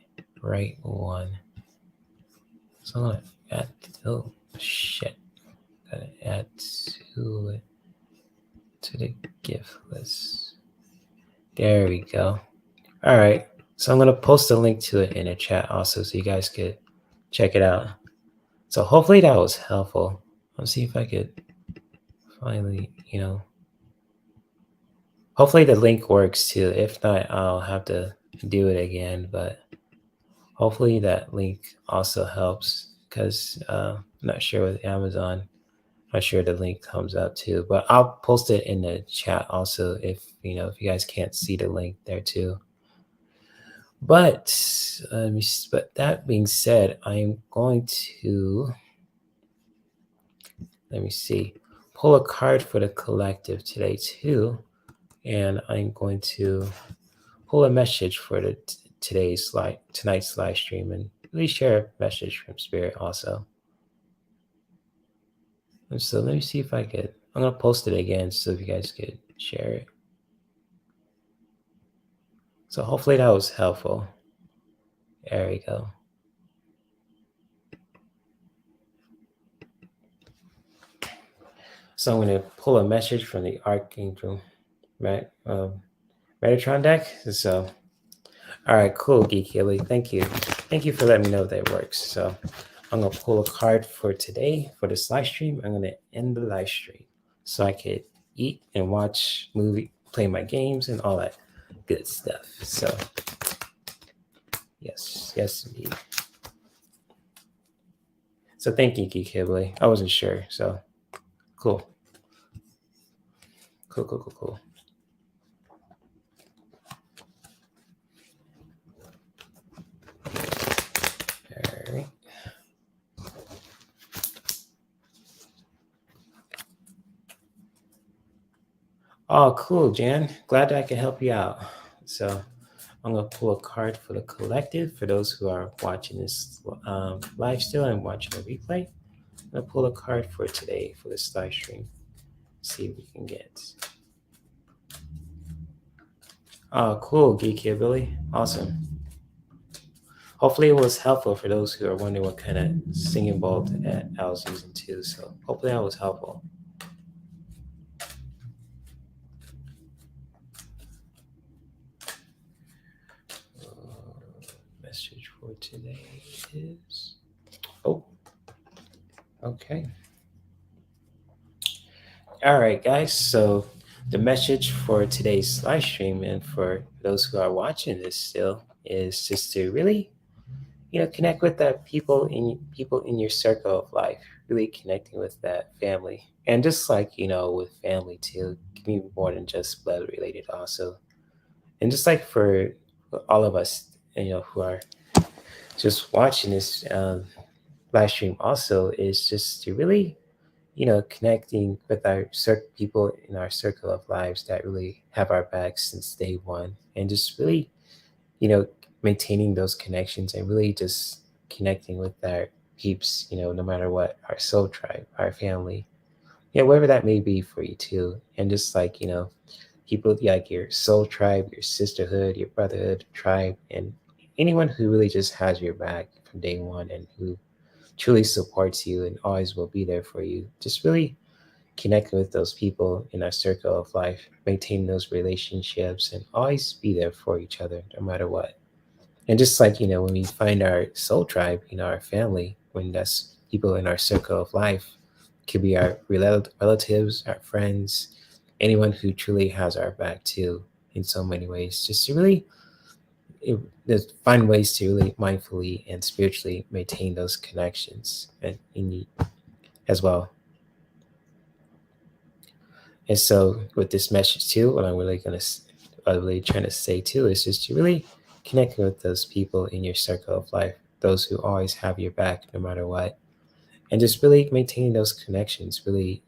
one. So I'm going to add, oh, shit. Gotta add to it, to the gift list. There we go. All right. So I'm going to post a link to it in the chat also so you guys could check it out. So hopefully that was helpful. Let's see if I could finally, hopefully the link works too. If not, I'll have to do it again. But hopefully that link also helps because I'm not sure with Amazon. I'm sure the link comes out too. But I'll post it in the chat also if you guys can't see the link there too. But that being said, I'm going to pull a card for the collective today too, and I'm going to pull a message for the tonight's live stream, and really share a message from Spirit also. And so let me see if I could. I'm gonna post it again so if you guys could share it. So hopefully that was helpful. There we go. So I'm going to pull a message from the Archangel Metatron deck. So, all right, cool, Geeky Ellie. Thank you. Thank you for letting me know that works. So I'm going to pull a card for today for this live stream. I'm going to end the live stream so I could eat and watch movie, play my games, and all that good stuff. So, yes, indeed. So thank you, Geeky Ellie. I wasn't sure. So, cool. Cool. All right. Oh, cool, Jan. Glad that I can help you out. So I'm going to pull a card for the collective for those who are watching this live still and watching the replay. I'm going to pull a card for today for this live stream. See if we can get. Oh, cool, Geeky Billy. Awesome. Hopefully it was helpful for those who are wondering what kind of singing bowl that I was using too. So hopefully that was helpful. Message for today is. Oh, okay. All right, guys. So the message for today's live stream and for those who are watching this still is just to really connect with that people in your circle of life, really connecting with that family. And just like, with family too, can be more than just blood related also. And just like for all of us, who are just watching this live stream also, is just to really, connecting with our people in our circle of lives that really have our backs since day one, and just really, you know, maintaining those connections and really just connecting with our peeps, no matter what, our soul tribe, our family, wherever that may be for you too. And just like, people like your soul tribe, your sisterhood, your brotherhood tribe, and anyone who really just has your back from day one and who truly supports you and always will be there for you. Just really connecting with those people in our circle of life, maintain those relationships, and always be there for each other no matter what. And just like, when we find our soul tribe, our family, when that's people in our circle of life, could be our relatives, our friends, anyone who truly has our back too, in so many ways. Just to really just find ways to really mindfully and spiritually maintain those connections and as well. And so with this message too, what I'm really trying to say too is just to really connect with those people in your circle of life, those who always have your back no matter what, and just really maintaining those connections. Really,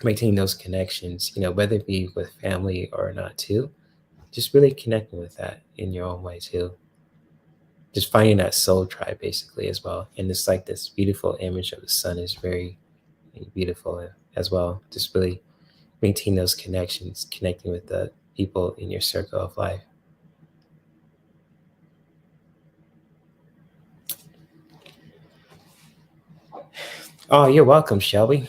maintaining those connections, whether it be with family or not too. Just really connecting with that in your own way too. Just finding that soul tribe basically as well, and it's like this beautiful image of the sun is very beautiful as well. Just really maintain those connections, connecting with the people in your circle of life. Oh, you're welcome, Shelby.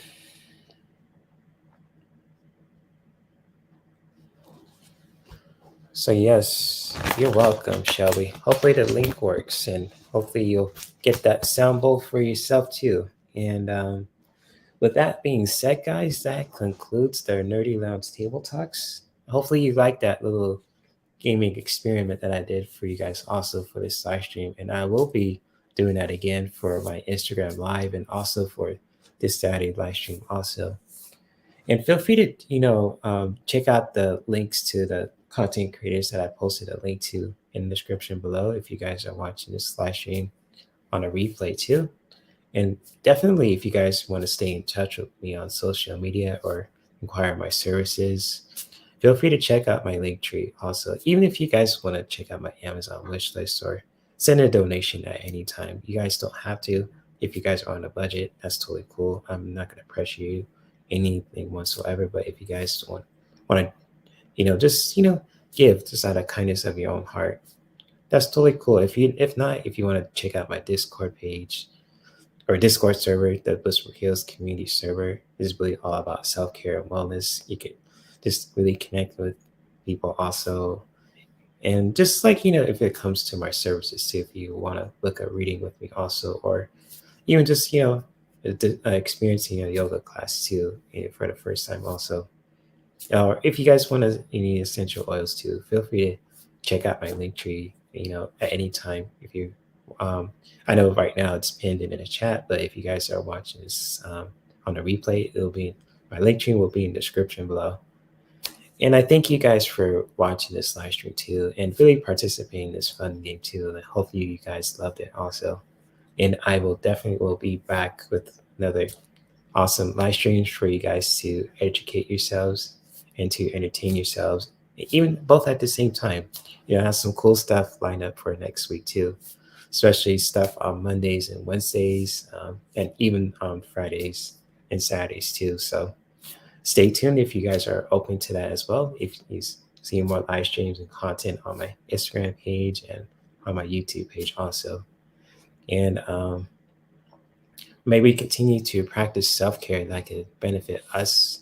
So yes, you're welcome, Shelby. Hopefully the link works, and hopefully you'll get that sound bowl for yourself too. And with that being said, guys, that concludes the Nerdy Lounge Table Talks. Hopefully you like that little gaming experiment that I did for you guys also for this live stream. And I will be doing that again for my Instagram live and also for this Saturday live stream also. And feel free to, check out the links to the content creators that I posted a link to in the description below if you guys are watching this live stream on a replay too. And definitely, if you guys want to stay in touch with me on social media or inquire my services, feel free to check out my link tree also. Even if you guys want to check out my Amazon wish list or send a donation at any time, you guys don't have to. If you guys are on a budget, that's totally cool. I'm not going to pressure you anything whatsoever. But if you guys want to, just give just out of kindness of your own heart, that's totally cool. If not, if you want to check out my Discord page or Discord server, the Blissful Hills community server is really all about self-care and wellness. You can just really connect with people also. And just like, if it comes to my services too, if you want to look at reading with me also, or even just, experiencing a yoga class too for the first time also. Or if you guys want to any essential oils too, feel free to check out my link tree, at any time. If you, I know right now it's pinned in the chat, but if you guys are watching this on the replay, my link tree will be in the description below. And I thank you guys for watching this live stream too, and really participating in this fun game too. And hopefully you guys loved it also. And I will be back with another awesome live streams for you guys to educate yourselves and to entertain yourselves, even both at the same time. I have some cool stuff lined up for next week too, especially stuff on Mondays and Wednesdays, and even on Fridays and Saturdays too. So stay tuned if you guys are open to that as well. If you see more live streams and content on my Instagram page and on my YouTube page also. And may we continue to practice self-care that could benefit us,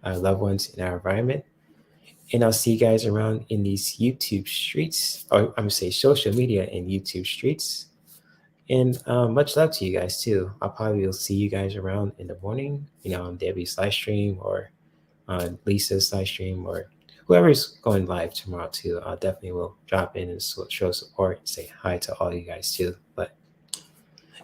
our loved ones, and our environment. And I'll see you guys around in these YouTube streets, or I'm gonna say social media and YouTube streets. And much love to you guys too. I'll probably will see you guys around in the morning, on Debbie's live stream or on Lisa's live stream or whoever's going live tomorrow too, I definitely will drop in and show support and say hi to all you guys too. But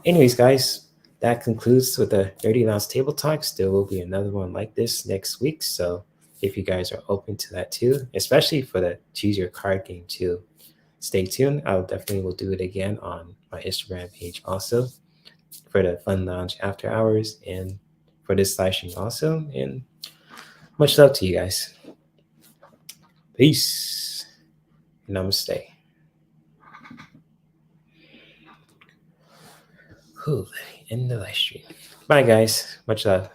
anyways, guys, that concludes with the Dirty Lounge Table Talks. There will be another one like this next week. So if you guys are open to that too, especially for the Choose Your Card game too, stay tuned. I definitely will do it again on my Instagram page also for the Fun Lounge After Hours and for this live stream also. And much love to you guys. Peace. Namaste. End the live stream. Bye, guys. Much love.